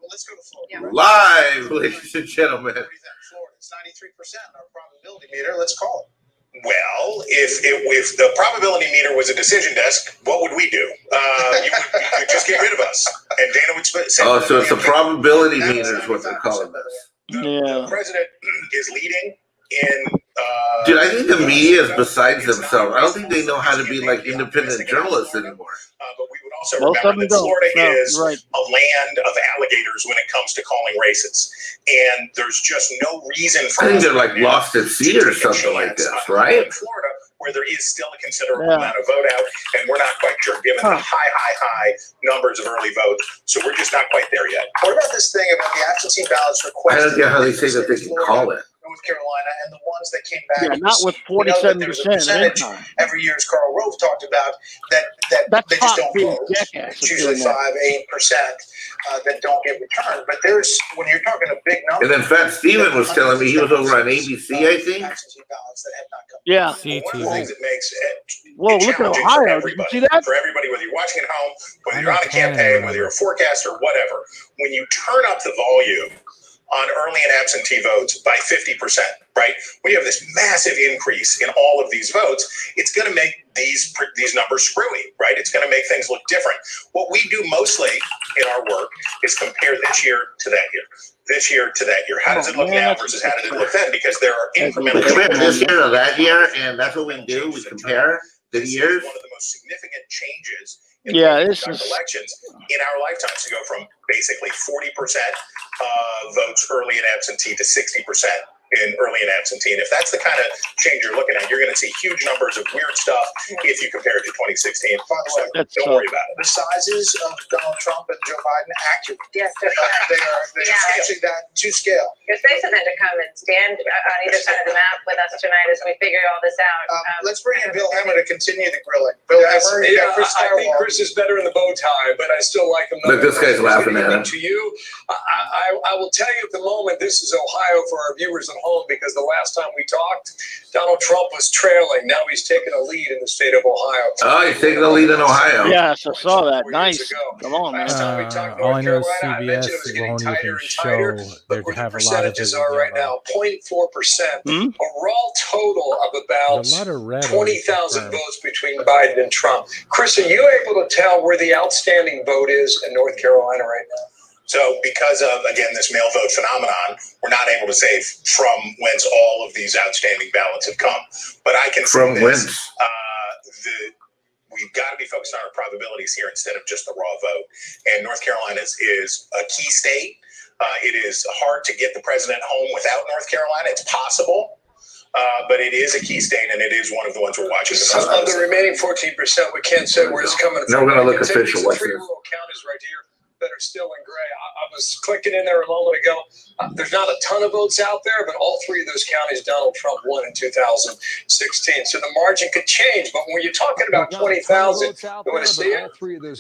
let's go to Florida. Live, ladies and gentlemen. Florida, it's 93% our probability meter. Let's call it. Well, if the probability meter was a decision desk, what would we do? You would just get rid of us, and Dana would say. Oh, so it's a probability meter is what they're calling this. The president is leading in. Dude, I think the media is besides themselves. I don't think they know how to be like independent journalists anymore. But we would also remember that Florida is a land of alligators when it comes to calling races. And there's just no reason for I think they're like lost at sea or something like this, right? In Florida, where there is still a considerable amount of vote out, and we're not quite sure, given the high numbers of early votes. So we're just not quite there yet. What about this thing about the absentee ballots requested? I don't get how they say that they can call it. North Carolina, and the ones that came back. Yeah, not with 47%. Every year, as Carl Rove talked about, that they just don't vote. It's usually 5-8% that don't get returned. But there's, when you're talking a big number. And then Fat Steven was telling me he was over on ABC, I think. Yeah. One of the things that makes it look at Ohio. Did you see that? For everybody, whether you're watching at home, whether you're on a campaign, whether you're a forecaster, whatever, when you turn up the volume on early and absentee votes by 50%, right? We have this massive increase in all of these votes. It's going to make these numbers screwy, right? It's going to make things look different. What we do mostly in our work is compare this year to that year, this year to that year. How does it look now versus how did it look then? Because there are incremental changes. This year to that year, and that's what we do. We compare the years. One of the most significant changes in elections in our lifetimes to go from basically 40% votes early and absentee to 60% in early and absentee. And if that's the kind of change you're looking at, you're going to see huge numbers of weird stuff if you compare it to 2016. So don't worry about it. The sizes of Donald Trump and Joe Biden accurate. Yes, they're actually that to scale. You're supposed to come and stand on either side of the map with us tonight as we figure all this out. Let's bring in Bill Hammer to continue the grilling. Bill Hammer, I think Chris is better in the bow tie, but I still like him. Look, this guy's laughing at him. To you, I will tell you at the moment, this is Ohio for our viewers at home, because the last time we talked, Donald Trump was trailing. Now he's taking a lead in the state of Ohio. Oh, he's taking the lead in Ohio. Yes, I saw that. Nice. Come on, man. Last time we talked all North I know is Carolina, I mentioned it was CBS getting won't tighter even and show tighter. they Look where the have a lot of percentages are right now, 0.4%. A raw total of about 20,000 votes between Biden and Trump. Chris, are you able to tell where the outstanding vote is in North Carolina right now? So because of, again, this mail vote phenomenon, we're not able to say from whence all of these outstanding ballots have come. But I can say this. We've got to be focused on our probabilities here instead of just the raw vote. And North Carolina is a key state. It is hard to get the president home without North Carolina. It's possible. But it is a key state, and it is one of the ones we're watching. Some of the remaining 14%, we can't say where it's coming from. No, we're going to look official. Three rural counties right here that are still in gray. I was clicking in there a moment ago. There's not a ton of votes out there, but all three of those counties Donald Trump won in 2016. So the margin could change. But when you're talking about 20,000, you want to see it?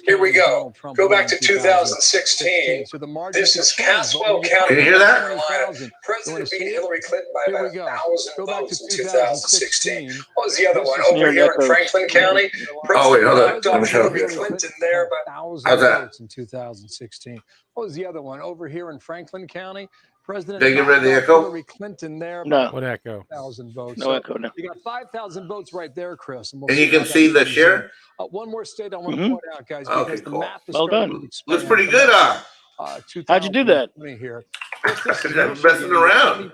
Here we go. Go back to 2016. This is Caswell County. Can you hear that? Carolina. President beat Hillary Clinton by about 1,000 votes in 2016. What was the other one? Over here in Franklin County. Oh, wait, hold on. President knocked off Hillary Clinton there by 1,000 votes in 2016. What was the other one? Over here in Franklin County, President They get rid of the echo? Hillary Clinton there. No. What echo? 1,000 votes. No echo, no. You got 5,000 votes right there, Chris. And you can see the share? One more state I want to point out, guys, because the map is well done. Looks pretty good, huh? How'd you do that? Here. I'm messing around.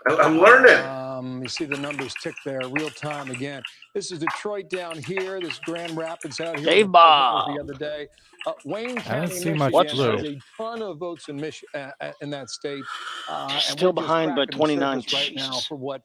I'm learning. You see the numbers tick there, real time again. This is Detroit down here. This Grand Rapids out here. Dave Bob. The other day. Wayne County, I don't see much Michigan, blue. has a ton of votes in in that state. Still behind by 29 right now for what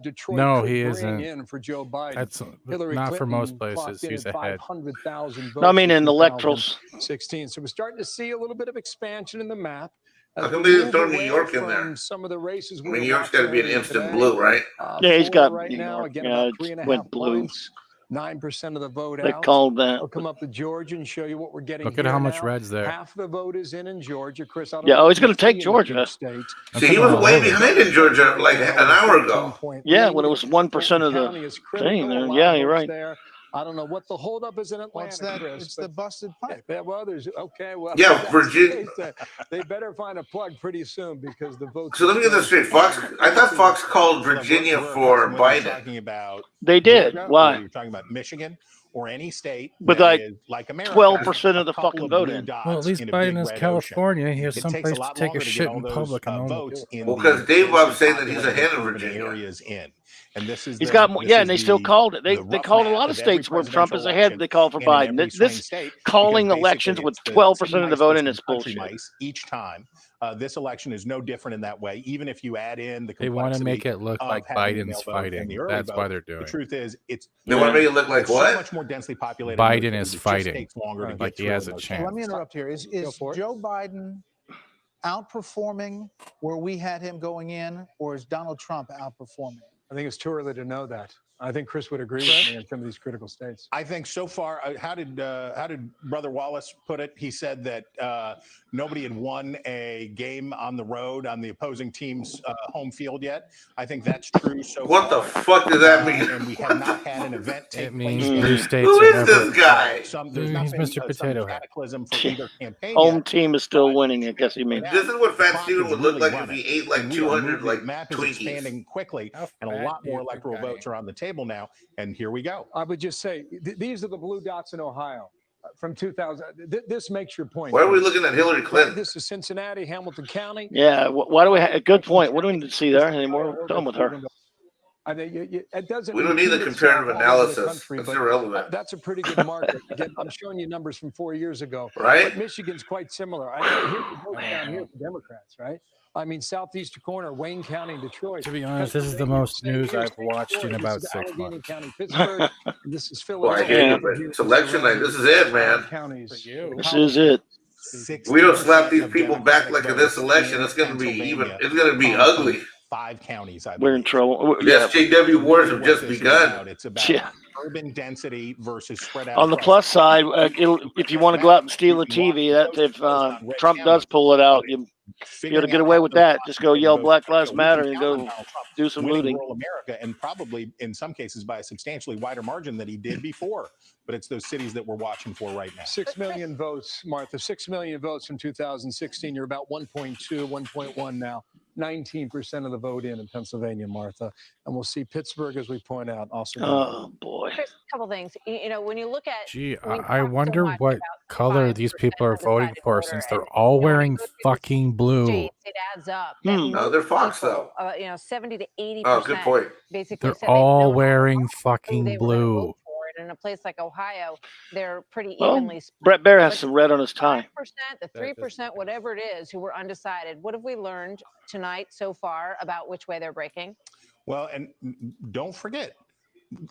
Detroit No, could he bring isn't. in for Joe Biden. That's Hillary not for Clinton most clocked places. in He's at ahead. 500,000 votes. No, I mean in electorals. 16. So we're starting to see a little bit of expansion in the map. How come they didn't throw New York in there? Some of the races I mean, New York's got to be an instant blue, right? Yeah, he's got right New now. York. Again, Yeah, about it 3.5 went blue. points. 9% of the vote They out. called that. I'll come up to Georgia and show you what we're getting. Look at how much now. red's there. Half the vote is in Georgia, Chris. I don't Yeah, know oh, he's if going you to take see in Georgia. big states. See, he was way behind in Georgia like an hour ago. Yeah, when it was 1% of the thing there. Yeah, you're right. I don't know what the holdup is in Atlanta, What's that? Chris, It's but- the busted pipe. Yeah, well, there's okay. Well, Yeah, that's the Virginia- case, they better find a plug pretty soon because the votes. So let me get this straight. Fox. I thought Fox called Virginia for When you're Biden. talking about They did. Georgia, Why? or you're talking about Michigan or any state With that like is like America, 12% of the a couple fucking of vote blue in. dots Well, at least in a Biden big is red California. ocean. He has It some takes a place to lot take longer a to shit get all in those public and no one will votes do it. in Well, the 'cause Dave Bob densely saying that he's populated ahead of urban Virginia. areas in, and this is He's the- got more, this yeah, is and they still the- called it. They the rough called a math lot of of every states where Trump is presidential ahead. election They called for in Biden. every This swing state, calling because elections basically with it's the 12% city of the mice vote versus in the is country bullshit. mice each time. This election is no different in that way, even if you add in the They want to complexity make it look of like having the Biden's mail vote fighting. and the early That's vote. why they're The doing. truth is, it's They want to make it look like it's so what? much more densely populated. in Biden those is cities, it just fighting. takes longer to Like get he through has in a those chance. counties. Let me interrupt here. Is for it. Joe Biden outperforming where we had him going in, or is Donald Trump outperforming? I think it's too early to know that. I think Chris would agree with me in some of these critical states. I think so far, how did Brother Wallace put it? He said that nobody had won a game on the road on the opposing team's home field yet. I think that's true so What far. the fuck does that mean? And we have not had an event take It means place. blue yet. states Who are is never. this guy? There's not He's been Mr. some Potato Head. cataclysm for either campaign Home yet. team is still winning, I guess he means. This is what Fat Clock Steven is would look really like if running, he ate like and we are 200 moving. like The map is Twinkies. expanding quickly, How and a fat lot more is the electoral guy? votes are on the table now. And here we go. I would just say these are the blue dots in Ohio from 2000. This makes your point. Why are we Chris. looking at Hillary Right, Clinton? this is Cincinnati, Hamilton County. Yeah, why do we a good point. What do we need to see there anymore? We're done with her. I think it doesn't. We don't need the repeat comparative itself all over the analysis. country, That's but irrelevant. that's a pretty good market. Again, I'm showing you numbers from 4 years ago. Right? But Michigan's quite similar. I mean, here's the vote down here for Democrats, right? I mean, southeastern corner, Wayne County, Detroit. To be honest, this is the most news I've watched in about 6 Allegheny months. County, Pittsburgh, and this is Well, I Philadelphia. hear you, Yeah. but Here's election night, this is it, man. Counties. This is it. We don't slap these 60% of people back like in Democratic this election. votes It's going to in be even. Pennsylvania It's going to be come from ugly. 5 counties, I We're believe. in trouble. The Yeah. SJW wars have What just this is begun. about, it's about Yeah. urban density versus spread out. On the across plus side, country. if you want to go out and steal a TV, that if Trump does pull it out, you be able to get away with that. Just go yell Black Lives Matter and go do some winning looting. rural America, and probably in some cases by a substantially wider margin than he did before. But it's those cities that we're watching for right now. 6 million votes, Martha. 6 million votes from 2016. You're about 1.2, 1.1 now. 19% of the vote in Pennsylvania, Martha. And we'll see Pittsburgh, as we point out, also. Oh boy. Chris, a couple things. You know, when you look at, Gee, we I talk so wonder much what about color 5% these people are voting undecided for voter, since they're and, all you know, when you wearing go through the fucking blue. states, it adds up. that Hmm. No, most they're Fox, people, though. you know, 70 to 80%. Oh, good point. Basically, They're said they all don't know wearing who fucking they were gonna blue. vote for. And in a place like Ohio, they're pretty Well, evenly split. Brett Baer has But some red on his tie. 5%, the 3%, whatever it is, who were undecided. What have we learned tonight so far about which way they're breaking? Well, and don't forget,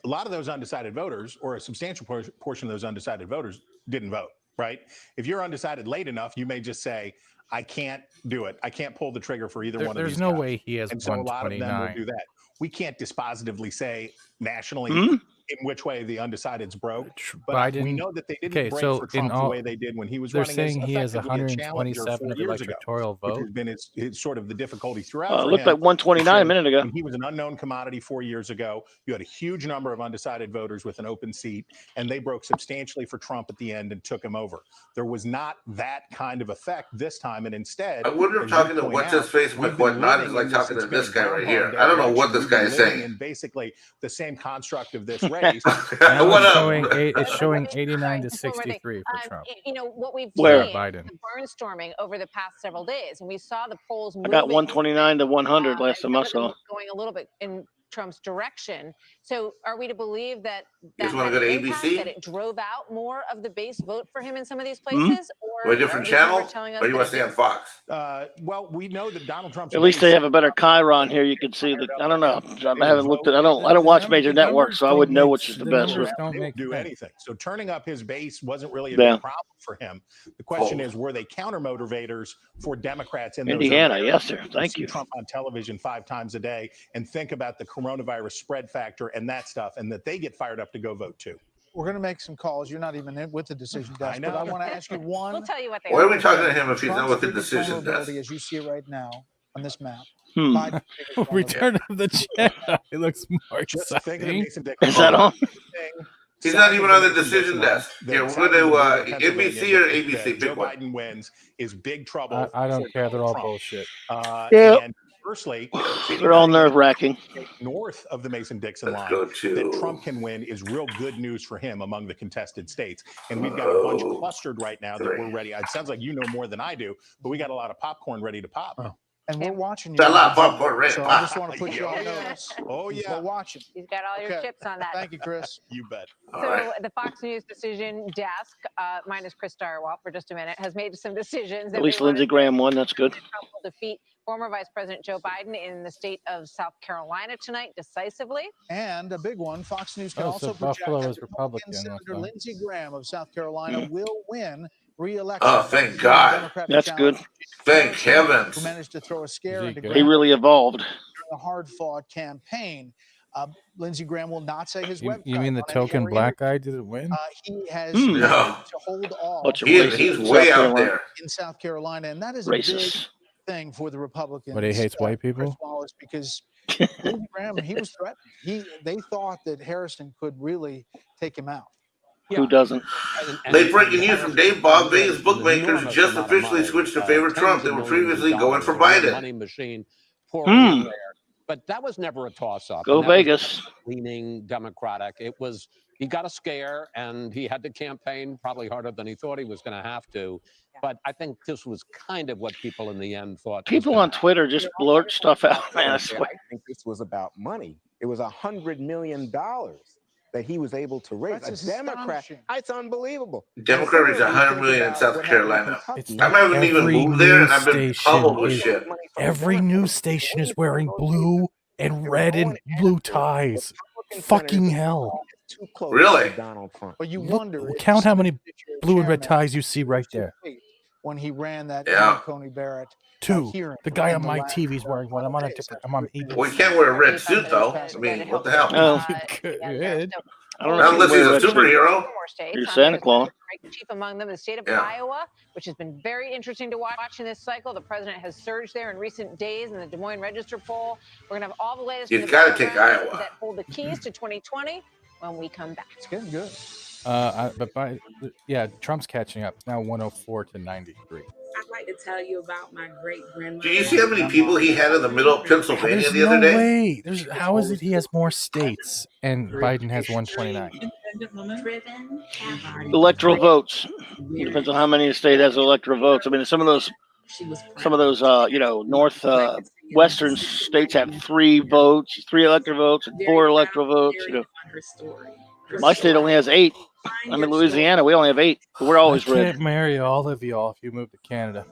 a lot of those undecided voters, or a substantial portion of those undecided voters, didn't vote, right? If you're undecided late enough, you may just say, I can't do it. I can't pull the trigger for either one of these There's no guys. way he has And so a lot of them will 129. do that. We can't dispositively say nationally Hmm? in which way the undecideds broke. But we Biden. know that they didn't Okay, break so for in Trump all, the way they did when he was they're running saying as he has effectively a challenger 127 4 of the years ago, electoral which vote. has been his sort of the difficulty throughout. It for looked him. like 129 a minute ago. When he was an unknown commodity 4 years ago, you had a huge number of undecided voters with an open seat, and they broke substantially for Trump at the end and took him over. There was not that kind of effect this time, and instead, I wonder if as you talking to point what's his out, face we've with been what not is living like in talking to it's been this a guy right Groundhog here. Day I don't know what election. this We've guy been is living saying. in basically the same construct of this race. Now What it's up? showing it's showing 89 to Informative. 63 for Trump. You know, what we've Where? seen, Biden. the barnstorming over the past several days, and we saw the polls I moving. got 129 to 100 last and time I some of them saw. going a little bit in Trump's direction. So are we to believe that You that just wanna had go to an impact, ABC? that it drove out more of the base vote for him in some of these Hmm? places? Or a are different these numbers channel? telling us Or you that want it to stay on didn't? Fox? Well, we know that Donald Trump's At least they base have a better Chiron here. You can see that. I don't know. I haven't looked at. I don't watch major networks, so I wouldn't know which is the best. numbers So. don't they make would do sense. anything. So turning up his base wasn't really a Yeah. big problem for him. The question Oh. is, were they counter motivators for Democrats in those Indiana, areas? yes, sir. Thank See you. Trump on television 5 times a day and think about the coronavirus spread factor and that stuff, and that they get fired up to go vote too. We're going to make some calls. You're not even in with the decision desk, but know. I want to ask you one. We'll tell you what they Why are are. we talking to him if he's not Trump's with the biggest decision desk? vulnerability, as you see it right now on this map. Hmm. Biden's biggest vulnerability. Return of the Jedi. It looks more Just think of the exciting. Mason Dixon Is that on? thing He's not even on the decision desk. Here, we're going to NBC or ABC. Joe Pick one. Biden wins is big trouble. I don't for care. They're all Trump. bullshit. Yeah. And firstly, They're all nerve-wracking. north of the Mason-Dixon Let's line go that to. Trump can win is real good news for him among the contested states. And we've got a bunch clustered right now that we're ready. It sounds like you know more than I do, but we got a lot of popcorn ready to pop. Oh. And we're watching you. Got a lot of popcorn ready. So I just want to put you on notice. Oh, yeah. We're watching. He's got all your Okay. chips on that. Thank you, Chris. You bet. So right. the Fox News decision desk, minus Chris Starwalt for just a minute, has made some decisions. That At least they wanted Lindsey Graham won. That's good. Trump will defeat former Vice President Joe Biden in the state of South Carolina tonight decisively. And a big one, Fox News can Oh, also so project Buffalo that is Republican. Senator Lindsey Graham of South Carolina will win re-election. Oh, thank God. That's good. Thank heavens. Who managed to throw a scare into He He Graham really evolved. during a hard-fought campaign. Lindsey Graham will not say his website. You mean the on any token other black guy didn't win? he has Hmm. managed No. to hold off Bunch of He's racists in way South out Carolina. there. in South Carolina, and that is a big Racist. thing for the Republicans. But he hates white Chris people? Wallace, because Lindsey Graham, he was threatened. They thought that Harrison could really take him out. Who doesn't? Late breaking news from Dave Bob. Vegas bookmakers just officially switched to favor Trump. They were previously going for Biden. Money machine pouring in there. But that was never a toss-up. Go Vegas. Leaning Democratic. It was, he got a scare and he had to campaign probably harder than he thought he was going to have to. But I think this was kind of what people in the end thought. People on Twitter just blurt stuff out, man. I swear. I think this was about money. It was $100 million that he was able to raise. That's a Democrat. astonishing. It's unbelievable. Democrat raised $100 million in South Carolina. I haven't even moved there, and I've been pummeled with shit. Every news station is wearing blue and red and blue ties. Fucking hell. Really? Donald Trump. But you Look, wonder. if count how many your blue and red chairman ties you see right there. when he ran that Yeah. Coney Barrett. Two. hearing The guy in on the my last TV is wearing one. I'm on a days. different. I'm on ABC. Well, you can't wear a red suit, though. I mean, what the hell? Oh. Good. I don't know. Not if unless you he's wear a red suit. superhero. You're Santa Claus. Chief among them, the state of Yeah. Iowa, which has been very interesting to watch in this cycle. The president has surged there in recent days in the Des Moines Register poll. We're going to have all the latest. He's from the gotta take battlegrounds Iowa. that hold the keys to 2020 when we come back. It's getting good. Yeah, Trump's catching up. It's now 104 to 93. I'd like to tell you about my great grandmother. Do you see how many people he had in the middle of Pennsylvania There's the other no day? way. How is it he has more states and Biden has 129? Electoral votes. It depends on how many the state has electoral votes. I mean, some of those, north western states have 3 votes, 3 electoral votes, and 4 electoral votes. My state only has 8. I'm in Louisiana. We only have 8. But we're always I red. can't marry all of y'all if you move to Canada.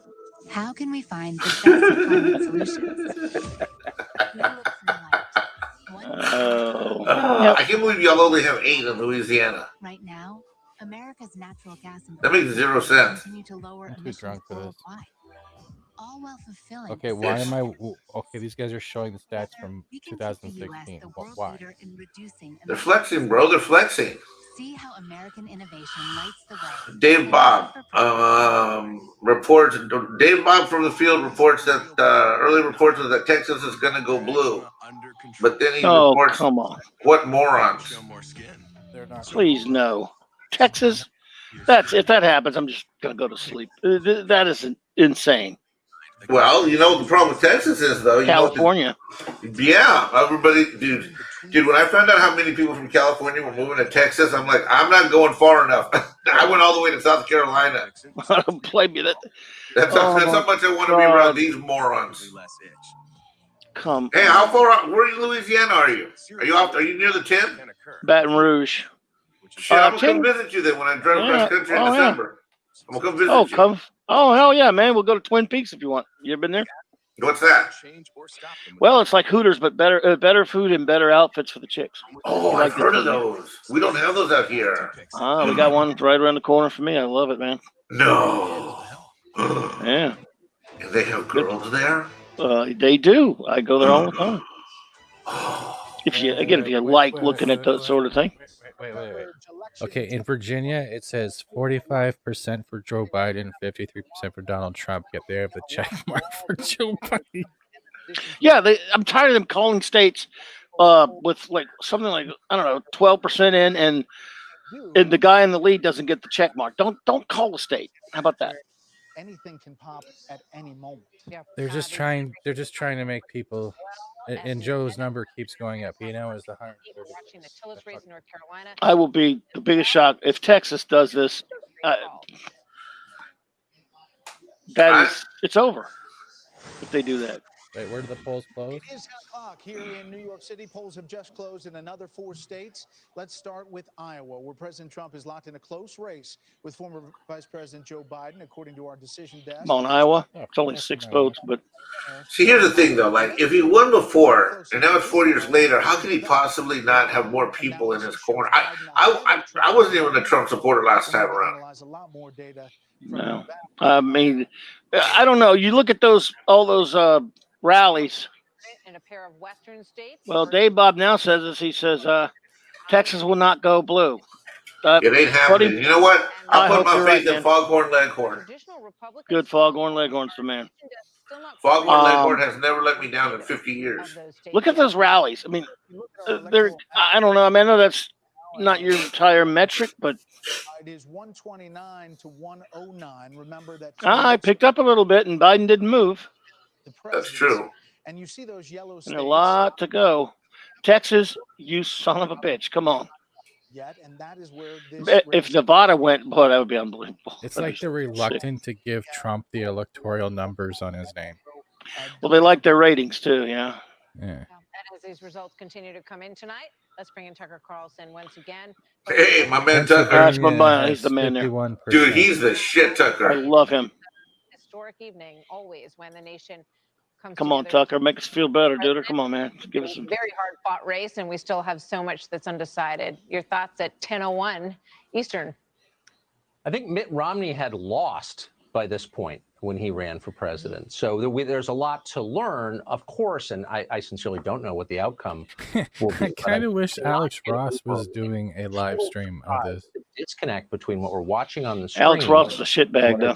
How can we find the best climate solutions? I can't believe y'all only have 8 in Louisiana. Right now, America's natural gas and That makes 0 sense. continue to lower I'm too emissions drunk for this. worldwide. All while fulfilling. Okay, why am I? Okay, these guys are showing the stats from 2016. Why? They're flexing, bro. They're flexing. See how American innovation lights the way. Dave Bob reports. Dave Bob from the field reports that early reports are that Texas is going to go blue, but then he reports. Come on. What morons! Please no. Texas. If that happens, I'm just gonna go to sleep. That is insane. Well, you know what the problem with Texas is, though. California. Yeah, everybody, dude. When I found out how many people from California were moving to Texas, I'm like, I'm not going far enough. I went all the way to South Carolina. Blame me. That's how much I want to be around these morons. Come. Hey, how far out? Where in Louisiana are you? Are you near the 10? Baton Rouge. Shit, I'm gonna come visit you then when I drive across country in December. I'm gonna come visit you. Oh, hell yeah, man. We'll go to Twin Peaks if you want. You ever been there? What's that? Well, it's like Hooters, but better food and better outfits for the chicks. Oh, I've heard of those. We don't have those out here. We got one right around the corner for me. I love it, man. No. Yeah. And they have girls there? They do. I go there all the time. If you like looking at that sort of thing. Wait. Okay, in Virginia, it says 45% for Joe Biden, 53% for Donald Trump. Yet they have the check mark for Joe Biden. Yeah, I'm tired of them calling states with like something like 12% in and and the guy in the lead doesn't get the check mark. Don't call the state. How about that? Anything can pop at any moment. Yeah, They're just trying to make people, and Joe's number keeps going up. He now is the 130. watching the Tillis race in North Carolina. I will be the biggest shock if Texas does this. It's over if they do that. Wait, where do the polls close? It is 10 o'clock here in New York City. Polls have just closed in another 4 states. Let's start with Iowa, where President Trump is locked in a close race with former Vice President Joe Biden, according to our decision desk. Come on, Iowa. It's only 6 votes, but See, here's the thing, though. Like, if he won before, and now it's 4 years later, how can he possibly not have more people in his corner? I wasn't even a Trump supporter last time around. no. I mean, I don't know. You look at all those rallies. In a pair of western states. Well, Dave Bob now says this. He says Texas will not go blue. It ain't happening. You know what? I I'll put hope my you're faith right, in Foghorn Leghorn. Good Foghorn Leghorn's the man. Foghorn Leghorn has never let me down in 50 years. Look at those rallies. I mean, I don't know. I mean, I know that's not your entire metric, but It is 129 to 109. Remember that. I picked up a little bit, and Biden didn't move. That's true. And you see those yellow states. And a lot to go. Texas, you son of a bitch. Come on. Yet, and that is where this If Nevada went, boy, that would be unbelievable. It's like they're reluctant to give Trump the electoral numbers on his name. Well, they like their ratings too, yeah. Yeah. And as these results continue to come in tonight, let's bring in Tucker Carlson once again. Hey, my man Tucker. That's my man. He's the man there. 51%. Dude, he's the shit, Tucker. I love him. Historic evening, always, when the nation comes Come on, together. Tucker. Make us feel better, dude. Come on, man. Give us some. Very hard fought race, and we still have so much that's undecided. Your thoughts at 10:01 Eastern? I think Mitt Romney had lost by this point when he ran for president. So there's a lot to learn, of course, and I sincerely don't know what the outcome will be. I kind of wish Alex Ross was doing a live stream of this. Disconnect between what we're watching on the screen. Alex Ross is a shitbag, though.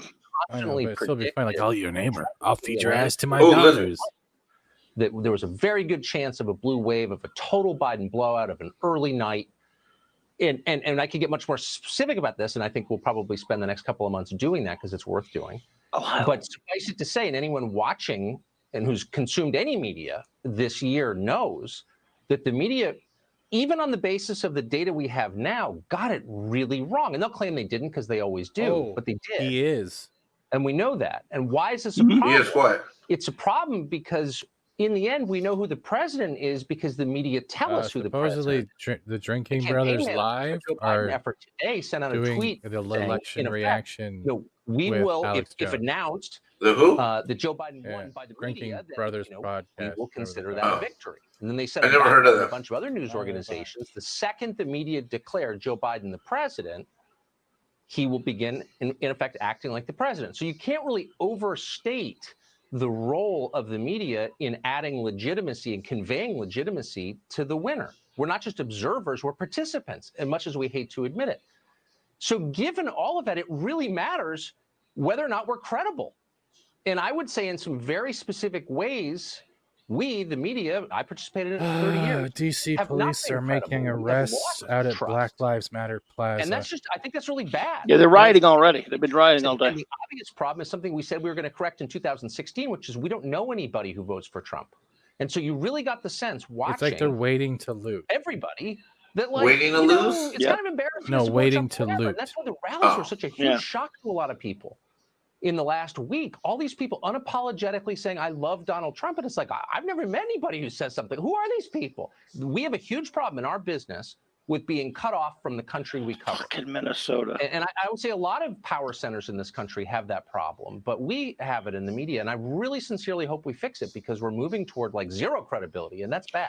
I know, but it'd still be fine. Like, I'll eat your name, or I'll feed your ass to my Oh, daughters. That there was a very good chance of a blue wave, of a total Biden blowout, of an early night. And I could get much more specific about this, and I think we'll probably spend the next couple of months doing that because it's worth doing. But suffice it to say, and anyone watching and who's consumed any media this year knows that the media, even on the basis of the data we have now, got it really wrong. And they'll claim they didn't because they always do, but they did. He is. And we know that. And why is this a problem? Yes, what? It's a problem because in the end, we know who the president is because the media tell us who the president Supposedly, the Drinking campaign Brothers manager Live for Joe Biden are effort today sent out a doing tweet the saying, election in effect, reaction. we with will, Alex if Jones. announced, The who? that Joe Biden Yeah, won by the Drinking media, then, Brothers we podcast. will consider whatever that Oh. a victory. And then they said I never heard of a that. bunch of other news organizations. The second the media declared Joe Biden the president, he will begin, in effect, acting like the president. So you can't really overstate the role of the media in adding legitimacy and conveying legitimacy to the winner. We're not just observers, we're participants, as much as we hate to admit it. So given all of that, it really matters whether or not we're credible. And I would say in some very specific ways, we, the media, I participated in it for 30 years. DC have not police been are making credible. We have arrests lost out at trust. Black Lives Matter Plaza. And that's just, I think that's really bad. Yeah, they're rioting already. They've been rioting all And day. the obvious problem is something we said we were going to correct in 2016, which is we don't know anybody who votes for Trump. And so you really got the sense watching It's like they're waiting to loot. everybody that like, Waiting to you know, lose? it's kind of embarrassing. No, to support waiting Trump, to whatever. loot. And that's why the rallies were such a huge Yeah. shock to a lot of people in the last week. All these people unapologetically saying, I love Donald Trump. And it's like, I've never met anybody who says something. Who are these people? We have a huge problem in our business with being cut off from the country we cover. Fucking Minnesota. And I would say a lot of power centers in this country have that problem, but we have it in the media. And I really sincerely hope we fix it because we're moving toward like zero credibility, and that's bad.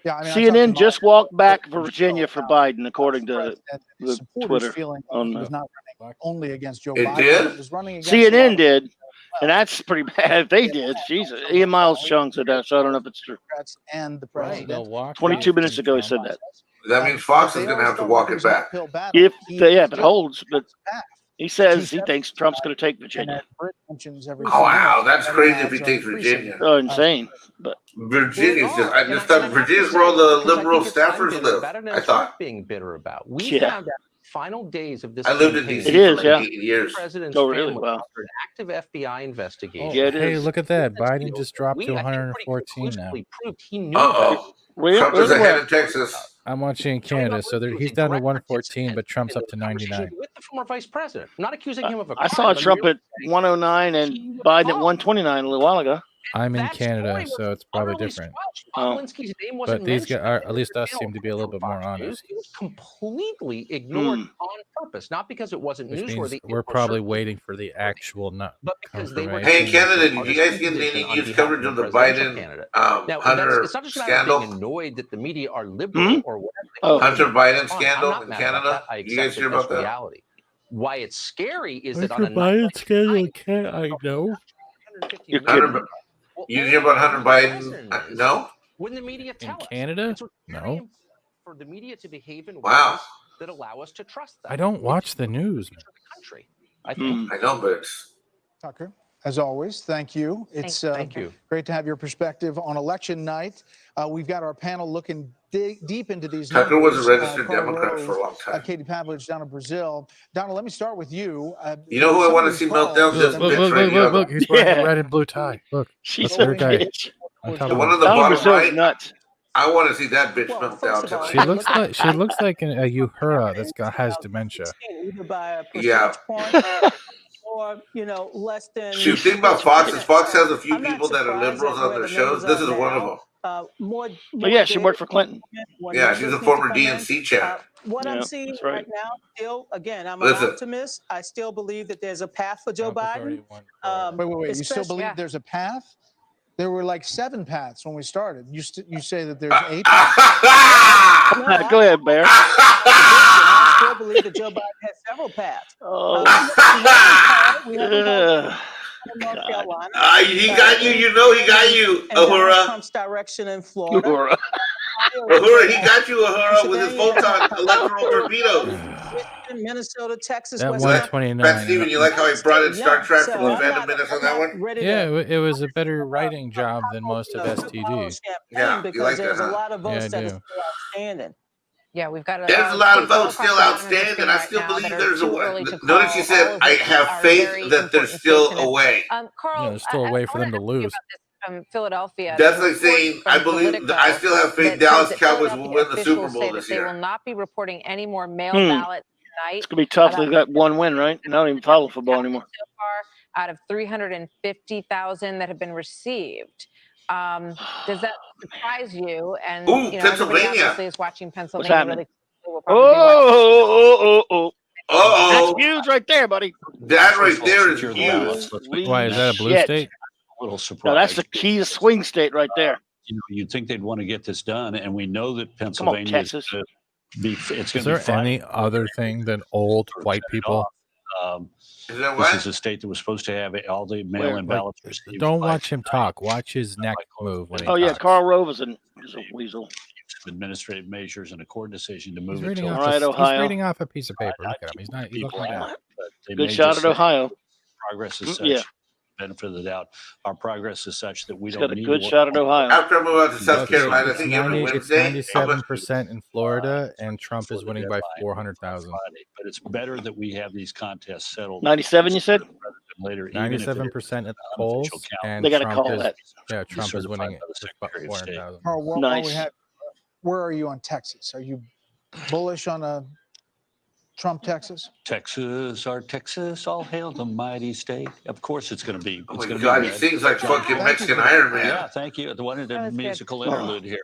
Yeah, I mean, CNN just walked back for Virginia for Biden, according to the Twitter. Feeling like On he the- was not running only against Joe It Biden. did? He was running against CNN did, and that's pretty bad. They did. Jesus. Ian Miles Chung said that, so I don't know if it's true. Democrats and the Right, president. Milwaukee 22 is minutes ago, he Trump. said that. That means Fox is going to have to walk it back. If it holds, but he says he thinks Trump's going to take Virginia. Oh, wow, that's crazy if he takes Virginia. Oh, insane. But Virginia's just, I just thought Virginia's where all the liberal staffers live. Better than I thought. being bitter about. We Yeah. found out final days of this I lived in campaign, D.C. It is, for yeah. like 8 years. the president's Oh, really? family Wow. under an active FBI investigation. Yeah, it hey, is. look at that. This Biden deal, just dropped we, to I think, pretty 114 now. conclusively proved he knew Uh-oh. Trump is ahead in Texas. I'm watching in So in Canada, other so words, it was he's a down to direct 114, but participant Trump's in up to those conversations 99. with the former vice president. I'm not accusing him of a crime. I saw I'm Trump merely at 109 and he was Biden at involved. 129 a little while ago. I'm in That Canada, story was so it's probably utterly different. squelched. Oh. Bobulinski's name wasn't But these guys mentioned. are, at least us, Panel seem to be a little from bit more Fox News. honest, It was completely ignored on purpose, not because it wasn't which means newsworthy. It we're was probably certainly waiting for the actual but because they were Hey, in confirmation. Canada, did you partisan guys get position any on news behalf coverage of of the the presidential Biden candidate. Now, Hunter it's not just a matter of scandal? being annoyed that the media are liberal or whatever. Oh. Hunter Biden I'm scandal not in mad about Canada? that. I You guys accept hear it as about that? reality. Why it's scary is that on Hunter a night Biden like scandal tonight, in Canada, I know. You're Hunter, kidding. well, you hear about Hunter only the Biden? president is No? when the media In tell us. Canada? And so it's very No. important for the media to behave in Wow. ways that allow us to trust them. I don't watch the news. The country, I think. I know, but it's... Tucker, as always, thank you. It's Thank you. great to have your perspective on election night. We've got our panel looking deep into these Tucker numbers. was a registered Carl Democrat Rove, for a long time. Katie Pavlovich down in Brazil. Donald, let me start with you. You know who I some want of to see these melt calls down? This that Look, we- bitch look, right look, here. look, look. He's wearing Yeah. a red and blue tie. Look. She's That's a her guy. bitch. On The top one of on the Down in bottom Brazil's right, nuts. I want to see that bitch Well, melt down first of all, tonight. she looks like a Uhura that's has dementia. either by a Yeah. percentage point or less than. Shoot, think about Fox. Is Fox has a few I'm not people that are surprised liberals at on where their the shows. numbers This are is one of now. them. More Oh, yeah, she data worked for Clinton. more Yeah, she's a numbers need former to come in. DNC chair. What Yeah, I'm seeing that's right. right now, still, again, I'm Listen. an optimist. I still believe that there's a path for Joe Trump has Biden. already won. Wait. You still especially- believe there's a path? There were like 7 paths when we started. You say that there's 8 paths? No, Go ahead, Bear. I still believe that Joe Biden has several paths. Oh, We haven't called North God. Carolina. He got you. You know he got you, And Donald Uhura. Trump's direction in Florida. Uhura. Uhura, he got you, Uhura, with his photon electoral torpedoes. Michigan, Minnesota, Texas, That West Pat 129. Steven, you like how he brought in Star Trek from the I'm Fandom not- Minutes on I'm that not one? ready Yeah, to it was a better writing job than most of STD. Yeah, you because like that, there's a huh? lot of votes Yeah, I that are do. still outstanding. Yeah, we've got There's a lot of states all votes across still the bottom of the outstanding. screen I right still now believe that are there's a too way. early to Notice she call, said, all of I which have are faith very that there's important still states. a way. Carl, There's still a way for them to lose. Philadelphia. That's There's like saying, reports I from believe, Politico I still have faith that Dallas says that Cowboys will win the Philadelphia Super officials Bowl say this that they will year. not be reporting any more mail ballots tonight. It's gonna be tough. They've got one win, right? I don't even follow football anymore. So far, out of 350,000 that have been received. Does that surprise you? And Ooh, everybody Pennsylvania. obviously is watching What's Pennsylvania happening? really. We'll probably be watching. That's Uh-oh. huge right there, buddy. That right there is Secure the huge. ballots. Let's make Why, is that a blue Shit. state? a little No, surprised. that's the key to swing state right there. You'd think they'd want to get this done, and we know that Come on, Pennsylvania is Texas. going to be. It's Is going to there be fine. any other thing than old white people? Is that This what? is a state that was supposed to have all the mail-in Like, ballots received. don't by watch him talk. Watch his neck move when he Oh yeah, talks. Carl Rove is a weasel. administrative measures and a court decision to He's move it reading, to. All right, he's Ohio. reading off a piece of paper. Look at him. He's not. He's People looking have, down. but they Good may shot just at say Ohio. Progress is such. Yeah. Benefit of the doubt. Our progress is such that we He's don't got a need good more- shot at Ohio. After I move out to South Okay, Carolina, I it's think every 90 it's Wednesday, how much? 97% in Florida, and Trump is winning by 400,000. But it's better that we have these contests settled 97, you said? later. even if it is 97% at the polls, unofficial count. and They gotta Trump call is that. yeah, Trump is certified winning by the with Secretary of State. 400,000. Carl, while Nice. we have, where are you on Texas? Are you bullish on a Trump Texas? Texas, our Texas, all hail the mighty state. Of course, it's going to be. Oh It's my going God, to he be sings like fucking Mexican Iron Man. Yeah, thank you. The one in the That was good. musical interlude here.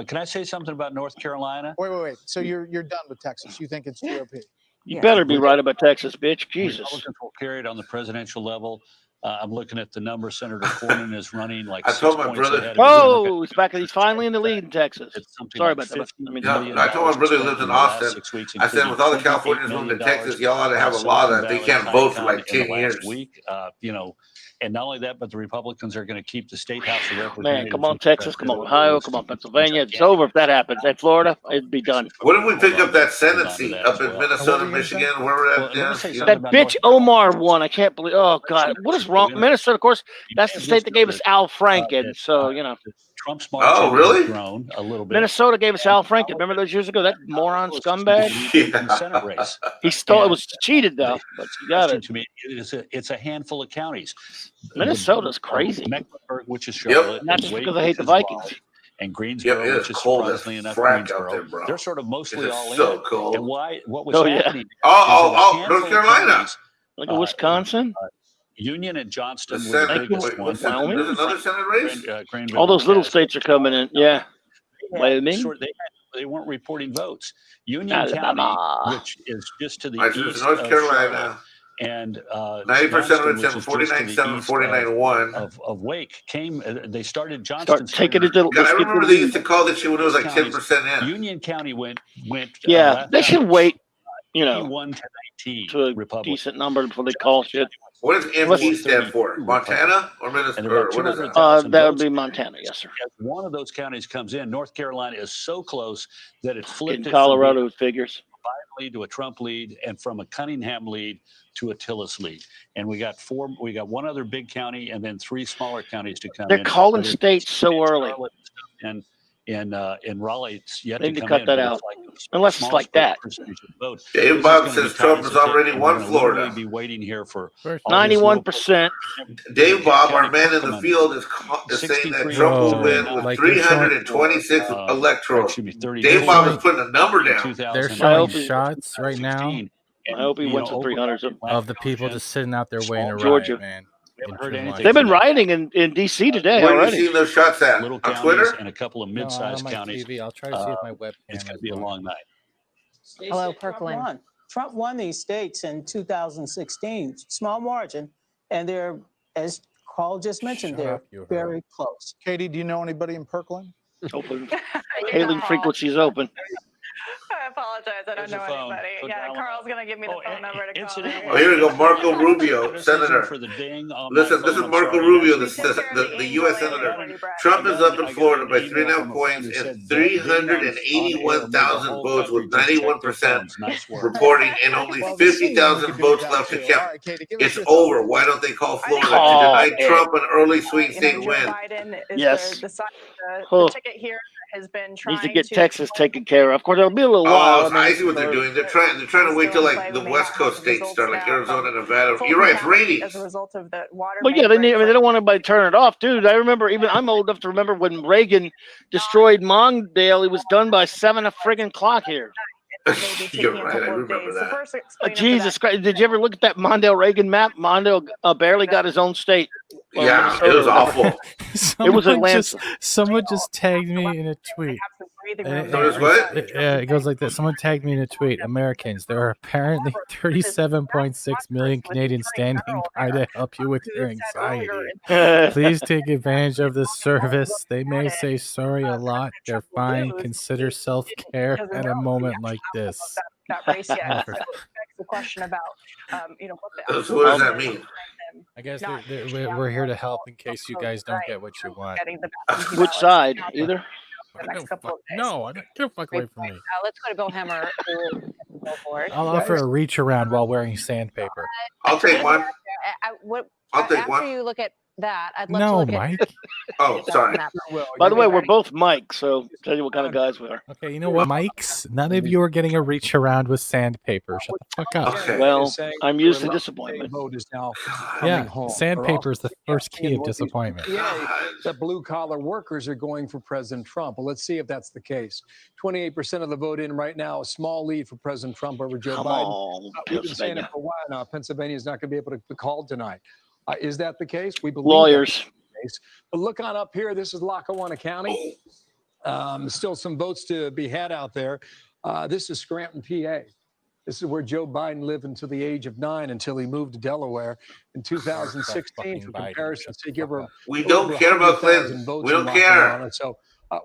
Can I say something about North Carolina? Wait. So you're done with Texas? You think it's GOP? You better be right about Texas, bitch. Jesus. Republicans will carry it on the presidential level. I'm looking at the number. Senator Cornyn is running like I 6 told my points brother- ahead of Oh, he's back. He's finally in the lead in Texas. It's something Sorry like about that. $50 I mean, No, million I told my brother who spent lives in the last Austin. 6 weeks, I said, with all the including Californians $28 moving to million Texas, y'all ought to have a Silicon law that they Valley can't vote for Icon like in 10 the last years. Week, and not only that, but the Republicans are going to keep the state house of representatives. man, come on, with Texas. Come on, President Ohio. Lewis. Come on, Pennsylvania. It's over if that happens. And Florida, it'd be done. What if we pick up that Senate Hold on to seat that up as in well. Minnesota, Michigan, where we're Well, at? let me say you something know? That about bitch Omar won. I can't believe. Oh God, what is wrong? Minnesota, of course, that's the state that gave us Al Franken. So you know, Trump's margin really? has grown a little bit. Minnesota gave us Al Franken. Remember those years ago? That moron scumbag. In the Senate race. He stole. It was cheated though, but you got it. To me, it's a handful of counties. Minnesota's crazy. Mecklenburg, which is Charlotte, not just Wake, because I hate which the is Vikings. Raleigh, and Greensboro, which is surprisingly enough Greensboro. They're sort of mostly all so in. cold. And what was happening? North Carolina. Like Wisconsin. Union and Johnston were the biggest ones. There's another Senate race? All those little states are coming in. Yeah. Wyoming. They weren't reporting votes. Union County, which is just to the east North of Carolina. Charlotte, and 90% of it's 49-7, 49-1 of Wake came. They started Johnston. Taking it to. I remember they used to call this shit when it was like 10% in. Union County went. Yeah, they should wait. You know, 1 to 19 to a Republican. decent number before they call shit. What does MP stand for? Montana or Minnesota? What is that? That would be Montana, yes, sir. As one of those counties comes in, North Carolina is so close that it flipped. In Colorado, it figures. A Biden lead to a Trump lead, and from a Cunningham lead to a Tillis lead. And we got one other big county, and then 3 smaller counties to come in. They're calling states so early. And in Raleigh, it's yet They to need to come cut in, that but out. it's like Unless it's like that. Dave Bob says Trump has already won Florida. Be waiting here for 91%. Dave Bob, our man in the field, is saying that Trump will win with 326 electoral. Dave Bob is putting a number down. They're showing shots right now. I hope he wins with 300 of the people just sitting out there waiting to Georgia. riot, man. They've been rioting in D.C. today Where already. have you seen those shots at? Little On Twitter? and a couple of mid-sized counties. TV. I'll try to see if my webcam It's going to be a long night. Hello, Kirkland. Trump won these states in 2016, small margin, and they're, as Carl just mentioned, they're very close. Katie, do you know anybody in Kirkland? Open. Hailing frequencies open. I apologize. I don't know anybody. Yeah, Carl's going to give me the phone number to call. Oh, here we go. Marco Rubio, Senator. Listen, this is Marco Rubio, the U.S. Senator. Trump is up in Florida by 3.5 points and 381,000 votes with 91% reporting and only 50,000 votes left to count. It's over. Why don't they call Florida to deny Trump an early swing state win? Yes. The ticket here has been trying Needs to get Texas taken care of. Of course, it'll be a little while. I see what they're doing. They're trying to wait till like the West Coast states start, like Arizona, Nevada. You're right, it's raining. As a result of the water. Well, yeah, they don't want anybody to turn it off, dude. I remember I'm old enough to remember when Reagan destroyed Mondale. It was done by 7 o'clock here. You're right. I remember that. Jesus Christ! Did you ever look at that Mondale Reagan map? Mondale barely got his own state. Yeah, it was awful. It was Atlanta. Someone just tagged me in a tweet. It goes like this. Someone tagged me in a tweet. Americans, there are apparently 37.6 million Canadians standing by to help you with your anxiety. Please take advantage of this service. They may say sorry a lot. They're fine. Consider self-care at a moment like this. That race yet. So the question about, what So what does that mean? I guess we're here to help in case you guys don't get what you want. Which side? Either? No, get fuck away from me. Let's go to Bill Hemmer. I'll offer a reach around while wearing sandpaper. I'll take one. I'll take one. After you look at that, I'd love to No, look Mike. Oh, sorry. By the way, we're both Mike, so tell you what kind of guys we are. Okay, you know what, Mikes? None of you are getting a reach around with sandpaper. Shut the fuck up. Okay. Well, I'm used to disappointment. Yeah, sandpaper is the first key of disappointment. The blue-collar workers are going for President Trump. Well, let's see if that's the case. 28% of the vote in right now, a small lead for President Trump over Joe Biden. We've been saying it for a while now. Pennsylvania is not going to be able to be called tonight. Is that the case? We believe lawyers. But look on up here. This is Lackawanna County. Still some votes to be had out there. This is Scranton, PA. This is where Joe Biden lived until the age of 9, until he moved to Delaware in 2016. For comparison, so we don't care about Clinton. We don't care. So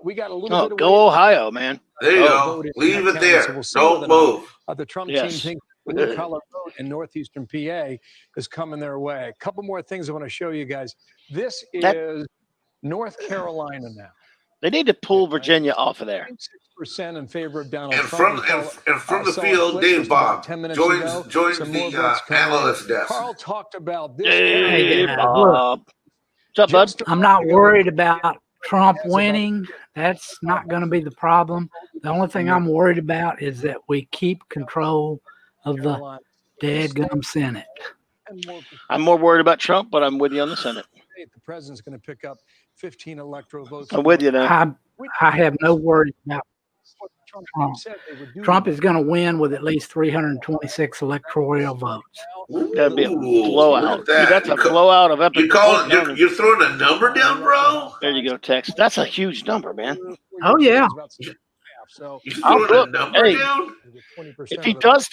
we got a little bit of go Ohio, man. There you go. Leave it there. Don't move. The Trump team thinks the blue-collar vote in northeastern PA is coming their way. A couple more things I want to show you guys. This is North Carolina now. They need to pull Virginia off of there. 6% in favor of Donald Trump. And from the field, Dave Bob joins the analyst desk. Carl talked about this. Hey, Bob. What's up, bud? I'm not worried about Trump winning, that's not going to be the problem. The only thing I'm worried about is that we keep control of the dadgum Senate. I'm more worried about Trump, but I'm with you on the Senate. The president's going to pick up 15 electoral votes. I'm with you now. I have no worries about Trump. Trump is going to win with at least 326 electoral votes. That'd be a blowout. Dude, that's a blowout of epic. You're throwing a number down, bro? There you go, Tex. That's a huge number, man. Oh, yeah. You're throwing a number down? If he does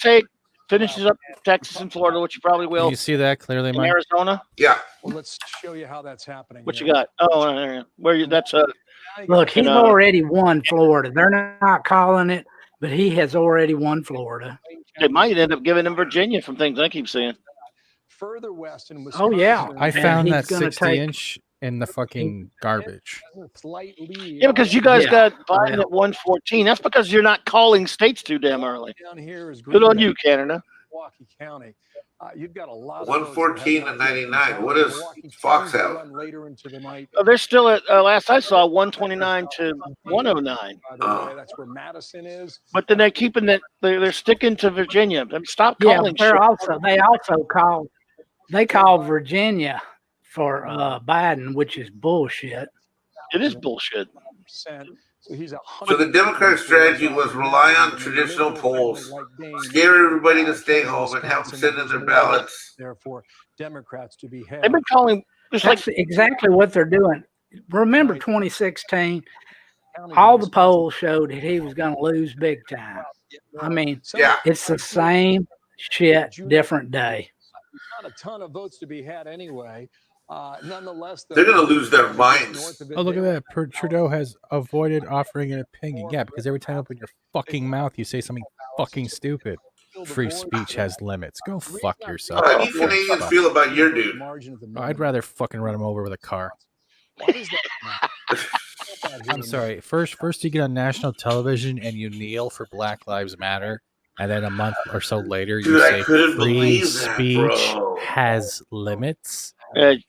finishes up Texas and Florida, which he probably will. Can you see that clearly, in Mike? Arizona? Yeah. Well, let's show you how that's happening. What you got? Oh, where you? That's Look, he's already won Florida. They're not calling it, but he has already won Florida. They might end up giving him Virginia from things I keep seeing. Further west in Wisconsin. Oh yeah, I found that 60-inch in the fucking garbage. Yeah, because you guys got Biden at 114. That's because you're not calling states too damn early. Down here is Good on you, Canada. Milwaukee County. You've got a lot. 114 to 99. What does Fox have? Later into the night. Oh, they're still at last I saw 129 to 109. That's where Madison is. But then they're keeping that. They're sticking to Virginia. I mean, stop calling. They call Virginia for Biden, which is bullshit. It is bullshit. So the Democratic strategy was rely on traditional polls, scare everybody to stay home, and have them send in their ballots. Therefore, Democrats to be They've been calling. That's exactly what they're doing. Remember 2016? All the polls showed that he was going to lose big time. I mean, it's the same shit, different day. Not a ton of votes to be had anyway. Nonetheless, they're going to lose their minds. Oh, look at that. Trudeau has avoided offering an opinion. Yeah, because every time you open your fucking mouth, you say something fucking stupid. Free speech has limits. Go fuck yourself. How do you Canadians feel about your dude? I'd rather fucking run him over with a car. I'm sorry. First you get on national television and you kneel for Black Lives Matter. And then a month or so later, you say free speech has limits. It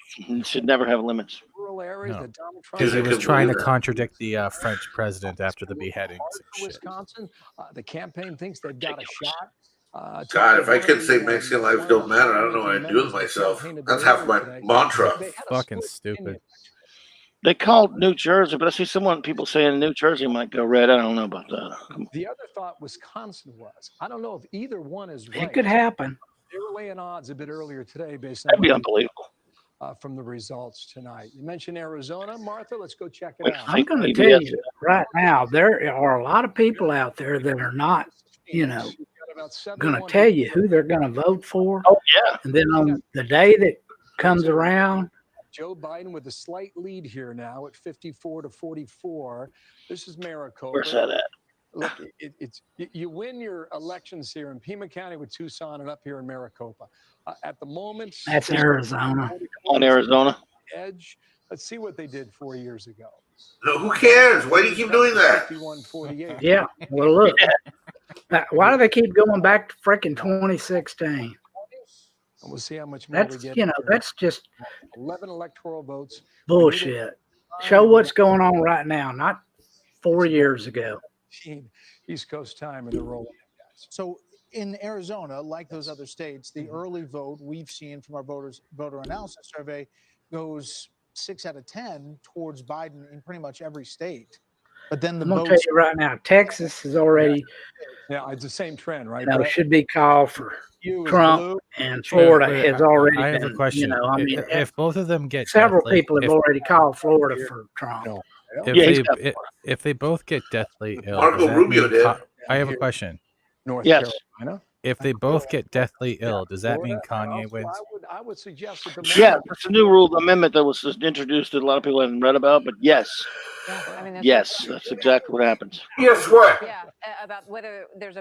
should never have limits. No. Because he was trying to contradict the French president after the beheadings and shit. Wisconsin, the campaign thinks they've got a shot. God, if I couldn't say Mexican lives don't matter, I don't know what I'd do with myself. That's half my mantra. Fucking stupid. They called New Jersey, but I see people saying New Jersey might go red. I don't know about that. The other thought Wisconsin was. I don't know if either one is right. It could happen. They were laying odds a bit earlier today based on that'd be unbelievable. From the results tonight. You mentioned Arizona, Martha. Let's go check it out. I'm going to tell you right now, there are a lot of people out there that are not, going to tell you who they're going to vote for. Oh, yeah. And then on the day that comes around, Joe Biden with a slight lead here now at 54 to 44. This is Maricopa. Where's that at? Look, you win your elections here in Pima County with Tucson and up here in Maricopa. At the moment, that's Arizona. On Arizona. Edge. Let's see what they did 4 years ago. No, who cares? Why do you keep doing that? 51-48. Yeah. Well, look. Why do they keep going back to freaking 2016? And we'll see how much more we get. That's just 11 electoral votes. Bullshit. Show what's going on right now, not 4 years ago. East Coast time and they're rolling. So in Arizona, like those other states, the early vote we've seen from our voter analysis survey goes 6 out of 10 towards Biden in pretty much every state. But then I'm going to tell you right now, Texas is already. Yeah, it's the same trend, right? Should be called for Trump, and Florida has already. I have a question. If both of them get several people have already called Florida for Trump. If they both get deathly ill, Marco Rubio did. I have a question. North Carolina. If they both get deathly ill, does that mean Kanye wins? I would suggest that it's a new rule amendment that was introduced that a lot of people haven't read about, but yes. Yes, that's exactly what happens. Guess what? Yeah, about whether there's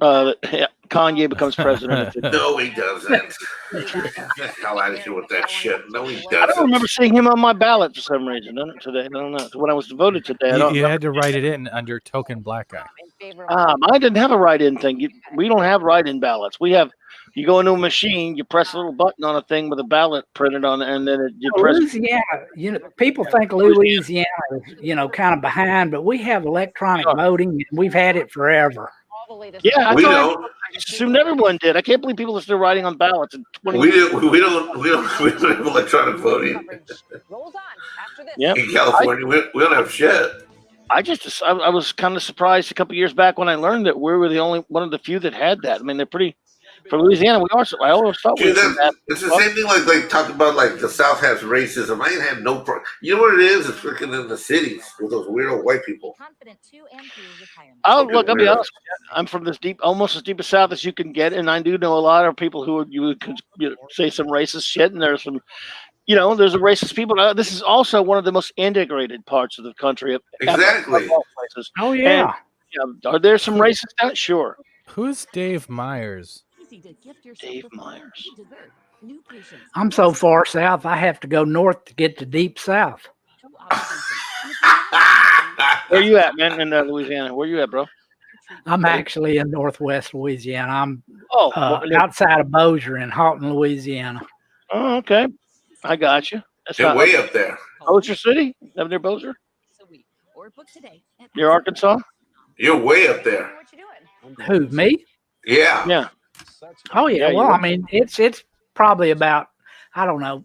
Kanye becomes president. No, he doesn't. Get the hell out of here with that shit. No, he doesn't. I don't remember seeing him on my ballot for some reason. Today, I don't know. When I was voted today, you had to write it in under token black guy. I didn't have a write-in thing. We don't have write-in ballots. We have You go into a machine, you press a little button on a thing with a ballot printed on it, and then you press. Louisiana, people think Louisiana is, kind of behind, but we have electronic voting, and we've had it forever. Yeah, We I don't. assumed everyone did. I can't believe people are still writing on ballots. We don't have electronic voting. Yep. In California, we don't have shit. I was kind of surprised a couple years back when I learned that we were the only one of the few that had that. I mean, they're pretty. For Louisiana, we are. I always thought we Dude, were that. it's the same thing like talk about like the South has racism. I ain't had no problem. You know what it is? It's freaking in the cities with those weirdo white people. I'll be honest. I'm from almost as deep a South as you can get, and I do know a lot of people who could say some racist shit, and there's some, there's a racist people. This is also one of the most integrated parts of the country. Exactly. Oh yeah. And, are there some racists out? Sure. Who's Dave Myers? Dave Myers. I'm so far south, I have to go north to get to deep south. Where you at, man? In Louisiana? Where you at, bro? I'm actually in northwest Louisiana. I'm outside of Bossier in Halton, Louisiana. Oh, okay. I got you. That's They're way up there. Bossier City? Up near Bossier? You're Arkansas? You're way up there. Who, me? Yeah. Yeah. Oh yeah. Well, I mean, it's probably about, I don't know,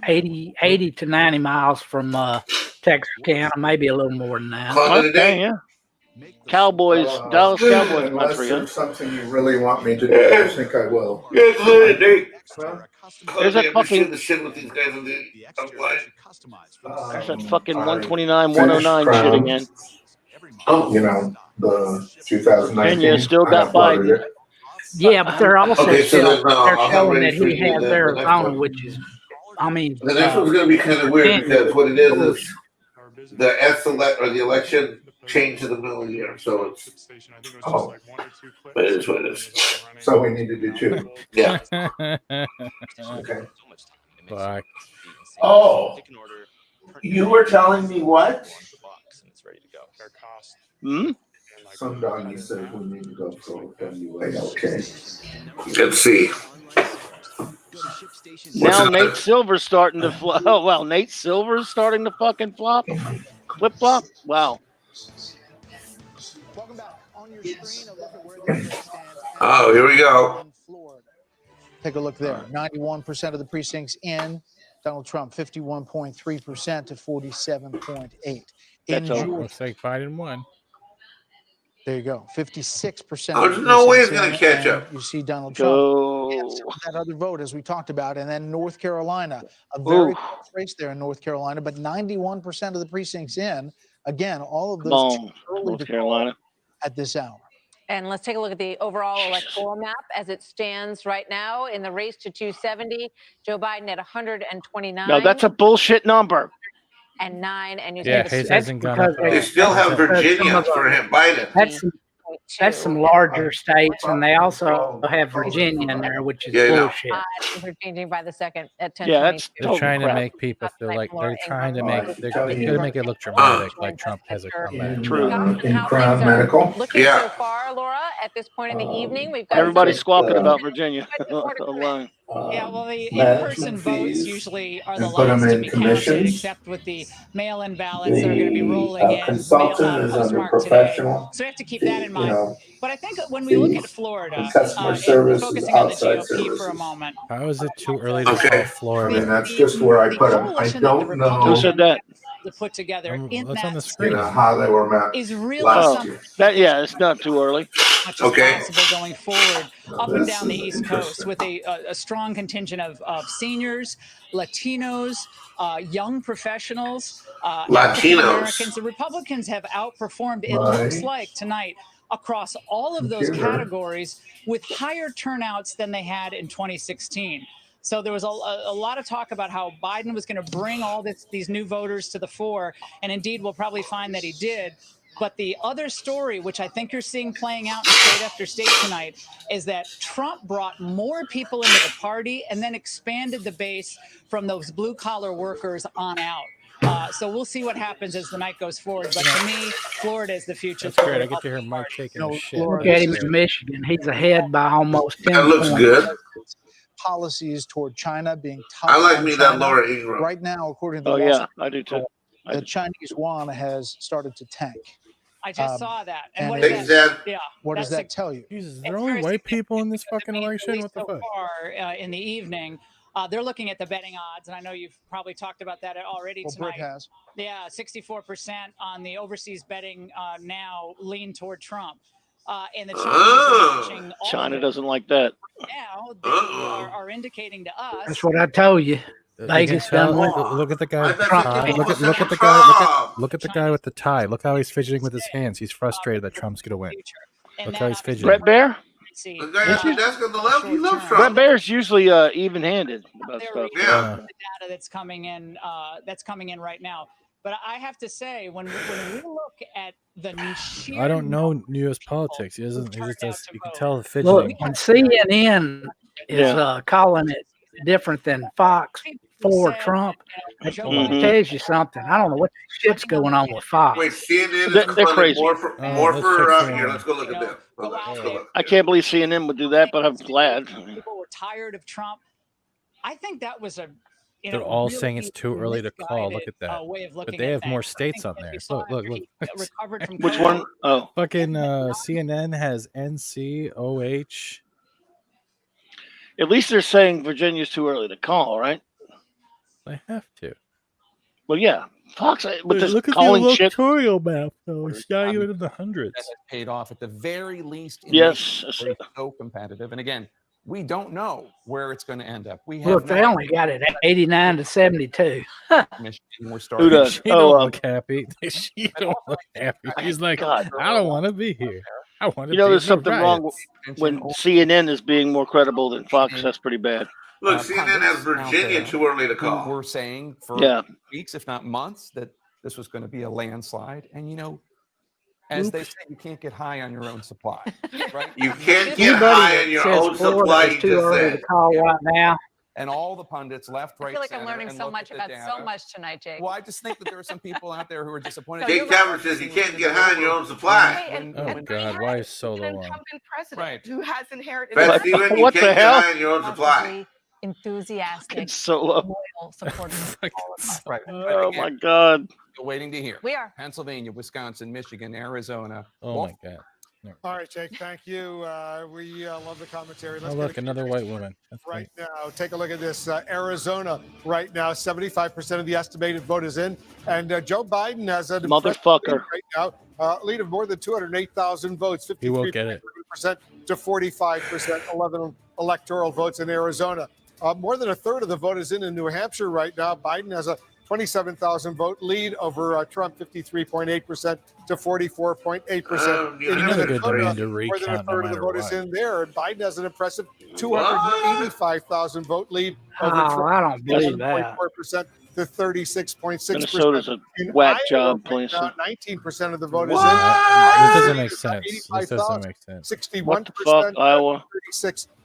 80 to 90 miles from Texarkana, maybe a little more than that. Okay, yeah. Cowboys, Dallas Cowboys country, huh? There's something you really want me to do, I think I will. Yeah, Claudia, Nate. There's that fucking. the shit with these guys on the There's that fucking 129, 109 shit again. The 2019. Kenya still got Biden. Yeah, but they're also Okay, so still, then, they're I'm showing ready that for he you to has do the next Arizona, one. which is, I mean, The next one's going to be kind of weird because what it is the election changed in the middle of the year, so it's but it is what it is. So we need to do two. Yeah. Okay. Fuck. Oh, you were telling me what? Hmm? Some doggy said we need to go for WA. Okay. Let's see. Now Nate Silver's starting to flop. Oh, wow. Nate Silver's starting to fucking flop. Flip flop. Wow. Welcome back. On your screen, a look at where the debate stands. Oh, here we go. Take a look there. 91% of the precincts in. Donald Trump, 51.3% to 47.8%. That's looks like Biden won. There you go. 56%. There's no way it's going to catch up. You see Donald Trump. And that other vote, as we talked about, and then North Carolina, a very close race there in North Carolina, but 91% of the precincts in. Again, all of those early North Carolina at this hour. And let's take a look at the overall electoral map as it stands right now in the race to 270. Joe Biden at 129. No, that's a bullshit number. And 9. And you they still have Virginia for him, Biden. That's some larger states, and they also have Virginia in there, which is bullshit. They're changing by the second at 10. Yeah, they're trying to make people feel like they're trying to they're going to make it look dramatic, like Trump has a comeback. True. In Crown Medical. Looking so far, Laura, at this point in the evening, we've got everybody squawking about Virginia alone. Yeah, well, the in-person votes usually are the last to be counted, except with the mail-in ballots that are going to be rolling in. Consultant is under professional. So we have to keep that in mind. But I think when we look at Florida, customer service focusing is on the outside GOP for a moment. How is it too early to call Florida? And that's just where I put them. I don't know. Who said that? To put together in What's on the that screen? How they were met is really last year. It's not too early. Much as possible going forward up and down the East Coast with a strong contingent of seniors, Latinos, young professionals, African Americans. The Republicans have outperformed, it looks like, tonight across all of those categories with higher turnouts than they had in 2016. So there was a lot of talk about how Biden was going to bring all these new voters to the fore, and indeed we'll probably find that he did. But the other story, which I think you're seeing playing out in state after state tonight, is that Trump brought more people into the party and then expanded the base from those blue-collar workers on out. So we'll see what happens as the night goes forward. But to me, Florida is the future. That's great. I get to hear Mike taking a shit. Look at him in Michigan. He's ahead by almost 10 That looks points. good. Policies toward China being tough. I like on me China. that Laura Ingraham. Right now, according to the Oh Wall yeah, Street I do too. Journal, the Chinese yuan has started to tank. I just saw that. And what it does that? Yeah. What does that's that tell you? Jesus, there are only white people in this fucking election? What the so fuck? far in the evening, they're looking at the betting odds, and I know you've probably talked about that already Well, tonight. Britt has. Yeah, 64% on the overseas betting now lean toward Trump. And the Chinese are watching all China of it. doesn't like that. Now they are indicating to us. That's what I told you. You Vegas can tell, done went. look at the guy with the Trump. tie. Look at the guy. Look at the guy with the tie. Look how he's fidgeting with his hands. He's frustrated that Trump's gonna win. Look how he's fidgeting. Brett Baer? The guy that's on the left, he loves Brett Trump. Baer's usually even-handed about stuff. Yeah. The data that's coming in right now. But I have to say, when we look at the sheer I don't know U.S. politics. He doesn't. He just does. You can tell the fidgeting. Look, when CNN is calling it different than Fox for Trump, it tells you something. I don't know what the shit's going on with Fox. Wait, CNN is They're calling crazy. more for here. Let's go look at them. Hold on, let's go look. I can't believe CNN would do that, but I'm glad. people were tired of Trump. I think that was a. They're all saying it's too early to call. Look at that. Way of But looking they at have more things. states on there. Look. Recovered from Which one? Oh, fucking CNN has NCOH. at least they're saying Virginia's too early to call, right? They have to. Well, yeah. Fox with this Look at calling the shit. electoral map, though. It's not even in the hundreds. That has paid off at the very least. Yes. Where it's so competitive. And again, we don't know where it's going to end up. We have Look, they only got it at 89 to 72. Michigan. We're starting. Who does? She don't look happy. She don't look happy. She's like, God. I don't want to be here. I want to. You know, be there's in the something wrong riots." when CNN is being more credible than Fox. That's pretty bad. Look, CNN has Virginia too early to call. We're saying for weeks, if not months, that this was going to be a landslide. And, you know, as they say, you can't get high on your own supply. Right? You can't get high on your own supply. It's too early to call right now. And all the pundits, left, right, I feel like I'm center, learning and so looked much at the about data. so much tonight, Jake. Well, I just think that there are some people out there who are disappointed. Jake Tavern says you can't get high on your own supply. Oh God, why is Solo on? Incumbent president who has inherited. Fat Steven, you What can't the get hell? high on your own supply. Enthusiastic, Solo. loyal supporters. Right. Oh my God. Still waiting to hear. We are. Pennsylvania, Wisconsin, Michigan, Arizona. Oh my God. All right, Jake, thank you. We love the commentary. Oh look, another white woman. That's right great. now. Take a look at this. Arizona right now, 75% of the estimated vote is in. And Joe Biden has a Motherfucker. right now, lead of more than 208,000 votes, He won't get it. 53% to 45%, 11 electoral votes in Arizona. More than a third of the vote is in New Hampshire right now. Biden has a 27,000 vote lead over Trump, 53.8% to 44.8%. Another good reason to More than a recount no third of the matter vote is what. in there. And Biden has an impressive 285,000 vote lead over Oh, Trump. I don't believe that. 7.4% to 36.6%. Minnesota's a In whack Iowa job right place. now, 19% of the vote This is in. doesn't make sense. This doesn't make sense. 61%. What the fuck, Iowa?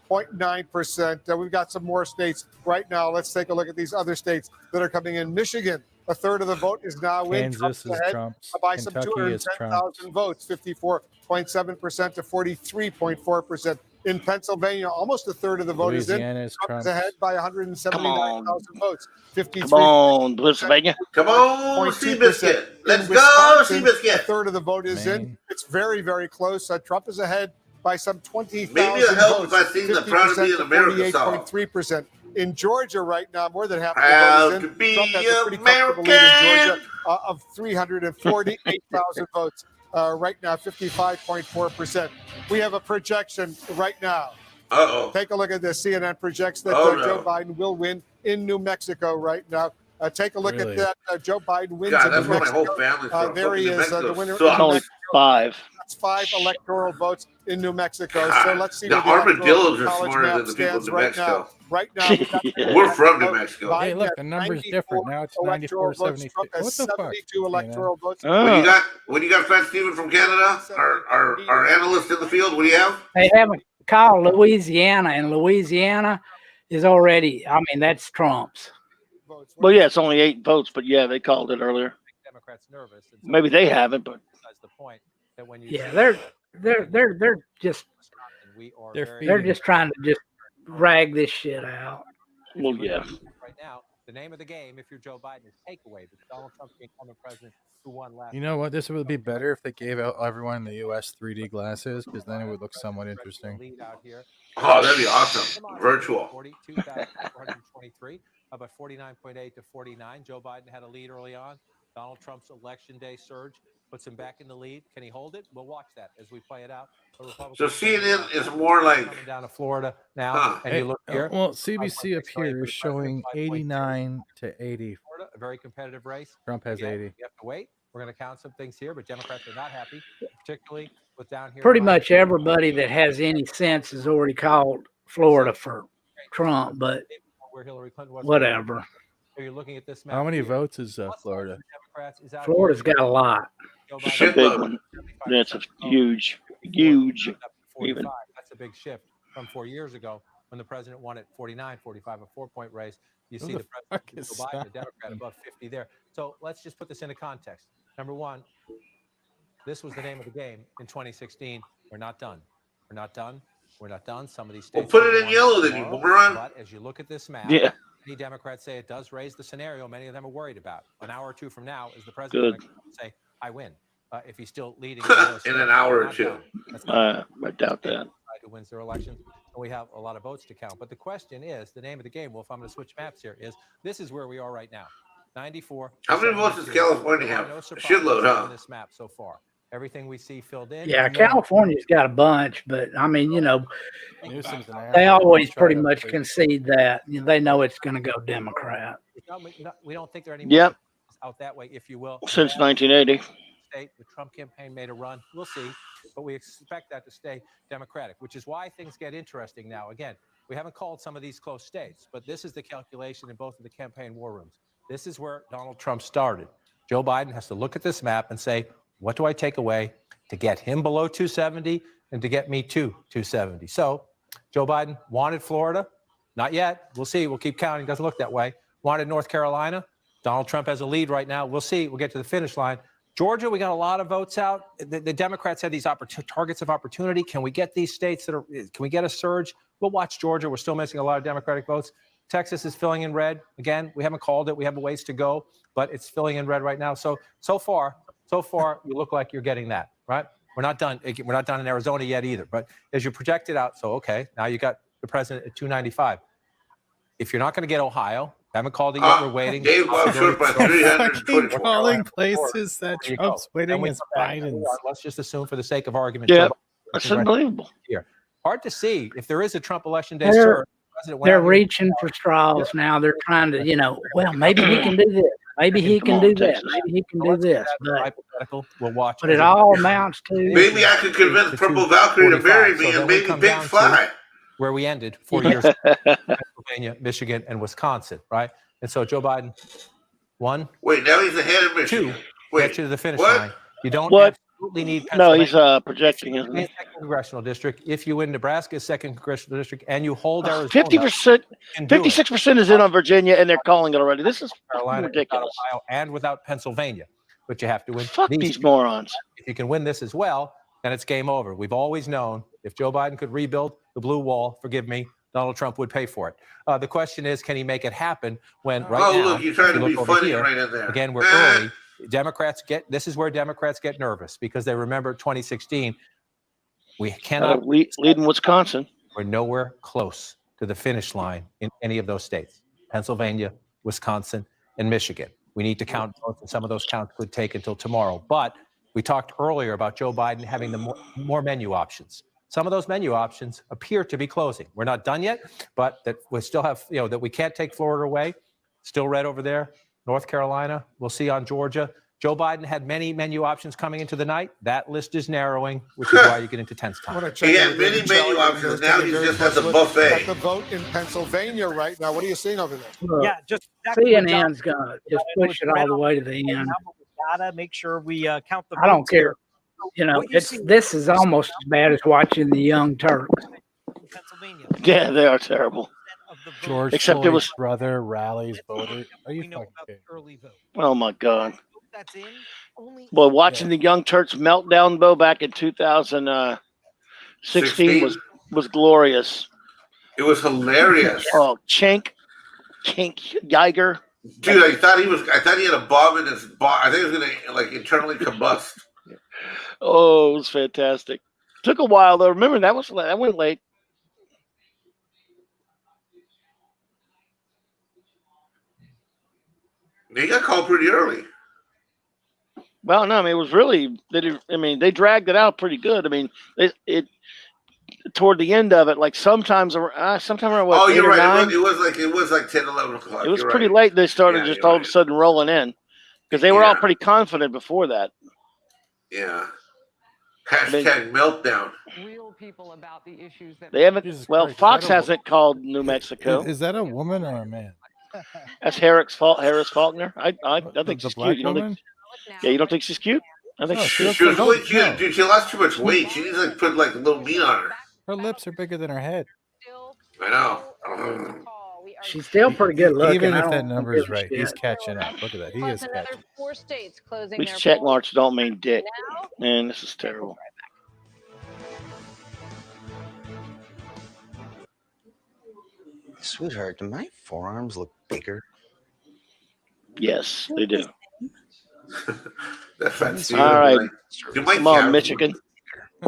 36.9%. We've got some more states right now. Let's take a look at these other states that are coming in. Michigan, a third of the vote is now in. Kansas is ahead Trump's. by some Kentucky is 210,000 votes, 54.7% to 43.4%. In Pennsylvania, almost a third of the vote Louisiana is is in. Trump is Trump's. ahead by 179,000 votes. 53. Come on, Pennsylvania. Come on, 0.2%. Seabiscuit. Let's In go, Wisconsin, Seabiscuit. A third of the vote is in. Maine. It's very, very close. Trump is ahead by some 20,000 Maybe it'll help votes. if I sing the Proud to Be an American song. 48.3%. In Georgia right now, more than half Proud of the to vote be is in. Trump has a pretty comfortable lead in American. Georgia of 348,000 votes. Right now, 55.4%. We have a projection right now. Uh-oh. Take a look at this. CNN projects that Oh, no. Joe Biden will win in New Mexico right now. Take a look Really? at that. Joe Biden wins God, in that's New where my Mexico. whole family's from. There he Fucking New is, the Mexico winner. sucks. It's only 5. That's 5 electoral votes in New Mexico. So God, let's see the what electoral armadillos are college smarter map than the people in stands New right Mexico. now. Right now, we got the Yeah. We're from New Mexico. Hey, Biden look, has the number's 94 different now. It's electoral 94, votes. 72. Trump has What the fuck? 72 electoral votes. When you got Fat Steven from Canada, our analyst in the field, what do you have? They haven't called Louisiana, and Louisiana is already, I mean, that's Trump's. votes. Well, yeah, it's only 8 votes, but yeah, they called it earlier. Democrats nervous. And so Maybe they haven't, but that's the point that when you Yeah, see they're just we are they're just trying to just drag this shit out. well, yeah. Right now, the name of the game, if you're Joe Biden, is takeaway. But Donald Trump, the incumbent president, who won last. You know what? This would be better if they gave out everyone in the U.S. 3D glasses, because then it would look somewhat interesting. Lead out here. Oh, that'd be awesome. Virtual. 42,423, about 49.8 to 49. Joe Biden had a lead early on. Donald Trump's election day surge puts him back in the lead. Can he hold it? We'll watch that as we play it out. So CNN is more like coming down to Florida now, and you look here. Well, CBC up here is showing 89 to 80. Florida, a very competitive race. Trump has 80. You have to wait. We're going to count some things here, but Democrats are not happy, particularly with down here. Pretty much everybody that has any sense has already called Florida for Trump, but where Hillary Clinton was. whatever. So you're looking at this map. How many votes is Florida? Florida's got a lot. It's a big one. That's a huge. Even. That's a big shift from 4 years ago when the president won at 49, 45, a 4-point race. You see the president, Joe Biden, the Democrat, above 50 there. So let's just put this into context. Number one, this was the name of the game in 2016. We're not done. We're not done. We're not done. Some of these states. Well, put it in yellow then, you moron. But as you look at this map, many Democrats say it does raise the scenario many of them are worried about. An hour or two from now, is the president going to say, I win? If he's still leading in an hour or two. I doubt that. Who wins their elections? And we have a lot of votes to count. But the question is, the name of the game, well, if I'm going to switch maps here, is this is where we are right now. 94. How many votes does California have? A shitload, huh? On this map so far. Everything we see filled in. Yeah, California's got a bunch, but I mean, they always pretty much concede that they know it's going to go Democrat. We don't think there are any Yep. out that way, if you will. Since 1980. The Trump campaign made a run. We'll see, but we expect that to stay Democratic, which is why things get interesting now. Again, we haven't called some of these close states, but this is the calculation in both of the campaign war rooms. This is where Donald Trump started. Joe Biden has to look at this map and say, what do I take away to get him below 270 and to get me to 270? So Joe Biden wanted Florida. Not yet. We'll see. We'll keep counting. Doesn't look that way. Wanted North Carolina. Donald Trump has a lead right now. We'll see. We'll get to the finish line. Georgia, we got a lot of votes out. The Democrats had these targets of opportunity. Can we get these states can we get a surge? We'll watch Georgia. We're still missing a lot of Democratic votes. Texas is filling in red. Again, we haven't called it. We have a ways to go, but it's filling in red right now. So far, you look like you're getting that, right? We're not done. We're not done in Arizona yet either. But as you project it out, so okay, now you got the president at 295. If you're not going to get Ohio, haven't called it yet. We're waiting. Dave short by 324. Calling places that Trump's winning is Biden's. Let's just assume, for the sake of argument, Yeah, that's unbelievable. Here, hard to see if there is a Trump election day. They're reaching for straws now. They're trying to, well, maybe he can do this. Maybe he can do that. Maybe he can do this. We'll watch. But it all amounts to. Maybe I could convince Purple Valkyrie to marry me and maybe Big Fly. Where we ended 4 years ago, Pennsylvania, Michigan, and Wisconsin, right? And so Joe Biden, one. Wait, now he's ahead of Michigan. Get you to the finish line. You don't absolutely need No, he's projecting, isn't he? Second congressional district. If you win Nebraska's second congressional district and you hold Arizona, 50%, 56% is in on Virginia, and they're calling it already. This is ridiculous. Ohio, and without Pennsylvania, but you have to win. Fuck these morons. If you can win this as well, then it's game over. We've always known if Joe Biden could rebuild the blue wall, forgive me, Donald Trump would pay for it. The question is, can he make it happen when right now? Look, you're trying to be funny right in there. Again, we're early. This is where Democrats get nervous because they remember 2016. We cannot lead in Wisconsin. We're nowhere close to the finish line in any of those states. Pennsylvania, Wisconsin, and Michigan. We need to count votes, and some of those counts could take until tomorrow. But we talked earlier about Joe Biden having the more menu options. Some of those menu options appear to be closing. We're not done yet, but that we still have, that we can't take Florida away. Still red over there. North Carolina. We'll see on Georgia. Joe Biden had many menu options coming into the night. That list is narrowing, which is why you get into tense time. He had many menu options. Now he just has a buffet. At the vote in Pennsylvania right now. What are you seeing over there? Yeah, just CNN's gonna just push it all the way to the end. We gotta make sure we count the. I don't care. This is almost as bad as watching the Young Turks. Pennsylvania. Yeah, they are terrible. Of George Except Floyd's it was. brother rallies voters. Are you fucking kidding? Oh my God. Boy, watching the Young Turks meltdown, Bo, back in 2016 was glorious. It was hilarious. Oh, Cenk Geiger. Dude, I thought he had a bomb in his I think it was gonna like internally combust. Oh, it was fantastic. Took a while though. Remember that went late. He got called pretty early. Well, no, I mean it was really. They dragged it out pretty good. I mean, it toward the end of it, like sometime around what? Oh, you're right. 9? It was like 10, 11 o'clock. It was You're pretty right. late. They started just all of a sudden rolling in because they were all pretty confident before that. Yeah. Hashtag meltdown. Real people about the issues that They haven't. Jesus Well, Christ, Fox hasn't called New Mexico. Is that a woman or a man? That's Harris Faulkner. I think she's black cute. You don't woman? think? Yeah, you don't think she's cute? I think She was way cute. Dude, she lost too much weight. She needs to put like a little meat on her. Her lips are bigger than her head. I know. She's still pretty good looking. Even I if don't that number is give a right, shit. he's catching up. Look at that. He is another catching. 4 states closing These their check polls. marks don't mean dick. Man, this is terrible. Sweetheart, do my forearms look bigger? Yes, they do. That's fancy. All right. Do my Come on, calves Michigan.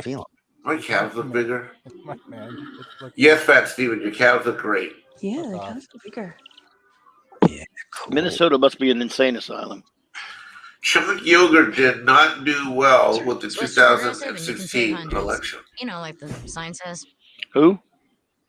Feel My calves look bigger. Man, Yes, Fat Steven, your calves look great. Yeah, the calves are bigger. Minnesota must be an insane asylum. Chunk Yogurt did not do well with the 2016 election. You know, like the sign says. Who?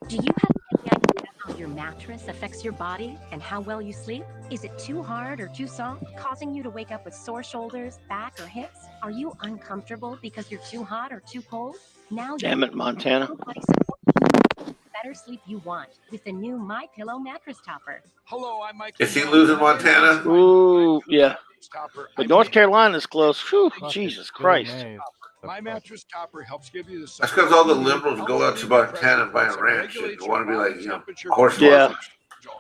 Do you have any idea how your mattress affects your body and how well you sleep? Is it too hard or too soft, causing you to wake up with sore shoulders, back, or hips? Are you uncomfortable because you're too hot or too cold? Now Damn it, Montana. Better sleep you want with the new My Pillow mattress topper. Hello, I'm Mike. Is he losing Montana? Ooh, yeah. But North Carolina's close. Whew, Jesus Christ. My mattress topper helps give you the. That's because all the liberals go out to Montana and buy a ranch and want to be like, horse Yeah. farmers.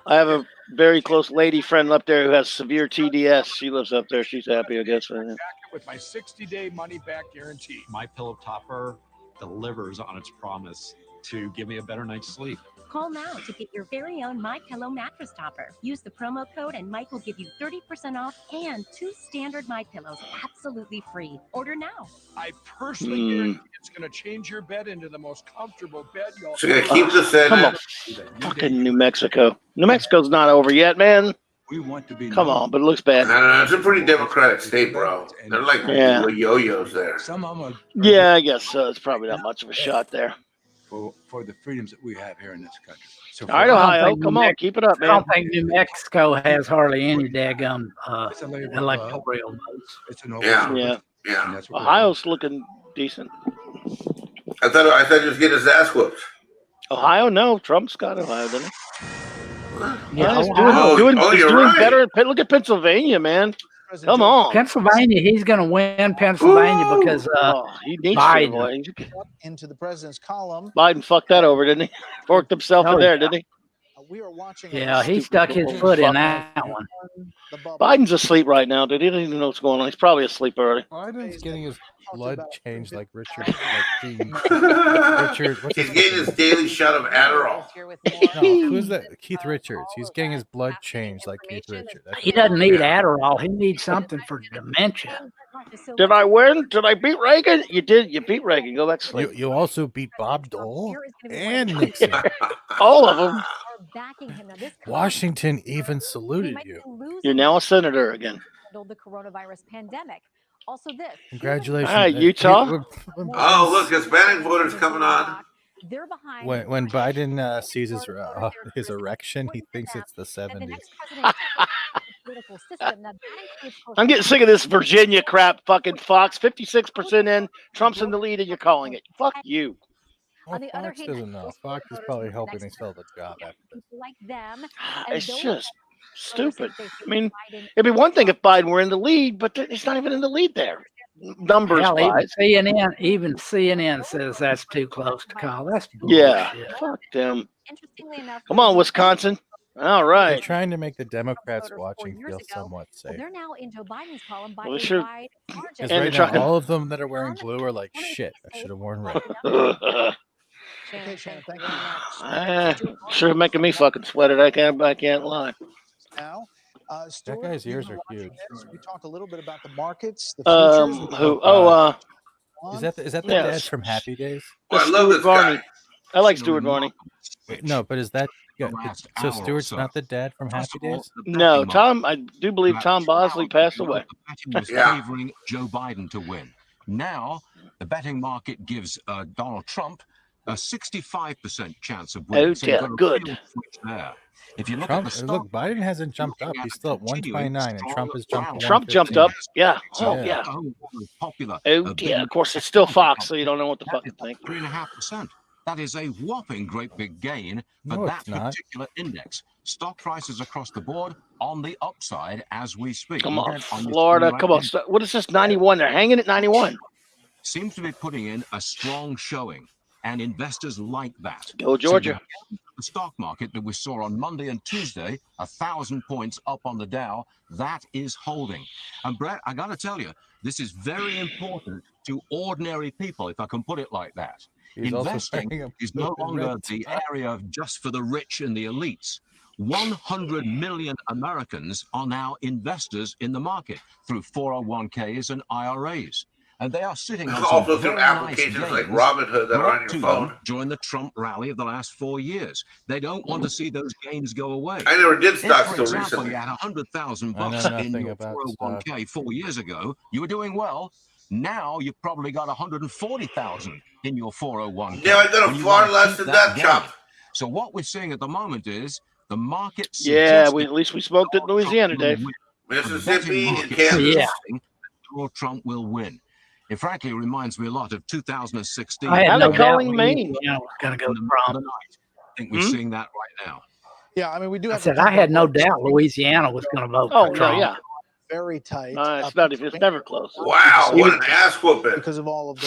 I have a very close lady friend up there who has severe TDS. She lives up there. She's happy, I guess. Right now. With my 60-day money-back guarantee. My Pillow Topper delivers on its promise to give me a better night's sleep. Call now to get your very own My Pillow mattress topper. Use the promo code and Mike will give you 30% off and 2 standard My Pillows absolutely free. Order now. I personally guarantee it's going to change your bed into the most comfortable bed you'll So you gotta keep the Senate. Come on. Fucking New Mexico. New Mexico's not over yet, man. We want to be. Come on, but it looks bad. No, it's a pretty democratic state, bro. They're like yo-yos there. Some of them are Yeah, I guess so. It's probably not much of a shot there. for the freedoms that we have here in this country. So All right, Ohio, come on, keep it up, man. I don't think New Mexico has hardly any daggum electoral votes. It's an Yeah. Ohio's looking decent. I thought he was getting his ass whooped. Ohio, no. Trump's got Ohio, didn't he? Yeah, he's Ohio. doing you're doing right. better. Look at Pennsylvania, man. Come on. Pennsylvania, he's going to win Pennsylvania because he needs Biden. to. Into the president's column. Biden fucked that over, didn't he? Forked himself in there, didn't he? We are watching. Yeah, he stuck his foot in that one. Biden's asleep right now, dude. He doesn't even know what's going on. He's probably asleep already. Biden's getting his blood changed like Richard. Richard, what's He's his getting his daily shot of Adderall. No, who's that? Keith Richards. He's getting his blood changed like Keith Richards. That's He doesn't need Adderall. He needs something for dementia. Did I win? Did I beat Reagan? You did. You beat Reagan. Go back to sleep. You also beat Bob Dole and Nixon. All of them. Washington even saluted you. You're now a senator again. The coronavirus pandemic. Also, this. Congratulations. All right, Utah. Oh, look, Hispanic voters coming on. They're behind. When Biden sees his erection, he thinks it's the 70s. I'm getting sick of this Virginia crap, fucking Fox. 56% in. Trump's in the lead, and you're calling it. Fuck you. Well, Fox doesn't know. Fox is probably hoping he sells a job after this. Like them, It's just stupid. I mean, it'd be one thing if Biden were in the lead, but he's not even in the lead there. Numbers Hell, wise. even CNN says that's too close to call. That's bullshit. Yeah, fuck them. Interestingly enough, Come on, Wisconsin. All They're right. trying to make the Democrats watching feel somewhat safe. They're now in Joe Biden's column by Well, a sure. wide margin. Because And right they're now, trying- all of them that are wearing blue are like, shit, I should have worn red. Shannon, thank you very much. Sure making me fucking sweat it. I can't lie. Now, That Stuart, guy's you've ears been are watching huge. this. We talked a little bit about the markets, the futures. Who? Is that the yeah. dad from Happy Days? Oh, I love Stuart this Varney. guy. I like Stuart Varney. No, but is that last so? hour or Stuart's so. not the dad from First Happy of all, Days? the No, betting Tom. I do believe market. Tom Bosley passed away. The betting was Yeah. favoring Joe Biden to win. Now, the betting market gives Donald Trump a 65% chance of winning. Oh, So you've got a good. real switch there. If you look Trump, at the stock look, Biden hasn't jumped up. He's still at 129, and Trump has jumped to Trump jumped 115. up. Yeah. Oh, Yeah. yeah. popular. Oh, yeah. Of course, it's still Fox, so you don't know what the fuck to think. 3.5%. That is a whopping great big gain for No, that it's not. particular index. Stock prices across the board on the upside as we speak. Come Look on, at it on your Florida. screen right Come on. now. What is this? 91. They're hanging at 91. Seems to be putting in a strong showing, and investors like that. Go Georgia. So the stock market that we saw on Monday and Tuesday, 1,000 points up on the Dow, that is holding. And Brett, I got to tell you, this is very important to ordinary people, if I can put it like that. He's also Investing wearing a is no blue and longer red the tie. area of just for the rich and the elites. 100 million Americans are now investors in the market through 401ks and IRAs. And they are sitting on some Also very through nice applications gains like Robinhood that are brought on your to phone. them during the Trump rally of the last 4 years. They don't want to see those gains go away. I never did If, stocks for till example, recently. you had 100,000 I know bucks in nothing your about 401k 4 years ago, you were doing well. Now you've probably got 140,000 in your 401k. Yeah, I got a and you far want to less keep than that, gain. chop. So what we're seeing at the moment is the market Yeah, suggesting at least we smoked it in Louisiana, Dave. Mississippi and market Kansas. suggesting Donald Trump will win. It frankly reminds me a lot of 2016. I had How no they doubt calling Maine? Louisiana was going to go In the middle of Trump. the night. I think we're seeing that right now. Yeah, I mean, we do I have. said I had no doubt Louisiana was going to vote Oh, for no, Trump. yeah. Very tight. It's not even. It's never close. Wow, what an ass whooping. Because of all of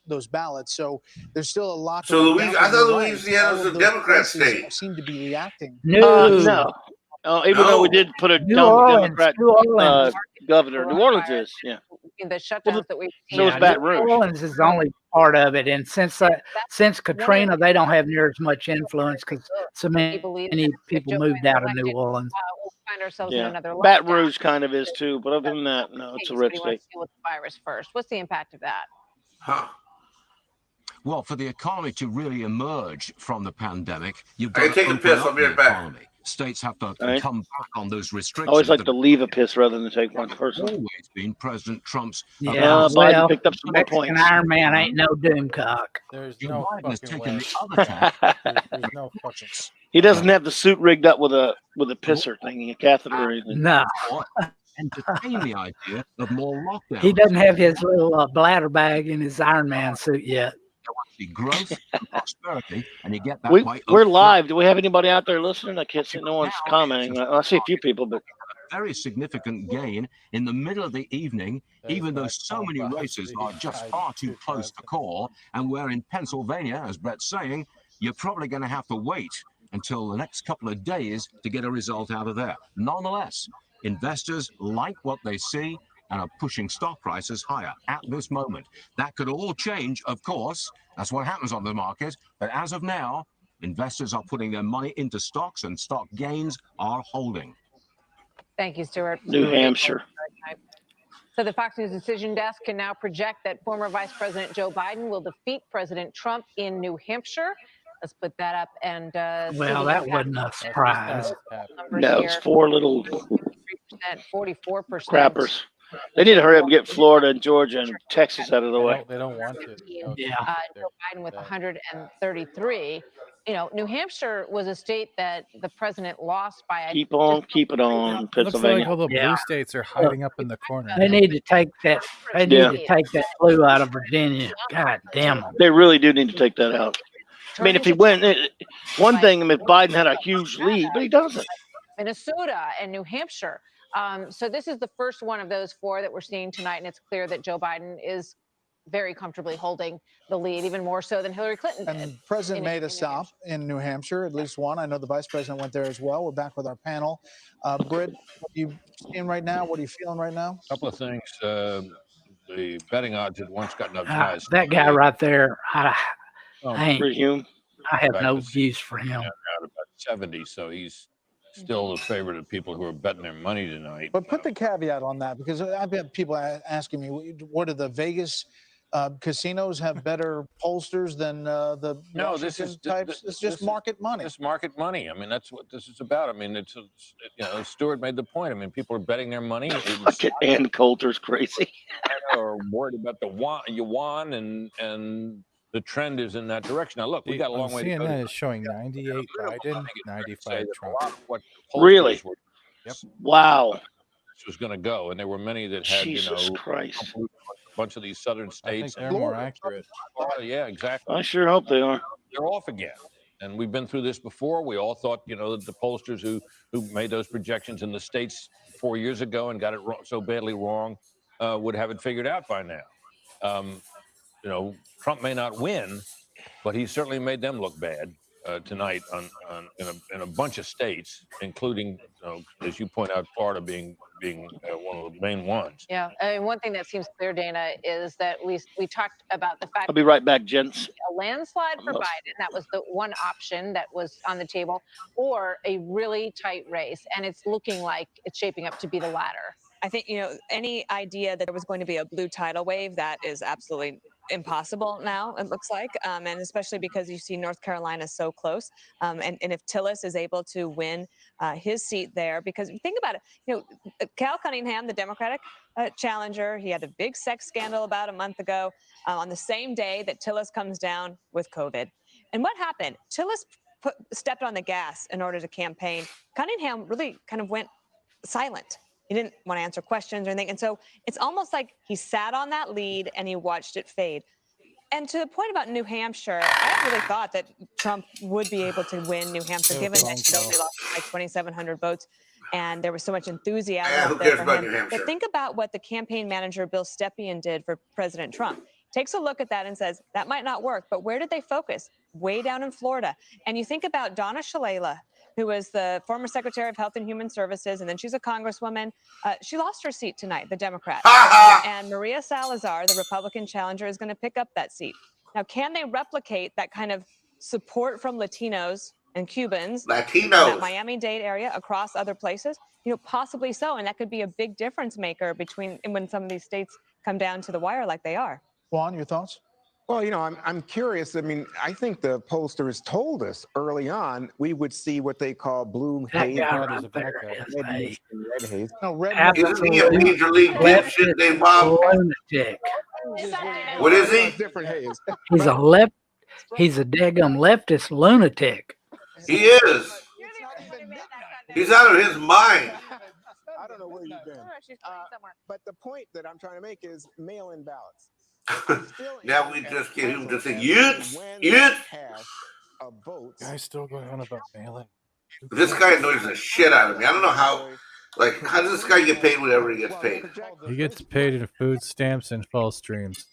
those ballots, so there's still a lot. So to work out, I but thought you're right. Louisiana's All of a those Democrat places state. seem to be reacting. No. Even though we No. did put a New dumb Orleans, Democrat New Orleans. governor. New Orleans is, yeah. The shutdowns that we've seen. So is Baton New Rouge. Orleans is only part of it, and since Katrina, they don't have near as much influence because so many people moved out of New Orleans. We'll find ourselves in Yeah. another Baton lockdown. Rouge kind of is too, but other than that, no, it's a red Somebody wants state. to deal with the virus first. What's the impact of that? Huh. Well, for the economy to really emerge from the pandemic, you've I got take to a open piss. up I'll be the right back. economy. States have to Right. come back on those I restrictions. always like that to leave a piss rather than take one have personally. always been President Trump's. Yeah, Biden well, picked up some more Mexican points. Ironman ain't no doomcock. There's Joe no Biden has fucking taken way. the other tack There's no fucking. He doesn't have the suit rigged up with a pisser thing, a catheter or anything. No, or entertain the idea of more lockdowns. he doesn't have his little bladder bag in his Ironman suit yet. The growth and prosperity, and you get that We're by opening live. Do we have anybody out there listening? I can't see. No one's commenting. I see a few people, but very significant gain in the middle of the evening, even though so many races are just far too close to call. And where in Pennsylvania, as Brett's saying, you're probably going to have to wait until the next couple of days to get a result out of there. Nonetheless, investors like what they see and are pushing stock prices higher at this moment. That could all change, of course. That's what happens on the market. But as of now, investors are putting their money into stocks and stock gains are holding. Thank you, Stuart. New Hampshire. So the Fox News Decision Desk can now project that former Vice President Joe Biden will defeat President Trump in New Hampshire. Let's put that up and Well, that wasn't a surprise. no, it's four little 44%. crappers. They need to hurry up and get Florida and Georgia and Texas out of the way. They don't want to. Yeah. Joe Biden with 133. You know, New Hampshire was a state that the president lost by. Keep on, keep it on, Looks Pennsylvania. like all the blue states are hiding up in the corner. They need to take that. They need Yeah. to take that blue out of Virginia. God damn them. They really do need to take that out. I mean, if he went, one thing if Biden had a huge lead, but he doesn't. Minnesota and New Hampshire. So this is the first one of those four that we're seeing tonight, and it's clear that Joe Biden is very comfortably holding the lead, even more so than Hillary Clinton did. And the president made a stop in New Hampshire, at least one. I know the vice president went there as well. We're back with our panel. Britt, what are you seeing right now? What are you feeling right now? A couple of things. The betting odds had once gotten up as high as That guy right there, I Hume. I have no views for him. Around about 70, so he's still the favorite of people who are betting their money tonight. But put the caveat on that, because I've had people asking me, what do the Vegas casinos have better pollsters than the No, Washington types? It's just market money. It's market money. I mean, that's what this is about. I mean, Stewart made the point. I mean, people are betting their money. Ann Coulter's crazy. Are worried about the yuan, and the trend is in that direction. Now, look, we got a long way to go. CNN is showing 98 Biden, 95 Trump. Really? Yep. Wow. This was going to go, and there were many that had, Jesus Christ. a bunch of these southern states. I think they're more accurate. Yeah, exactly. I sure hope they are. They're off again. And we've been through this before. We all thought, that the pollsters who made those projections in the states 4 years ago and got it so badly wrong would have it figured out by now. Trump may not win, but he certainly made them look bad tonight in a bunch of states, including, as you point out, Florida being one of the main ones. Yeah, I mean, one thing that seems clear, Dana, is that we talked about the fact I'll be right back, gents. a landslide for Biden, that was the one option that was on the table, or a really tight race, and it's looking like it's shaping up to be the latter. I think, any idea that there was going to be a blue tidal wave, that is absolutely impossible now, it looks like, and especially because you see North Carolina so close, and if Tillis is able to win his seat there, because think about it, Cal Cunningham, the Democratic challenger, he had a big sex scandal about a month ago on the same day that Tillis comes down with COVID. And what happened? Tillis stepped on the gas in order to campaign. Cunningham really kind of went silent. He didn't want to answer questions or anything. And so it's almost like he sat on that lead and he watched it fade. And to the point about New Hampshire, I really thought that Trump would be able to win New Hampshire, given that he only lost like 2,700 votes. And there was so much enthusiasm out there for him. But think about what the campaign manager, Bill Stepien, did for President Trump. Takes a look at that and says, that might not work. But where did they focus? Way down in Florida. And you think about Donna Shalala, who was the former Secretary of Health and Human Services, and then she's a congresswoman. She lost her seat tonight, the Democrat. And Maria Salazar, the Republican challenger, is going to pick up that seat. Now, can they replicate that kind of support from Latinos and Cubans in that Miami-Dade area across other places? Possibly so, and that could be a big difference maker between when some of these states come down to the wire like they are. Juan, your thoughts? Well, I'm curious. I mean, I think the pollsters told us early on we would see what they call blue haze. Red haze. No, red Isn't he a major league dipshit named Bob? Lunatic. What is he? Different haze. He's a daggum leftist lunatic. He is. He's out of his mind. I don't know where you've been. But the point that I'm trying to make is mail-in ballots. Now we just get him to say, Guy's still going on about mail-in. This guy annoys the shit out of me. I don't know how does this guy get paid whatever he gets paid? He gets paid in food stamps and false streams.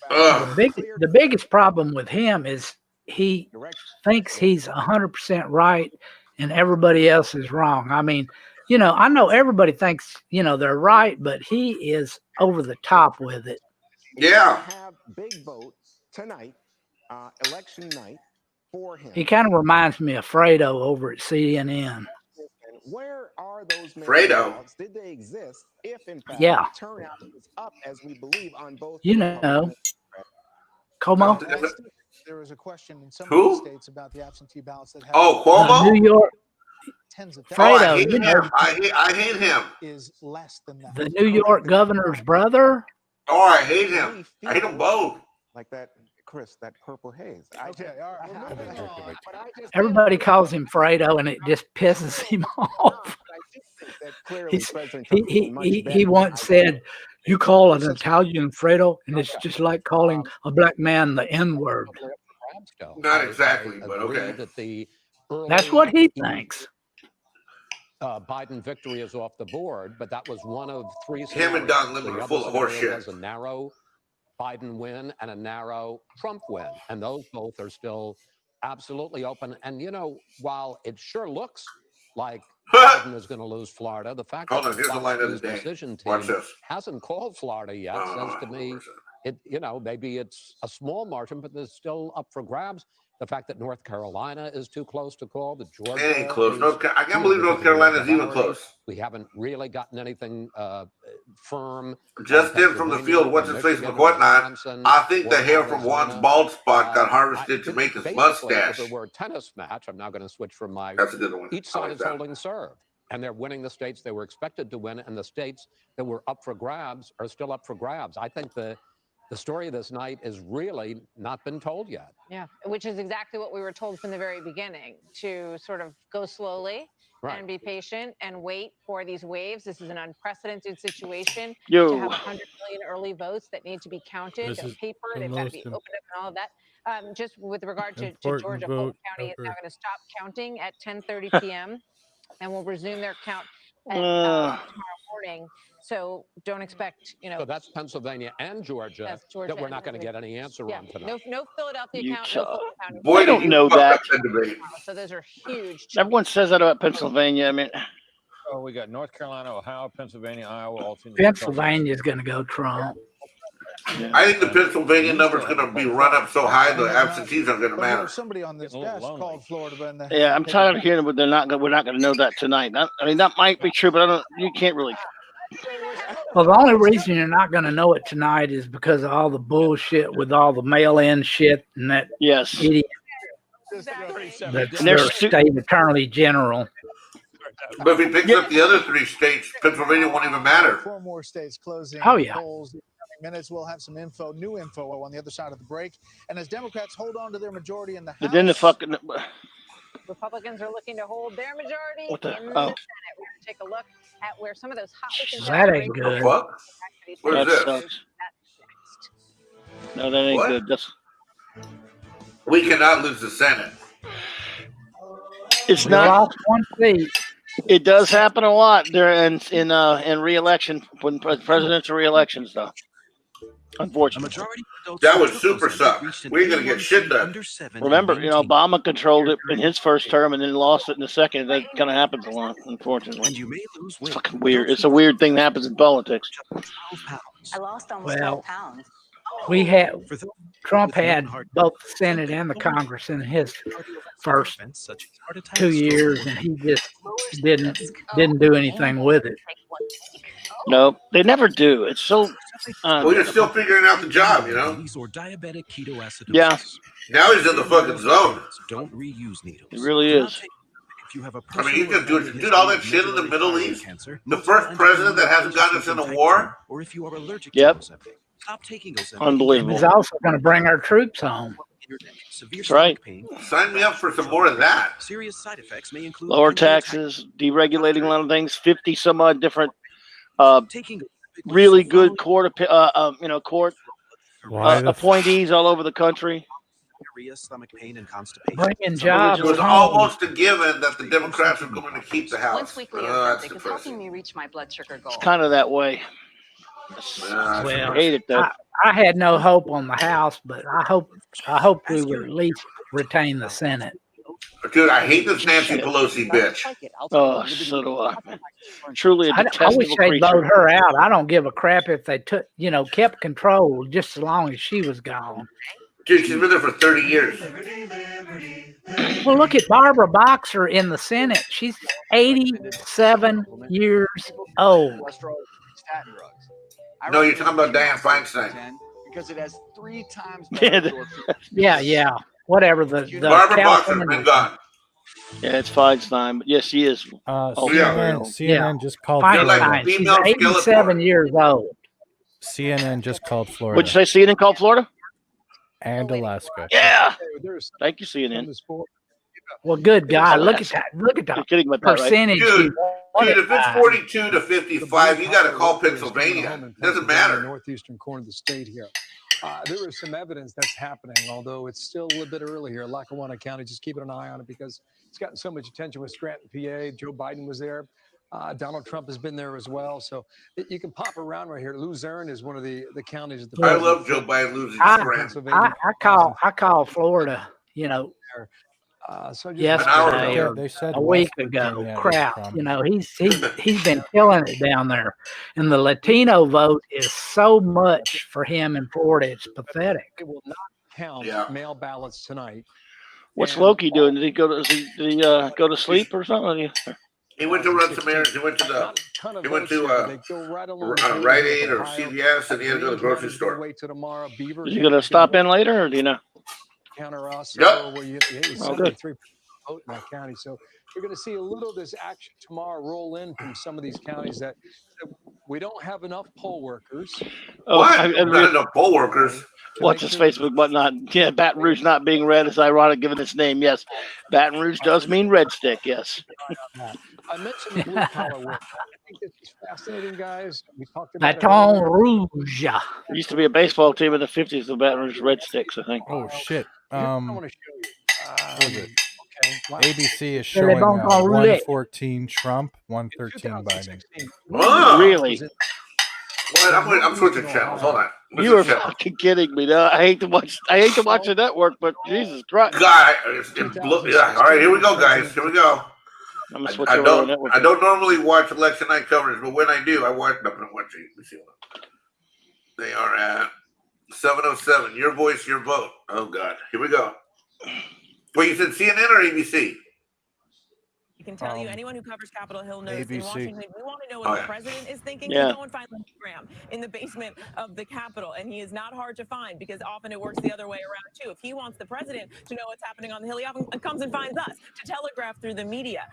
The biggest problem with him is he thinks he's 100% right and everybody else is wrong. I mean, I know everybody thinks, they're right, but he is over the top with it. Yeah. Have big vote tonight, election night, for him. He kind of reminds me of Fredo over at CNN. Where are those Fredo? Did they exist if, in fact, Yeah. turnout is up as we believe on both? Como? There was a question in some Who? of the states about the absentee ballots that have Cuomo? New York. tens of I hate him. I hate him. Is less than that. The New York governor's brother. Oh, I hate him. I hate them both. Like that, Chris, that purple haze. Okay, all right. Everybody calls him Fredo, and it just pisses him off. He once said, "You call an Italian Fredo, and it's just like calling a black man the N-word." Not exactly, but okay. That's what he thinks. Biden victory is off the board, but that was one of three. Him and Don Lemon are full of horse shit. Was a narrow Biden win and a narrow Trump win. And those both are still absolutely open. And, you know, while it sure looks like Biden is going to lose Florida, the fact that the Here's the Fox line of the News day. decision Watch team this. hasn't called Florida yet says to me, you know, maybe it's a small margin, but there's still up for grabs. The fact that North Carolina is too close to call, that Georgia It ain't close. is, I can't believe North Carolina is even close. We haven't really gotten anything firm. Just in from the field, what's his face, whatnot. I think the hair from Juan's bald spot got harvested to make his mustache. If there were a tennis match, I'm now going to switch from my. That's a good one. Each side is holding serve, and they're winning the states they were expected to win, and the states that were up for grabs are still up for grabs. I think the story of this night is really not been told yet. Yeah, which is exactly what we were told from the very beginning, to sort of go slowly and be patient and wait for these waves. This is an unprecedented situation to have 100 million early votes that need to be counted. They're paper, they've got to be opened up and all of that. Just with regard to Georgia, Fulton County is now going to stop counting at 10:30 p.m. and will resume their count at, tomorrow morning. So don't expect, you know. So that's Pennsylvania and Georgia, that we're not going to get any answer on tonight. No Philadelphia count, no Fulton County. Boy, they don't know that. So those are huge. Everyone says that about Pennsylvania. I mean, Oh, we got North Carolina, Ohio, Pennsylvania, Iowa, all teams. Pennsylvania's going to go Trump. I think the Pennsylvania number is going to be run up so high the absentees are going to matter. Somebody on this desk called Florida. yeah, I'm tired of hearing, but we're not going to know that tonight. I mean, that might be true, but you can't really. Well, the only reason you're not going to know it tonight is because of all the bullshit with all the mail-in shit and that idiot. That's their state attorney general. But if he picks up the other three states, Pennsylvania won't even matter. 4 more states closing. Oh, yeah. Polls. In minutes, we'll have some new info on the other side of the break. And as Democrats hold on to their majority in the House. But then the fucking. Republicans are looking to hold their majority in the Senate. We're going to take a look at where some of those hotly That ain't good. What? What is this? Sucks. No, that ain't good. That's. We cannot lose the Senate. It's We not. lost one seat. It does happen a lot during in re-election when presidential re-elections, though. Unfortunately, That would super suck. We ain't gonna get shit done. remember, Obama controlled it in his first term and then lost it in the second. That kind of happens a lot, unfortunately. It's fucking weird. It's a weird thing that happens in politics. I lost almost 12 pounds. Trump had both the Senate and the Congress in his first 2 years, and he just didn't do anything with it. No, they never do. It's so. Well, you're still figuring out the job, Or diabetic ketoacidosis. Yeah. Now he's in the fucking zone. Don't reuse needles. It really is. If you have a I mean, you can do all that shit in the Middle East. The first president that hasn't gotten us in a war. Or if you are allergic to Ozempic, stop taking Ozempic. Unbelievable. He's also going to bring our troops home. That's right. Sign me up for some more of that. Serious side effects may include Lower taxes, deregulating a lot of things. 50 some odd different, really good court appointees all over the country. Diarrhea, stomach pain, and constipation. Bringing jobs It was home. almost a given that the Democrats were going to keep the House. Once weekly That's Ozempic is depressing. helping me reach my blood sugar goal. It's kind of that way. Nah, Well, I hate it though. I had no hope on the House, but I hope we would at least retain the Senate. Dude, I hate this Nancy Pelosi bitch. Oh, so do I. Truly a I detestable wish they'd creature. vote her out. I don't give a crap if they kept control just as long as she was gone. Dude, she's been there for 30 years. Well, look at Barbara Boxer in the Senate. She's 87 years old. Statin drugs. No, you're talking about Dianne Feinstein. Because it has 3 times Yeah. Whatever the Barbara Boxer's California- been gone. Yeah, it's Feinstein, but yes, she is. CNN just called Feinstein. She's 87 years old. CNN just called Florida What'd you say? CNN called Florida? and Alaska. Yeah. Thank you, CNN. Well, good God, look at that! Look at that kidding about that, right? percentage. Dude, if it's 42 to 55, you got to call Pennsylvania. Doesn't matter. Northeastern corner of the state here. There is some evidence that's happening, although it's still a little bit early here. Lackawanna County, just keeping an eye on it because it's gotten so much attention with Scranton, PA. Joe Biden was there. Donald Trump has been there as well. So you can pop around right here. Luzerne is one of the counties at the I love Joe Biden losing Scranton. I call Florida, so yesterday or they said a week West ago. Virginia is Crap, Trump. he's been killing it down there, and the Latino vote is so much for him in Florida. It's pathetic. It will not count mail ballots tonight. What's Loki doing? Did he go to go to sleep or something? He went to run some errands. He went to Rite Aid or CVS, and he had to go to the grocery store. Is he going to stop in later, or do you know? Counter us. Yep. Where you 73% vote in that county. So you're going to see a little of this action tomorrow roll in from some of these counties that we don't have enough poll workers. Not enough poll workers. What's his Facebook whatnot? Yeah, Baton Rouge not being red is ironic given its name. Yes, Baton Rouge does mean red stick. Yes. I mentioned the blue collar work. I think this is fascinating, guys. We talked about Baton Rouge. There used to be a baseball team in the 50s, the Baton Rouge Red Sticks, I think. Oh shit. I want to show you. ABC is showing 114 Trump, 113 Biden. Really? What? I'm switching channels. Hold on. You are fucking kidding me. No, I hate to watch the network, but Jesus Christ. God, all right, here we go, guys. Here we go. I'm gonna switch I over to the network. don't normally watch election night coverage, but when I do, I watch. I'm gonna watch it. Let me see what they are at. 7:07. Your voice, your vote. Oh God. Here we go. Wait, you said CNN or ABC? I can tell you, anyone who covers Capitol Hill knows ABC. in Washington, we want to know what the president is thinking. Yeah. You go and find Lindsey Graham in the basement of the Capitol, and he is not hard to find because often it works the other way around too. If he wants the president to know what's happening on the Hill, he often comes and finds us to telegraph through the media.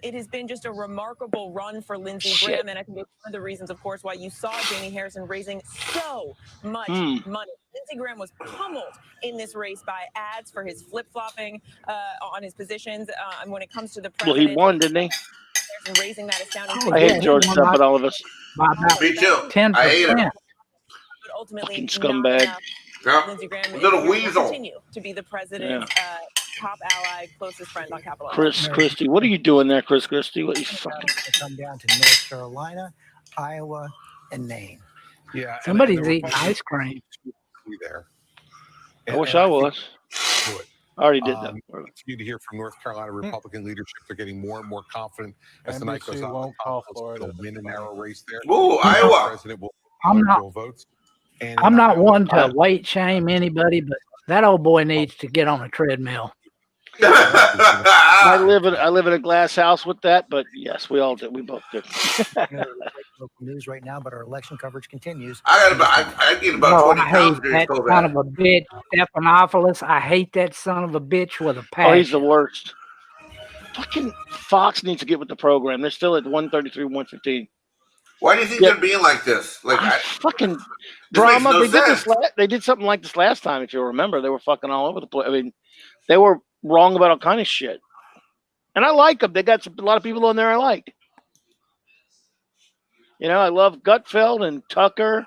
It has been just a remarkable run for Lindsey Graham, and I think it's one of the reasons, of course, why you saw Jamie Harrison raising so much money. Lindsey Graham was pummeled in this race by ads for his flip-flopping on his positions. And when it comes to the president, Well, he won, didn't he? Raising that astounding I hate George Stephan, all of us. Me too. 10%. I hate him. But ultimately, scumbag. Lindsey Graham Little will weasel. continue to be the president's top ally, closest friend on Capitol Hill. Chris Christie, what are you doing there, Chris Christie? What are you fucking? Come down to North Carolina, Iowa, and Maine. Yeah. Somebody's eating ice cream. There. I wish I was. I already did that. Continue to hear from North Carolina Republican leadership. They're getting more and more confident as the night goes on. won't call Florida. Win a narrow race there. Ooh, Iowa. President will votes. I'm not one to weight shame anybody, but that old boy needs to get on a treadmill. I live in a glass house with that, but yes, we all do. We both do. Local news right now, but our election coverage continues. I get about 20 I pounds hate during that COVID. son of a bitch, Stephanopoulos. I hate that son of a bitch with a passion. Oh, he's the worst. Fucking Fox needs to get with the program. They're still at 133, 115. Why do you think they're being like this? Like fucking this drama. makes no sense. They did something like this last time, if you remember. They were fucking all over the place. I mean, they were wrong about all kind of shit. And I like them. They got a lot of people on there I like. You know, I love Gutfeld and Tucker.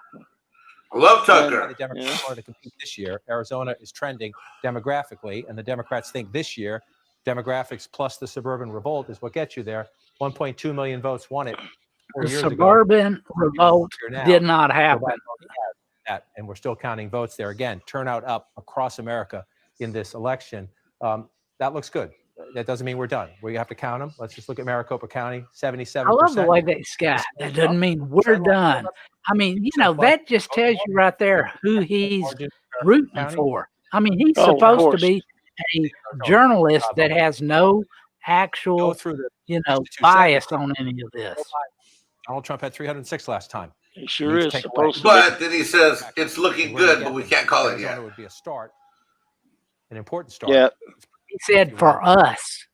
I love Tucker. The Democrats are to compete this year. Arizona is trending demographically, and the Democrats think this year demographics plus the suburban revolt is what gets you there. 1.2 million votes won it 4 The years ago. suburban revolt did not happen. And we're still counting votes there. Again, turnout up across America in this election. That looks good. That doesn't mean we're done. We have to count them. Let's just look at Maricopa County, 77%. I love the way they sky. That doesn't mean we're done. I mean, you know, that just tells you right there who he's rooting for. I mean, he's supposed to be a journalist that has no actual, bias on any of this. Donald Trump had 306 last time. He sure is supposed to. But then he says it's looking good, but we can't call it yet. Arizona would be a start, an important start. Yeah. He said for us.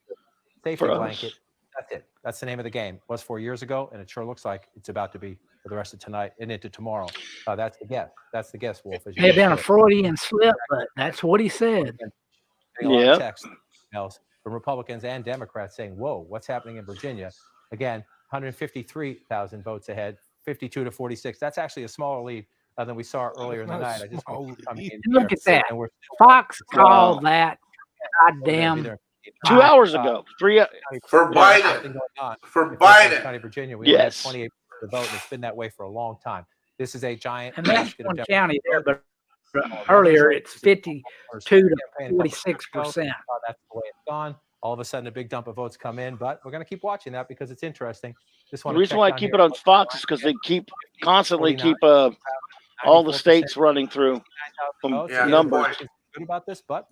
Safety blanket. That's it. That's the name of the game. It was 4 years ago, and it sure looks like it's about to be for the rest of tonight and into tomorrow. That's the guess. That's the guess, Wolf. May have been a Freudian slip, but that's what he said. Yeah. Text emails from Republicans and Democrats saying, "Whoa, what's happening in Virginia?" Again, 153,000 votes ahead, 52 to 46. That's actually a smaller lead than we saw earlier in the night. Look at that. Fox called that goddamn 2 hours ago. For Biden. For Biden. County, Virginia, we only have 28% of the vote, and it's been that way for a long time. This is a giant. And that's one county there, but earlier it's 52 to 46%. That's the way it's gone. All of a sudden, a big dump of votes come in, but we're going to keep watching that because it's interesting. The reason why I keep it on Fox is because they constantly keep all the states running through numbers. Good about this, but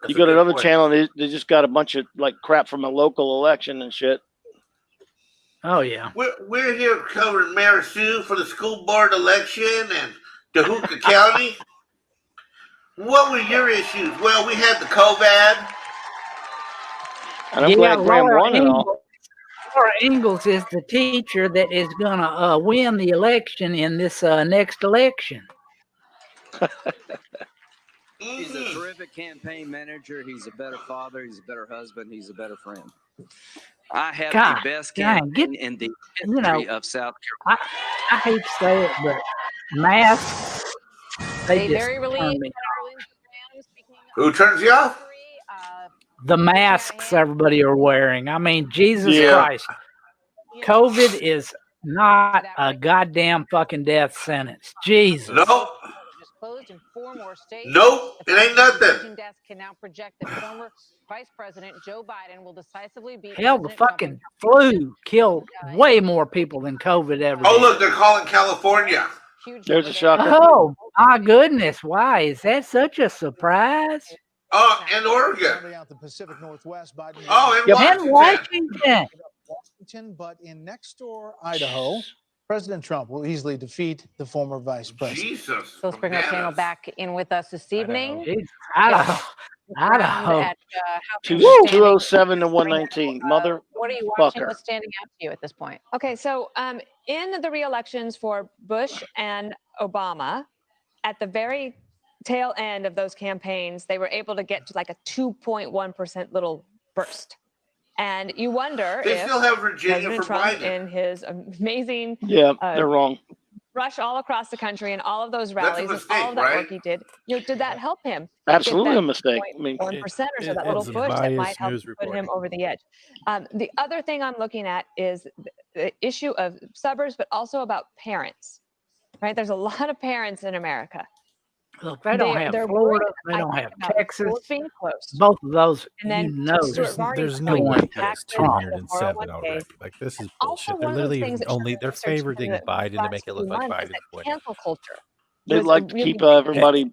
you got another channel, and they just got a bunch of like crap from a local election and shit. Oh yeah. We're here covering Mayor Sue for the school board election and Dahuka County. What were your issues? Well, we had the COVID. And I'm glad Graham won it all. Laura Ingalls is the teacher that is going to win the election in this next election. He's a terrific campaign manager. He's a better father. He's a better husband. He's a better friend. I have the best campaign in the history of South Carolina. I hate to say it, but masks, they just very turn me Who turns you off? the masks everybody are wearing. I mean, Jesus Christ. COVID is not a goddamn fucking death sentence. Jesus. Nope. Closed in 4 more states. Nope, it ain't nothing. Desk can now project that former Vice President Joe Biden will decisively beat Hell, the fucking flu killed way more people than COVID ever did. Oh, look, they're calling California. There's a shocker. Oh, my goodness. Why? Is that such a surprise? Oh, and Oregon. Out the Pacific Northwest, Biden. Oh, in Washington. But in next door Idaho, President Trump will easily defeat the former vice president. Jesus. Let's bring our panel back in with us this evening. Idaho. 207 to 119. Mother. What are you watching? What's standing out to you at this point? Okay, so in the re-elections for Bush and Obama, at the very tail end of those campaigns, they were able to get to like a 2.1% little burst. And you wonder they if still have Virginia President for Trump, Biden. in his amazing they're wrong. rush all across the country and all of those rallies and all of that work he did, did that help him? Absolutely a mistake. I mean, 1% or so, that little push that might help put him over the edge. The other thing I'm looking at is the issue of suburbs, but also about parents. Right? There's a lot of parents in America. Look, they don't have Florida. They don't have Texas. Both of those, and then there's no one that has 207 already. Like, this is bullshit. They're literally they're favoriting Biden to make it look like Biden's winning. Cancel culture. They'd like to keep everybody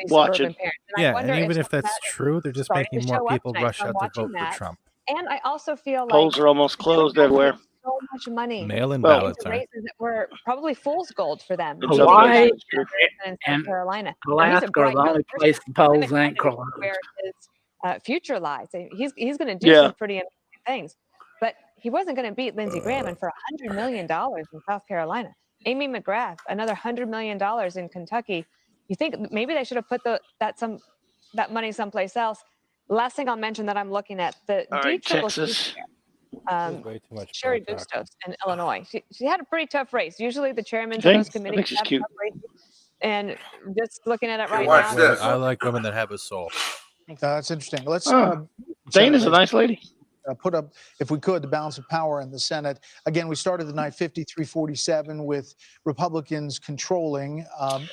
watching. Yeah, and even if that's true, they're just making more people rush out to vote for Trump. And I also feel like polls are almost closed everywhere. So much money. Mail-in ballots races that were probably fool's gold for them. Hawaii and South Carolina. Alaska are the only place the polls ain't closed. Where his future lies. He's going to do some pretty amazing things. But he wasn't going to beat Lindsey Graham, and for $100 million in South Carolina. Amy McGrath, another $100 million in Kentucky. You think maybe they should have put that money someplace else? Last thing I'll mention that I'm looking at, the Texas. Sherry Bustos in Illinois. She had a pretty tough race. Usually the chairman of those committees have tough races. And just looking at it right now. I like women that have a soul. That's interesting. Let's. Dana's a nice lady. Put up, if we could, the balance of power in the Senate. Again, we started the night 53-47 with Republicans controlling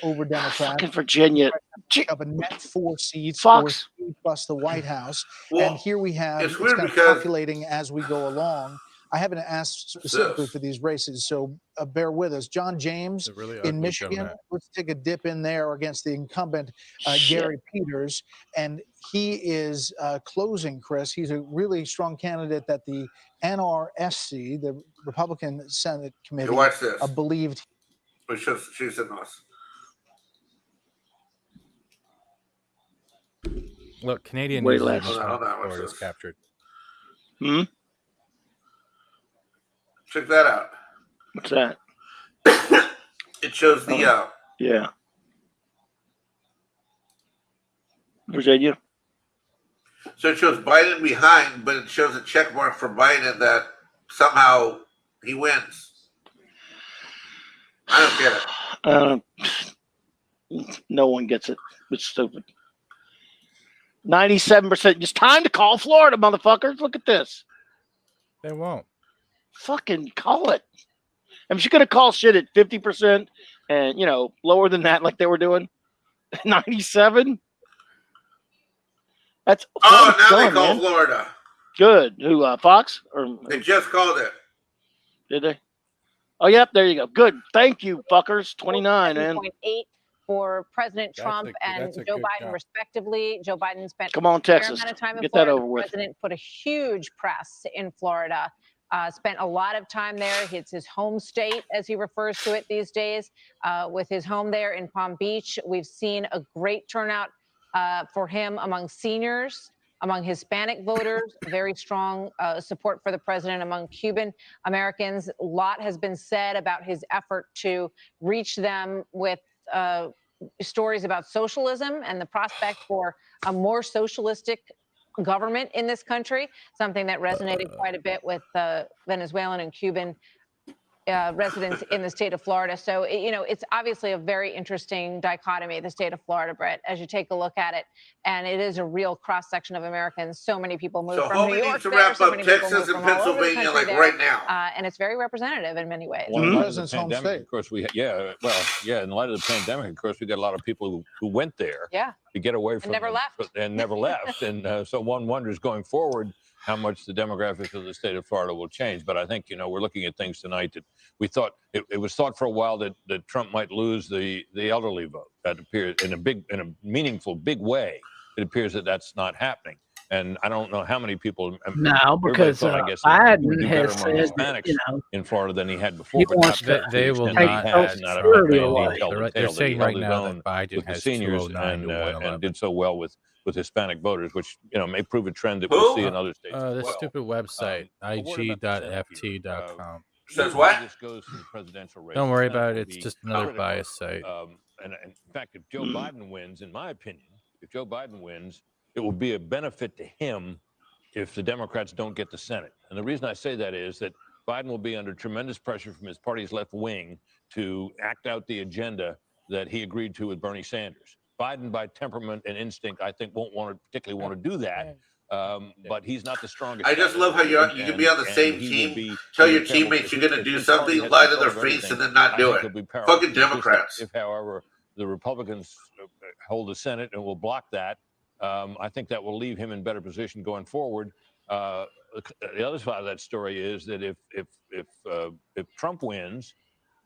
over Democrats. Fucking Virginia. Up a net 4 seats, Fox. plus the White House. Well, and here we have, it's it's weird kind of because calculating as we go along. I haven't asked specifically for these races, so bear with us. John James in Michigan, let's take a dip in there against the incumbent Gary Peters, and he is closing, Chris. He's a really strong candidate that the NRSC, the Republican Senate Committee, believed. She's in us. Look, Canadian Wait, news Florida is captured. Check that out. What's that? It shows the yeah. Virginia. So it shows Biden behind, but it shows a check mark for Biden that somehow he wins. I don't get it. No one gets it. It's stupid. 97%. It's time to call Florida, motherfuckers. Look at this. They won't. Fucking call it. I'm just gonna call shit at 50% and lower than that, like they were doing. 97. That's now done, they call man. Florida. Good. Who? Fox? Or they just called it. Did they? Oh, yep. There you go. Good. Thank you, fuckers. 29, man. 7.8 for President Trump and Joe Biden, count. respectively. Joe Biden spent Come on, a fair Texas. amount of time in Get Florida. that over The with. president put a huge press in Florida. Spent a lot of time there. It's his home state, as he refers to it these days, with his home there in Palm Beach. We've seen a great turnout for him among seniors, among Hispanic voters, very strong support for the president among Cuban Americans. A lot has been said about his effort to reach them with stories about socialism and the prospect for a more socialistic government in this country, something that resonated quite a bit with Venezuelan and Cuban residents in the state of Florida. So, it's obviously a very interesting dichotomy, the state of Florida, Brett, as you take a look at it. And it is a real cross-section of Americans. So many people moved from New York needs to there, wrap so up many people Texas moved and from all over the Pennsylvania country there. right now. And it's very representative in many ways. Well, in light of the pandemic, of course, in light of the pandemic, of course, we got a lot of people who went there to get away from never left. And never left. And so one wonders going forward how much the demographics of the state of Florida will change. But I think, we're looking at things tonight that we thought it was thought for a while that Trump might lose the elderly vote. That appears in a meaningful, big way. It appears that that's not happening. And I don't know how many people. No, because thought, I guess, Biden do has better among said Hispanics in Florida than he had before. he But wants not They will extent not he have has, not security enough. away. He tell the They're tale that saying he right held his now own that Biden with the has seniors 209 to 111. and did so well with Hispanic voters, which may prove a trend that we'll see in other states. This stupid website, ig.ft.com. Says what? This goes to the presidential race. Don't worry about it. It's just another bias site. And in fact, if Joe Biden wins, in my opinion, if Joe Biden wins, it will be a benefit to him if the Democrats don't get the Senate. And the reason I say that is that Biden will be under tremendous pressure from his party's left wing to act out the agenda that he agreed to with Bernie Sanders. Biden, by temperament and instinct, I think won't particularly want to do that. But he's not the strongest. I just love how you can be on the same team, tell your teammates you're going to do something, lie to their face, and then not do it. Fucking Democrats. If, however, the Republicans hold the Senate and will block that, I think that will leave him in better position going forward. The other side of that story is that if Trump wins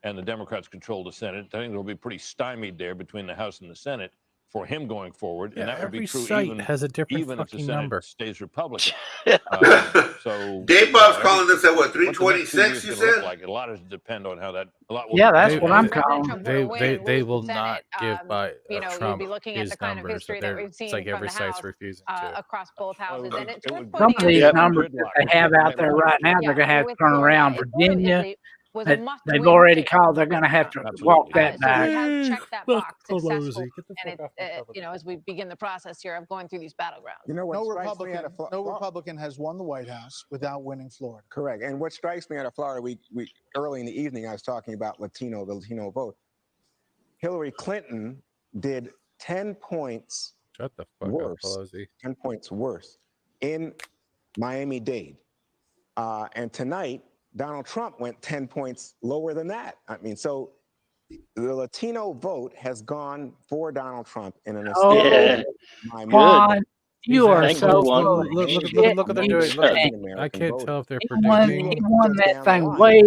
and the Democrats control the Senate, I think it'll be pretty stymied there between the House and the Senate for him going forward. Yeah, and that would be every true site even, has a different even if the fucking Senate number. stays Republican. So Dave Bob's calling this at what, 326, you said? Like a lot does depend on how that. Yeah, that's what I'm calling. They will not give by Trump you'd be looking at his the kind of numbers. history that we've seen It's like from every the site's House refusing to. across both houses. And it's worth Some of pointing these out numbers that they have out there right now, they're going to have to turn around. Virginia, they've already called. They're going to have to walk that back. So we have checked that box successfully. Get the And as we begin the process here of going through these battlegrounds. You know what No strikes me Republican has won the White House without winning Florida. Correct. And what strikes me out of Florida, we early in the evening, I was talking about the Latino vote. Hillary Clinton did 10 points Shut the fuck worse, up, Pelosi. 10 points worse in Miami-Dade. And tonight, Donald Trump went 10 points lower than that. I mean, so the Latino vote has gone for Donald Trump in an Yeah. Juan, you are so full of Look shit. what they're doing. I can't tell if they're He won that thing way,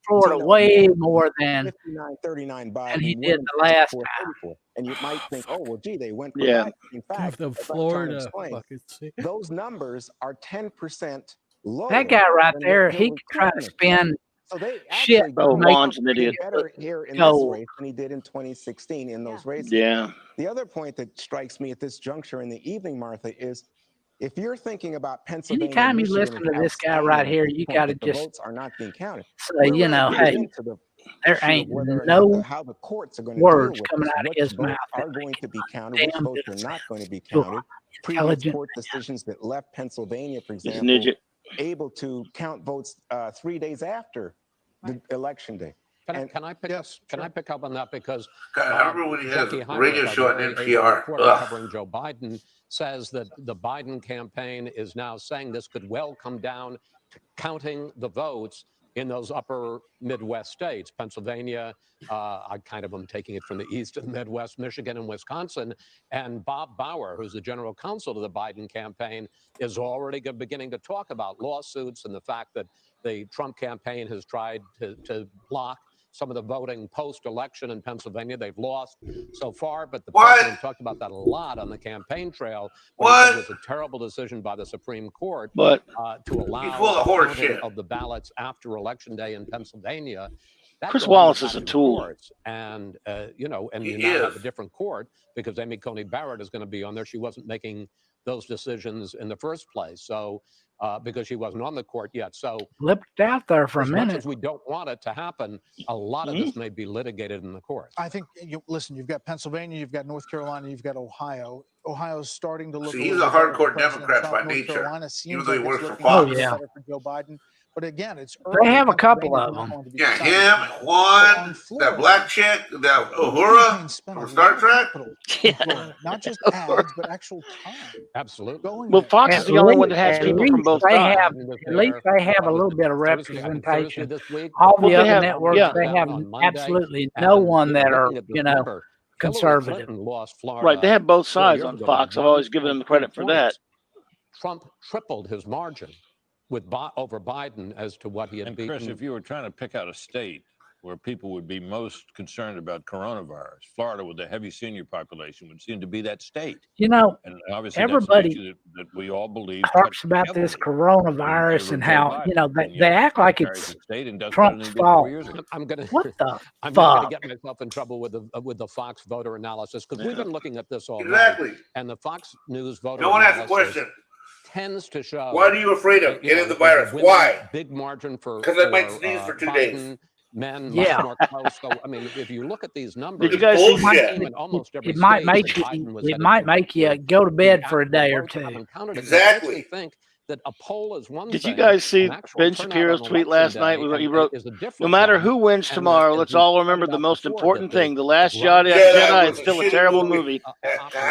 Florida way more than 59-39 Biden, and he did the last time. And you might think, oh, well, gee, they went for Yeah. Biden. In fact, The as I'm trying to Florida explain, fucking shit. those numbers are 10% lower. That guy right than there, what he Hillary could try to Clinton spin So they shit. actually Oh, did Juan's an idiot. better here in Go. this race than he did in 2016 in those races. Yeah. The other point that strikes me at this juncture in the evening, Martha, is if you're thinking about Pennsylvania, Anytime you Michigan, listen and to this guy California, right here, to the you point got to that the just votes are not being counted. say, We're you know, ready to get hey, into the there issue ain't of whether or no not how the courts are going to words deal with coming this, out of which his votes mouth are that going make to be no counted, which damn votes are difference. not going to be You're counted. Previous intelligent. court decisions that left Pennsylvania, for He's an example, idiot. able to count votes 3 days after the election day. Can I pick up on that because I remember when he had Jackie his radio Heinrich, show a on very able NPR. reporter covering Joe Biden, says that the Biden campaign is now saying this could well come down to counting the votes in those upper Midwest states, Pennsylvania. I kind of am taking it from the east and Midwest, Michigan and Wisconsin. And Bob Bauer, who's the general counsel to the Biden campaign, is already beginning to talk about lawsuits and the fact that the Trump campaign has tried to block some of the voting post-election in Pennsylvania. They've lost so far, but the president talked about that a lot on the campaign trail when he said it was a terrible decision by the Supreme Court to allow counting of the ballots after Election Day in Pennsylvania. That Chris Wallace is a tool. courts. And, you know, and you now have a different court because Amy Coney Barrett is going to be on there. She wasn't making those decisions in the first place. So, because she wasn't on the court yet. So Flipped out there for a minute. As much as we don't want it to happen, a lot of this may be litigated in the courts. I think, listen, you've got Pennsylvania, you've got North Carolina, you've got Ohio. Ohio's starting to look. See, he's a hardcore Democrat by nature, even though he works for Fox. Better for Joe Biden. But again, it's they have a couple of them. Yeah, him, Juan, that black chick, that Uhura from Star Trek. Yeah. Not just ads, but actual time. Absolutely. Well, Fox is the only one that has people from both sides. At least they have a little bit of representation. All the other networks, they have absolutely no one that are, you know, conservative. Right, they have both sides on Fox. I've always given them the credit for that. Trump tripled his margin with over Biden as to what he had beaten. Chris, if you were trying to pick out a state where people would be most concerned about coronavirus, Florida with a heavy senior population would seem to be that state. You know, and obviously everybody that we all believe talks about this coronavirus and how, you know, they act like it's Trump's fault. What the I'm fuck? going to get myself in trouble with the Fox voter analysis because we've been looking at this all Exactly. night. And the Fox News voter No one asked a analysis question. Tends to show. What are you afraid of? Getting the virus. Why? Big margin for because I might sneeze for 2 days. Men much more close. So I mean, if you look at these numbers, Did you guys see it might make you go to bed for a day or two. Exactly. Think that a poll is one. Did you guys see Ben Shapiro's tweet last night? He wrote, "No matter who wins tomorrow, let's all remember the most important thing: The Last Jedi is still a terrible movie."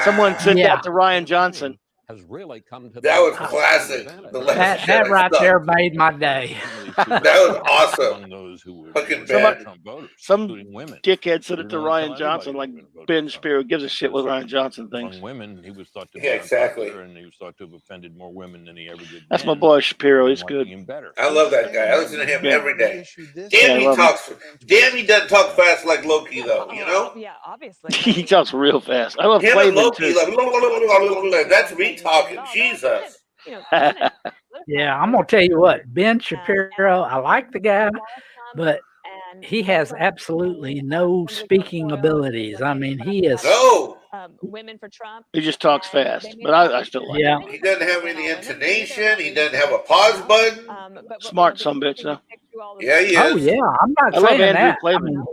Someone said that to Ryan Johnson. Has really come to that was classic. That right there made my day. That was awesome. Among those who were fucking Trump voters, some including women. Dickhead said it to Ryan Johnson, like Ben Shapiro gives a shit what Ryan Johnson thinks. Among women, he was thought to be exactly, and he was thought to have offended more women than he ever did. That's my boy Shapiro. He's good. I love that guy. I listen to him every day. Damn, he talks. Damn, he doesn't talk fast like Loki, though. You know? Yeah, obviously. He talks real fast. I love him playing and Loki. too. Like, that's me talking. Jesus. Yeah, I'm gonna tell you what, Ben Shapiro. I like the guy, but he has absolutely no speaking abilities. I mean, he is. Women for Trump. He just talks fast, but I still like him. He doesn't have any intonation. He doesn't have a pause button. Smart some bitch, though. Yeah, he is. Oh yeah, I'm not saying that. I mean,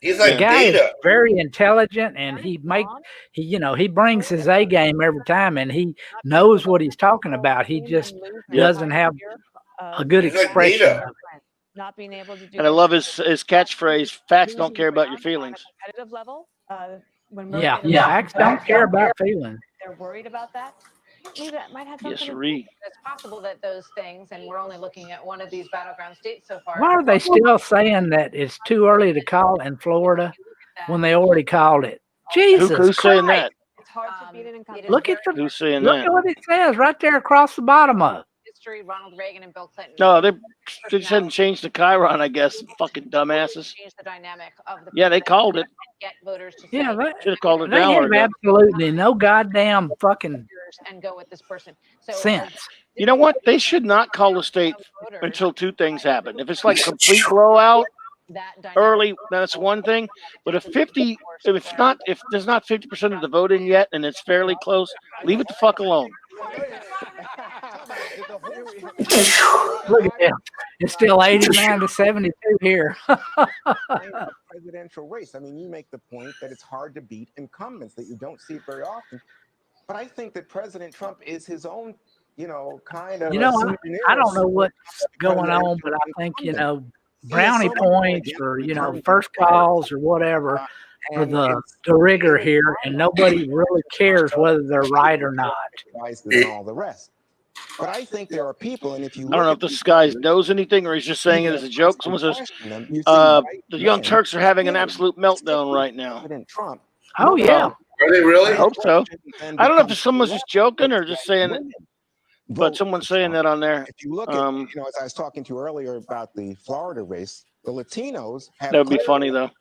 he's like the guy Data. is very intelligent, and he brings his A game every time, and he knows what he's talking about. He just doesn't have a good expression. Not being able to do. And I love his catchphrase: "Facts don't care about your feelings." Competitive level. Yeah, facts don't care about feelings. They're worried about that. Maybe that might have something. Yes, Ree. It's possible that those things, and we're only looking at one of these battleground states so far. Why are they still saying that it's too early to call in Florida when they already called it? Jesus Who's saying that? It's hard to beat it in competition. Look at Who's saying look that? at what it says right there across the bottom of it. History, Ronald Reagan and Bill Clinton. No, they just hadn't changed the Chiron, I guess. Fucking dumbasses. Change the dynamic of the Yeah, they called it. get voters to Yeah, say, should have called it they down. have absolutely no goddamn fucking and go with this person. So sense. You know what? They should not call the state until two things happen. If it's like complete blowout early, that's one thing. But if there's not 50% of the vote in yet and it's fairly close, leave it the fuck alone. Look at that. It's still 89 to 72 here. Presidential race. I mean, you make the point that it's hard to beat incumbents, that you don't see it very often. But I think that President Trump is his own, kind of. I don't know what's going on, but I think, brownie points or, first calls or whatever for the rigor here, and nobody really cares whether they're right or not. And all the rest. But I think there are people, and if you I don't know if this guy knows anything or he's just saying it as a joke. Someone says the Young Turks are having an absolute meltdown right now. President Trump. Oh yeah, are they really? I hope so. I don't know if someone's just joking or just saying it, but someone's saying that on there. If you look at, as I was talking to you earlier about the Florida race, the Latinos have That would be funny though.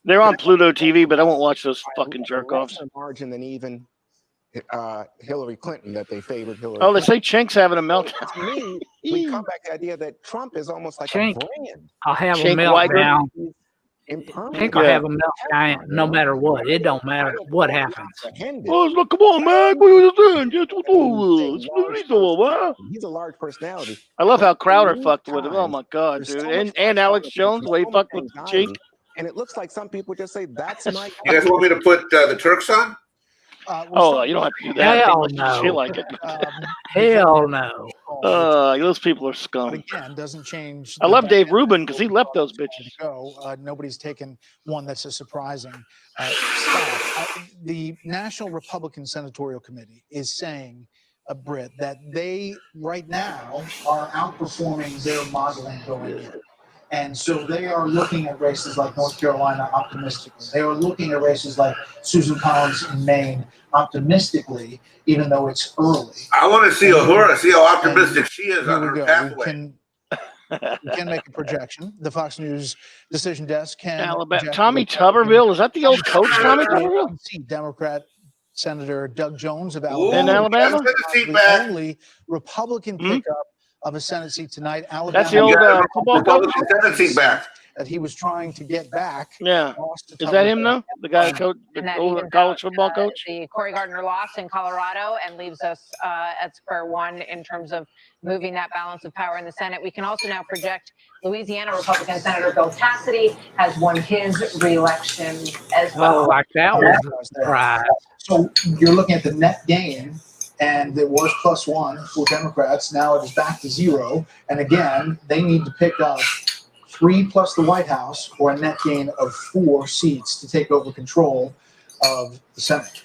They're on Pluto TV, but I won't watch those fucking jerk offs. Margin than even Hillary Clinton, that they favored Hillary. Oh, they say Chink's having a meltdown. To me, we come back to the idea that Trump is almost like Chink, a brand. I'll have a meltdown. Impermanent. Chink will have a meltdown no matter what. It don't matter what happens. Oh, look, come on, man. What are you doing? He's a large personality. I love how Crowder fucked with him. Oh my God, dude. And Alex Jones, the way he fucked with Chink. And it looks like some people just say, that's my. You guys want me to put the Turks on? You don't have to do that. Hell They no. feel like it. Hell no. Those people are scum. But again, doesn't change. I love Dave Rubin because he left those bitches. Nobody's taken one that's a surprising stop. The National Republican Senatorial Committee is saying, Britt, that they right now are outperforming their modeling going in. And so they are looking at races like North Carolina optimistically. They are looking at races like Susan Collins in Maine optimistically, even though it's early. I want to see Uhura, see how optimistic she is on her pathway. We can make a projection. The Fox News decision desk can. Alabama. Tommy Tuberville, is that the old coach, Tommy Tuberville? Democrat Senator Doug Jones of Alabama. In Alabama? The only Republican pickup of a Senate seat tonight. Alabama. That's the old football coach? Senate seat back. That he was trying to get back. Yeah. Is that him, though? The guy who coached, the old college football coach? The Cory Gardner lost in Colorado and leaves us at square one in terms of moving that balance of power in the Senate. We can also now project Louisiana Republican Senator Bill Cassidy has won his re-election as well. Oh, like that one. Right. So you're looking at the net gain, and it was +1 for Democrats. Now it is back to 0. And again, they need to pick up 3 plus the White House, or a net gain of 4 seats to take over control of the Senate.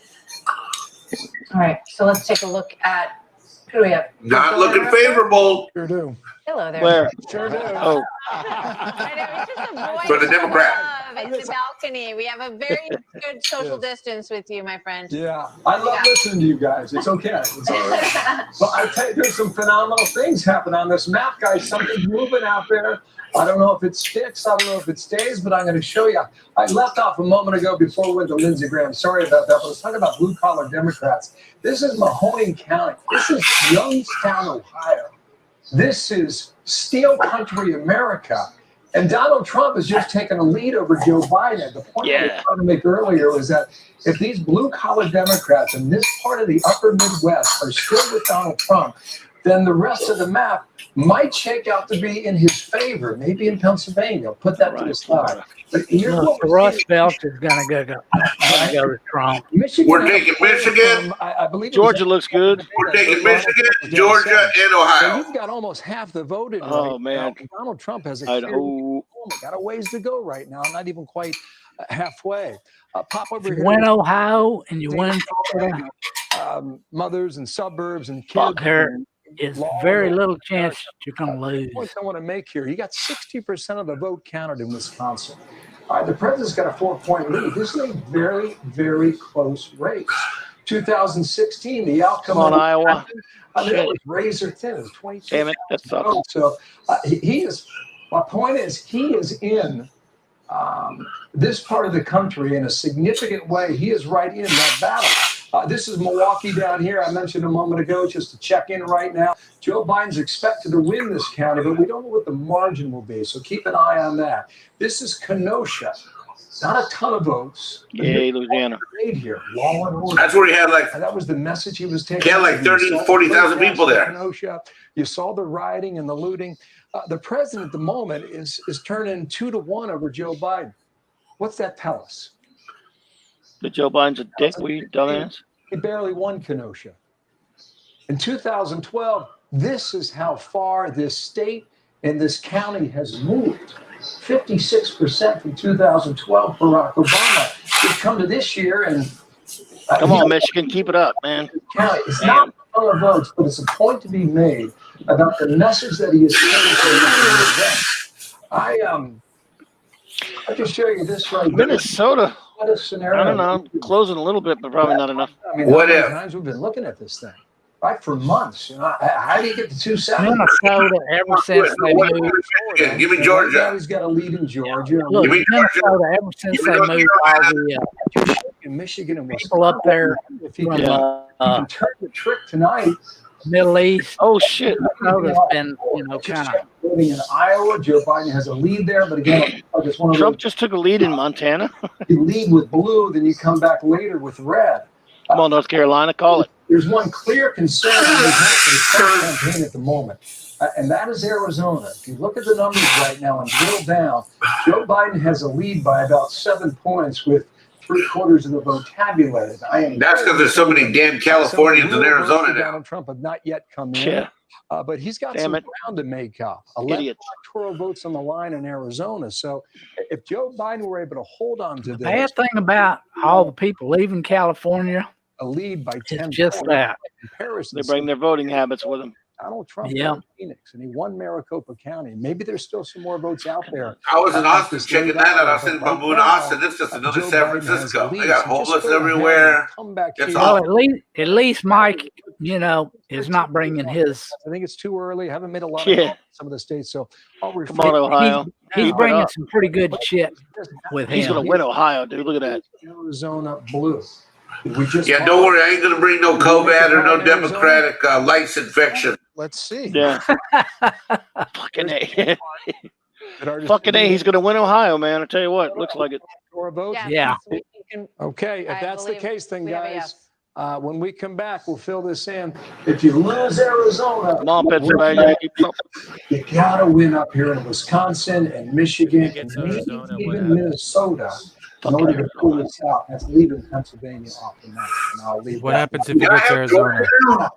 All right, so let's take a look at who do we have? Not looking favorable. Sure do. Hello there. Where? Sure do. Oh. I know, it's just a voice For the of Democrat. love. It's a balcony. We have a very good social distance with you, my friend. Yeah, I love listening to you guys. It's okay. It's all right. But I tell you, there's some phenomenal things happening on this map, guys. Something's moving out there. I don't know if it sticks. I don't know if it stays, but I'm going to show you. I left off a moment ago before we went to Lindsey Graham. Sorry about that, but I was talking about blue-collar Democrats. This is Mahoning County. This is Youngstown, Ohio. This is steel country America. And Donald Trump has just taken a lead over Joe Biden. The point I was trying to make earlier was that if these blue-collar Democrats in this part of the upper Midwest are still with Donald Trump, then the rest of the map might shake out to be in his favor, maybe in Pennsylvania. Put that to the side. But here's what The Rust Belt is going to go to Trump. Michigan. We're taking Michigan. I believe Georgia looks good. We're taking Michigan, Georgia, and Ohio. So you've got almost half the voted. Oh, right man. now. Donald Trump has a Idaho. got a ways to go right now. Not even quite halfway. Pop over You here. win Ohio and you win Florida. Mothers and suburbs and kids. Fuck her. Is very little chance you're going to lose. Point I want to make here: you got 60% of the vote counted in Wisconsin. The president's got a 4-point lead. This is a very, very close race. 2016, the outcome. Come on, Iowa. It was razor thin. It was 22. Damn it, that sucks. So he is. My point is, he is in this part of the country in a significant way. He is right in that battle. This is Milwaukee down here. I mentioned a moment ago, just to check in right now. Joe Biden's expected to win this county, but we don't know what the margin will be. So keep an eye on that. This is Kenosha. Not a ton of votes. Yay, Louisiana. Here. Law and order. That's where he had like. And that was the message he was taking. He had like 30,000, 40,000 people there. Kenosha. You saw the rioting and the looting. The president at the moment is turning 2-1 over Joe Biden. What's that tell us? That Joe Biden's a dickweed, dumbass. He barely won Kenosha. In 2012, this is how far this state and this county has moved. 56% from 2012. Barack Obama. He's come to this year and come on, Michigan, keep it up, man. It's not a ton of votes, but it's a point to be made about the message that he is sending to the event. I just show you this right here. Minnesota. What a scenario. I don't know, closing a little bit, but probably not enough. I mean, how many times we've been looking at this thing, right, for months. You know, how do you get to 270? Minnesota, ever since they moved. Give me Georgia. He's got a lead in Georgia. Look, Give me Minnesota, ever since they moved all the Michigan and people up there If he from can turn the trick tonight. Middle East. Oh shit! Minnesota's been, kind of. Voting in Iowa, Joe Biden has a lead there, but again, just one of Trump just took a lead in Montana. You lead with blue, then you come back later with red. Come on, North Carolina, call it. There's one clear concern on behalf of the Trump campaign at the moment, and that is Arizona. If you look at the numbers right now and drill down, Joe Biden has a lead by about 7 points with 3/4 of the vote tabulated. That's because there's so many damn Californians in Arizona now. Donald Trump have not yet come in. Yeah. But he's got some ground to make up. 11 electoral votes on the line in Arizona. So if Joe Biden were able to hold on to The this, bad thing about all the people leaving California, a lead by 10 it's just points that. in comparison. They bring their voting habits with them. Donald Trump Yeah. won Phoenix, and he won Maricopa County. Maybe there's still some more votes out there. I was in Austin checking that out. I was thinking about moving to Austin. It's just another Joe San Biden has Francisco. a lead, They got so homeless just go ahead and everywhere. come back It's here. Well, awful. at least Mike, is not bringing his. I think it's too early. I haven't made a lot Yeah. of some of the states, so I'll Come refrain. on, Ohio. He's Keep it bringing up. some pretty good shit with He's him. gonna win Ohio, dude. Look at that. Arizona blue. We just Yeah, don't worry. I ain't going to bring no COVID or no Democratic lice infection. Let's see. Yeah. Fucking A. Fucking A. He's gonna win Ohio, man. I tell you what, looks like it. Or vote? Yeah. Okay, if I that's the believe case, then we have a guys, when we come back, we'll fill this in. If you lose Arizona, Come on, Pennsylvania. you gotta win up here in Wisconsin and Michigan and maybe even Minnesota in order to pull this out. That's leaving Pennsylvania off the map. And I'll leave What that. happens if he gets Arizona?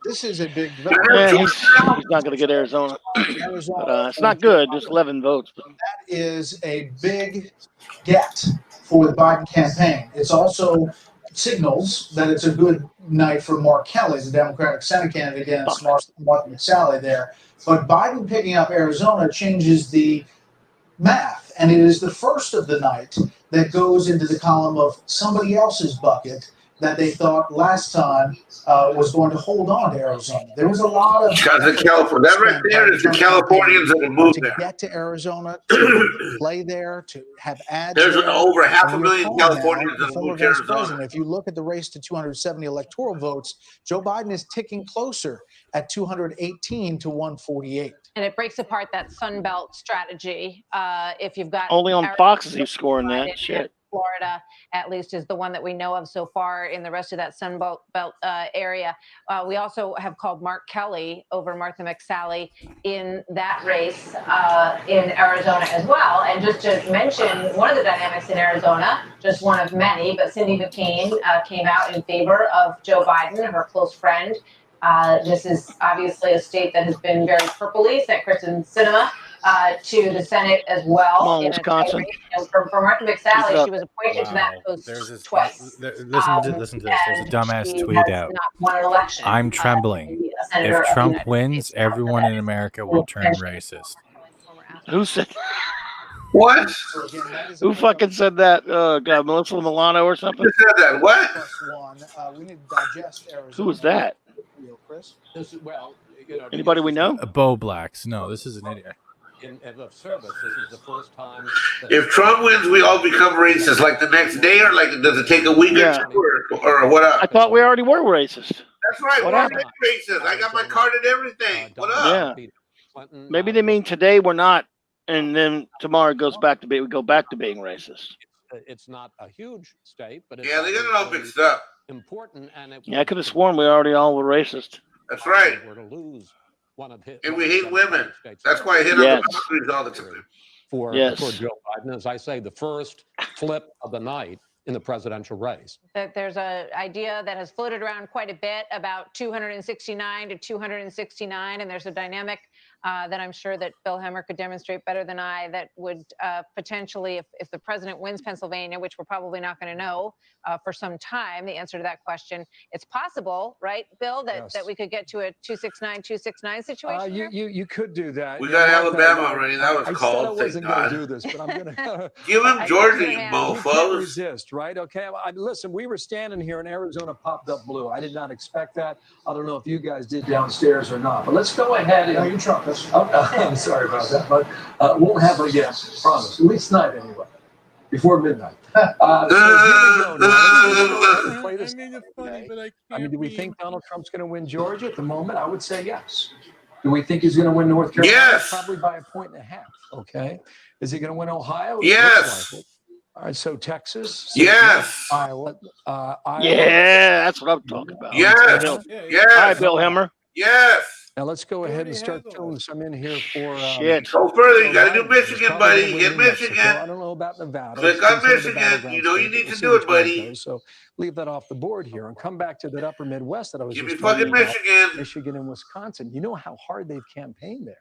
This is a big Yeah, development. he's not gonna get Arizona. But, it's not good. Just 11 votes. But That is a big get for the Biden campaign. It's also signals that it's a good night for Mark Kelly, the Democratic Senate candidate against Mark McSally there. But Biden picking up Arizona changes the math, and it is the first of the night that goes into the column of somebody else's bucket that they thought last time was going to hold on to Arizona. There was a lot of Because of California. That right there is the Californians that have moved to there. get to Arizona, to play there, to have ads. There's there. over And you're 500,000 calling Californians now that the former moved to vice Arizona. president. If you look at the race to 270 electoral votes, Joe Biden is ticking closer at 218 to 148. And it breaks apart that Sun Belt strategy. If you've got only on Arizona, Fox is he scoring that and shit. Florida, at least, is the one that we know of so far in the rest of that Sun Belt area. We also have called Mark Kelly over Martha McSally in that race in Arizona as well. And just to mention one of the dynamics in Arizona, just one of many, but Cindy McCain came out in favor of Joe Biden, her close friend. This is obviously a state that has been very purpley, sent Kristen Sinema to the Senate as well. Come on, in a Wisconsin. tight race. For Martha McSally, she was appointed to that post twice. Listen to this. There's a dumbass she tweet has out. not won an election. I'm trembling. A senator If of the Trump United wins, States. everyone in America will turn racist. Who said? What? Who fucking said that? God, Melissa Milano or something? Who said that? What? We need to digest Arizona. Who was that? Chris? Well, Anybody we know? Bo Blacks. No, this is an idiot. Of service, this is the first time. If Trump wins, we all become racist like the next day, or like does it take a week Yeah. or two, or what up? I thought we already were racist. That's right. What We're happened? racist. I got my card and everything. What up? Yeah. Maybe they mean today we're not, and then tomorrow it goes back to being. We go back to being racist. It's not a huge state, but it's Yeah, they got it all mixed up. important. And it Yeah, I could have sworn we already all were racist. That's right. were to lose one of his, And we hate women. That's why I hit on Yes. the boundaries all the time. for Yes. Joe Biden, as I say, the first flip of the night in the presidential race. That there's an idea that has floated around quite a bit about 269 to 269, and there's a dynamic that I'm sure that Bill Hemmer could demonstrate better than I, that would potentially, if the president wins Pennsylvania, which we're probably not going to know for some time, the answer to that question, it's possible, right, Bill, that we could get to a 269 situation here? You could do that. We You got know, Martha, Alabama already. That was I said called. I wasn't going Thank to God. do this, but I'm going to. Give him Georgia, you You can't mofos. resist, right? Okay. Listen, we were standing here and Arizona popped up blue. I did not expect that. I don't know if you guys did downstairs or not, but let's go ahead and. No, you trumped us. I'm sorry about that, but won't happen again. Promise. At least tonight, anyway. Before midnight. So here we go now. Let's go ahead and play this. It's funny, but I can't. I mean, do we think Donald Trump's going to win Georgia at the moment? I would say yes. Do we think he's going to win North Carolina? Yes. Probably by 1.5. Okay. Is he going to win Ohio? Yes. Looks like it. All right. So Texas. Yes. Iowa. Yeah, that's what I'm talking about. Yes. Yes. All right, Bill Hemmer. Yes. Now let's go ahead and start filling some in here for. Shit. Go further. You got to do He's Michigan, probably buddy. gonna Get win New Mexico. Michigan. I don't know about Nevada. Click It's on considered a Michigan. battleground You know you state, need but to we'll do see it, which way buddy. goes. So leave that off the board here and come back to that upper Midwest that I was Give just me talking fucking about. Michigan. Michigan and Wisconsin. You know how hard they've campaigned there.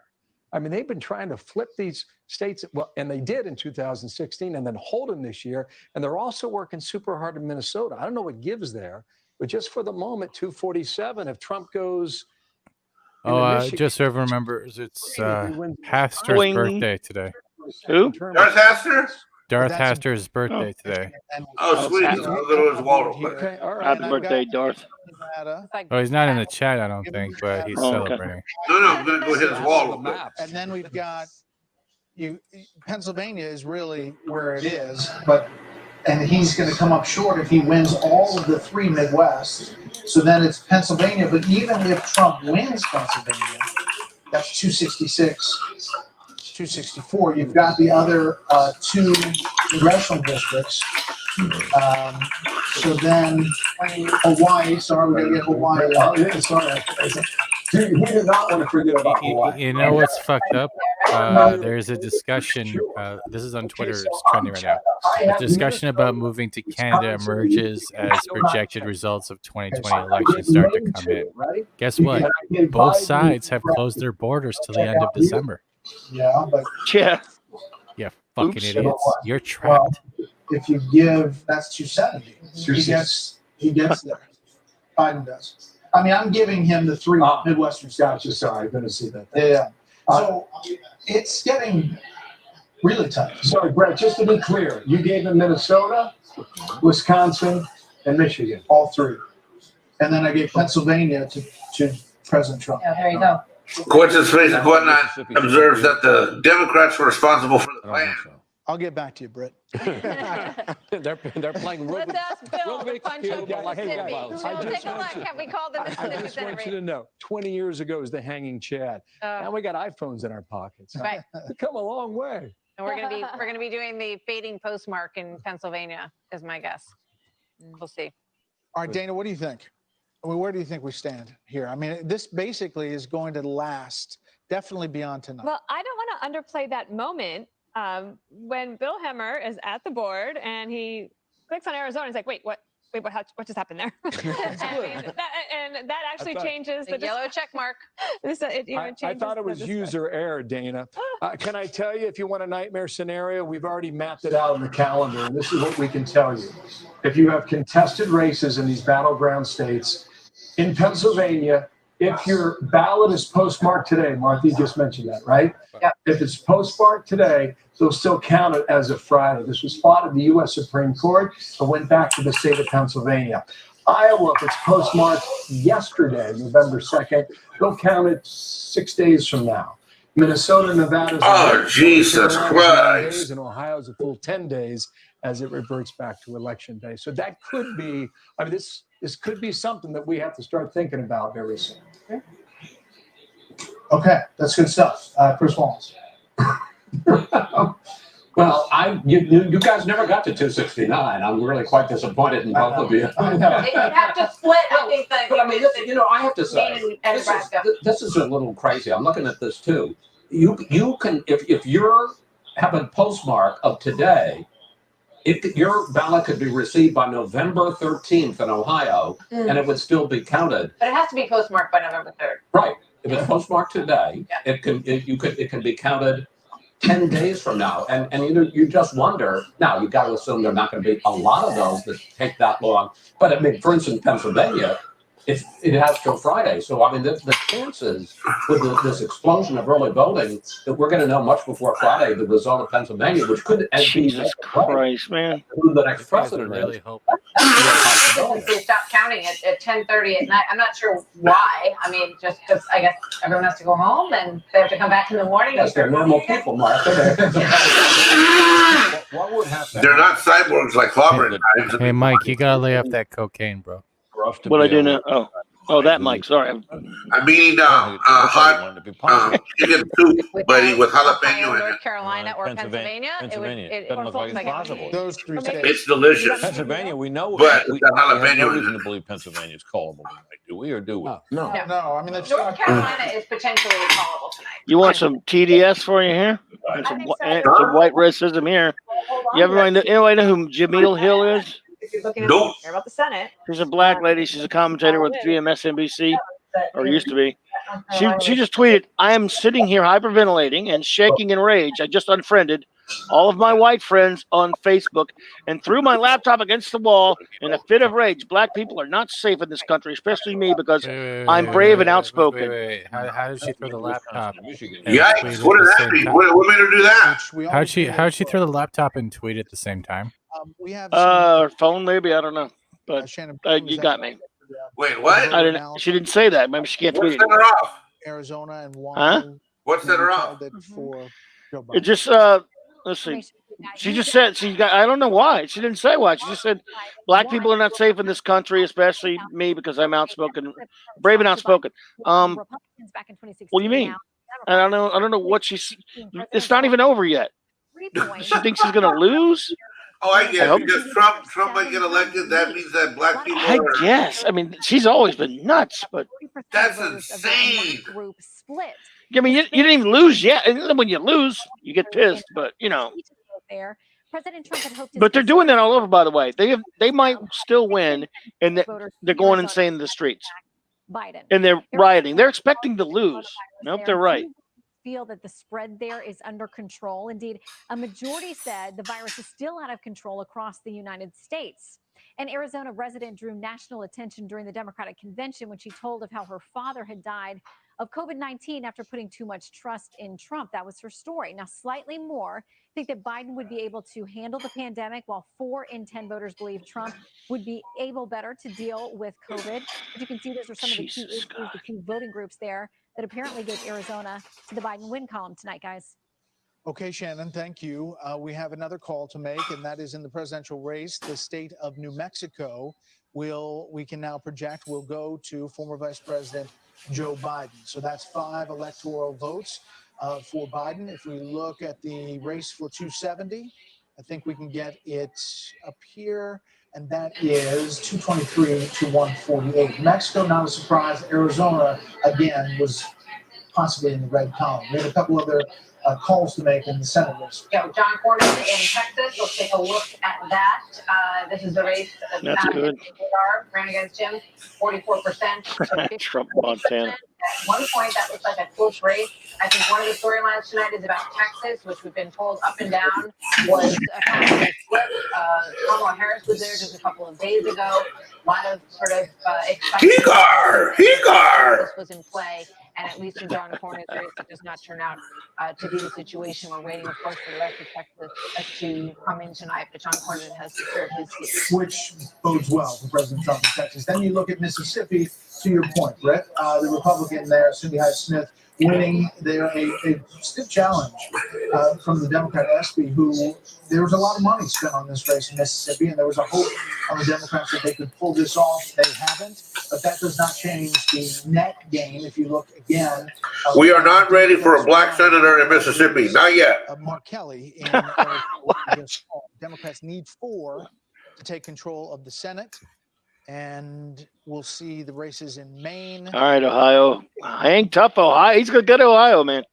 I mean, they've been trying to flip these states, well, and they did in 2016 and then hold them this year. And they're also working super hard in Minnesota. I don't know what gives there, but just for the moment, 247, if Trump goes. Just so everyone remembers, it's Haster's birthday today. Who? Darth Haster? Darth Haster's birthday today. Oh, sweet. I'll go to his wall real quick. Okay, all right. Happy birthday, Darth. Oh, he's not in the chat, I don't think, but he's celebrating. No, I'm going to go hit his wall real quick. And then we've got Pennsylvania is really where it is, and he's going to come up short if he wins all of the three Midwest. So then it's Pennsylvania, but even if Trump wins Pennsylvania, that's 266, 264. You've got the other two congressional districts. So then Hawaii, sorry, we're going to get Hawaii. Oh, yeah, sorry. We did not want to forget about Hawaii. You know what's fucked up? There's a discussion. This is on Twitter. It's trending right now. A discussion about moving to Canada emerges as projected results of 2020 elections start to come in. Guess what? Both sides have closed their borders till the end of December. Yeah, but Yeah, fucking idiots. You're trapped. if you give, that's 270. He gets there. Biden does. I mean, I'm giving him the three Midwestern states. Gotcha. Sorry, I'm going to see that. Yeah. So it's getting really tough. Sorry, Brett, just to be clear, you gave him Minnesota, Wisconsin, and Michigan. All three. And then I gave Pennsylvania to President Trump. Yeah, there you go. Courts and space and whatnot observes that the Democrats were responsible for the plan. I'll get back to you, Britt. they're playing Let's ask Bill to punch up Mississippi. I Take a look. Have we called the Mississippi just want you Senator? to know, 20 years ago was the hanging Chad. Now we got iPhones in our pockets. Right. We've come a long way. And we're gonna be doing the fading postmark in Pennsylvania, is my guess. We'll see. All right, Dana, what do you think? I mean, where do you think we stand here? I mean, this basically is going to last definitely beyond tonight. Well, I don't want to underplay that moment when Bill Hemmer is at the board and he clicks on Arizona. He's like, wait, what just happened there? and that actually changes the yellow check mark. I thought it was user error, Dana. Can I tell you, if you want a nightmare scenario, we've already mapped it out in the calendar, and this is what we can tell you. If you have contested races in these battleground states, in Pennsylvania, if your ballot is postmarked today, Martha, you just mentioned that, right? Yep. If it's postmarked today, they'll still count it as of Friday. This was fought at the U.S. Supreme Court and went back to the state of Pennsylvania. Iowa, if it's postmarked yesterday, November 2nd, they'll count it 6 days from now. Minnesota, Nevada. Oh, Jesus Christ. And Ohio's a full 10 days as it reverts back to election day. So that could be, I mean, this could be something that we have to start thinking about very soon. Okay, that's good stuff. Chris Wallace. Well, you guys never got to 269. I'm really quite disappointed in both of you. You have to split, I think, But I mean, I have to say, this is a little crazy. I'm looking at this too. You can, if you're have a postmark of today, if your ballot could be received by November 13th in Ohio, and it would still be counted. But it has to be postmarked by November 3rd. Right. If it's postmarked today, it can be counted 10 days from now. And you just wonder, now you've got to assume there are not going to be a lot of those that take that long. But I mean, for instance, Pennsylvania, it has till Friday. So I mean, the chances with this explosion of early voting that we're going to know much before Friday the result of Pennsylvania, which could be Jesus Christ, man. who the next president really is. hope. They stopped counting at 10:30 at night. I'm not sure why. I mean, just because I guess everyone has to go home and they have to come back in the morning. Yes, they're normal people, Mark. What would have to They're not happen? cyborgs like clobbering knives. Hey, Mike, you gotta lay off that cocaine, bro. What I do now? Oh, that Mike. Sorry. I'm eating hot chicken soup, buddy, with jalapeno in it. North Carolina or Pennsylvania, it would Doesn't look like it's possible. Those three states. It's delicious. Pennsylvania, we know, But we the have jalapeno no in reason it. to believe Pennsylvania is callable tonight, do we, or do we? No. No, I mean, that's North Carolina is potentially callable tonight. You want some TDS for you here? And some white racism here. You everybody know who Jameel Hill is? If you're looking Nope. about the Senate, She's a black lady. She's a commentator with GMSNBC, or used to be. She just tweeted, "I am sitting here hyperventilating and shaking in rage. I just unfriended all of my white friends on Facebook and threw my laptop against the wall in a fit of rage. Black people are not safe in this country, especially me, because I'm brave and outspoken." Wait. How did she throw the laptop? Yikes! What did that mean? What made her do that? How'd she throw the laptop and tweet at the same time? We have phone maybe, I don't know, but you got me. Wait, what? I didn't. She didn't say that. Maybe she can't What tweet set it. her off? Arizona and why? Huh? What set her off? For Joe Biden. It just let's see. She just said I don't know why. She didn't say why. She just said black people are not safe in this country, especially me because I'm outspoken, brave and outspoken. What do you mean? I don't know what she's. It's not even over yet. She thinks she's gonna lose. Oh, I get it. Because Trump might get elected. That means that black people I are. guess. I mean, she's always been nuts, but That's insane. I mean, you didn't even lose yet. And then when you lose, you get pissed. But President Trump had hoped. but they're doing that all over. By the way, they might still win, and they're going insane in the streets. Biden. And they're rioting. They're expecting to lose. Nope, they're right. Feel that the spread there is under control. Indeed, a majority said the virus is still out of control across the United States. An Arizona resident drew national attention during the Democratic convention when she told of how her father had died of COVID-19 after putting too much trust in Trump. That was her story. Now, slightly more think that Biden would be able to handle the pandemic, while 4 in 10 voters believe Trump would be able better to deal with COVID. As you can see, those are some of the key issues, the key voting groups there that apparently gave Arizona to the Biden win column tonight, guys. Okay, Shannon, thank you. We have another call to make, and that is in the presidential race. The state of New Mexico we can now project will go to former Vice President Joe Biden. So that's 5 electoral votes for Biden. If we look at the race for 270, I think we can get it up here, and that is 223 to 148. Mexico, not a surprise. Arizona, again, was possibly in the red column. We have a couple other calls to make in the Senate race. Yeah, John Cornyn in Texas. Let's take a look at that. This is the race That's good. ran against him, 44%. Trump, Montana. At one point, that looks like a close race. I think one of the storylines tonight is about Texas, which we've been told up and down was a possible split. Kamala Harris was there just a couple of days ago. A lot of sort of excitement. This was in play. And at least in John Cornyn's race, it does not turn out to be the situation. We're waiting, of course, for the rest of Texas to come in tonight, but John Cornyn has secured his seat. Which bodes well for President Trump in Texas. Then you look at Mississippi, to your point, Brett. The Republican there, Cindy Hyde-Smith, winning. They're a stiff challenge from the Democrat Espy, who there was a lot of money spent on this race in Mississippi, and there was a hope on the Democrats that they could pull this off. They haven't, but that does not change the net gain. If you look again, We are not ready for a black senator in Mississippi. Not yet. Mark Kelly in Democrats need 4 to take control of the Senate. And we'll see the races in Maine. All right, Ohio. Hang tough, Ohio. He's going to get Ohio, man.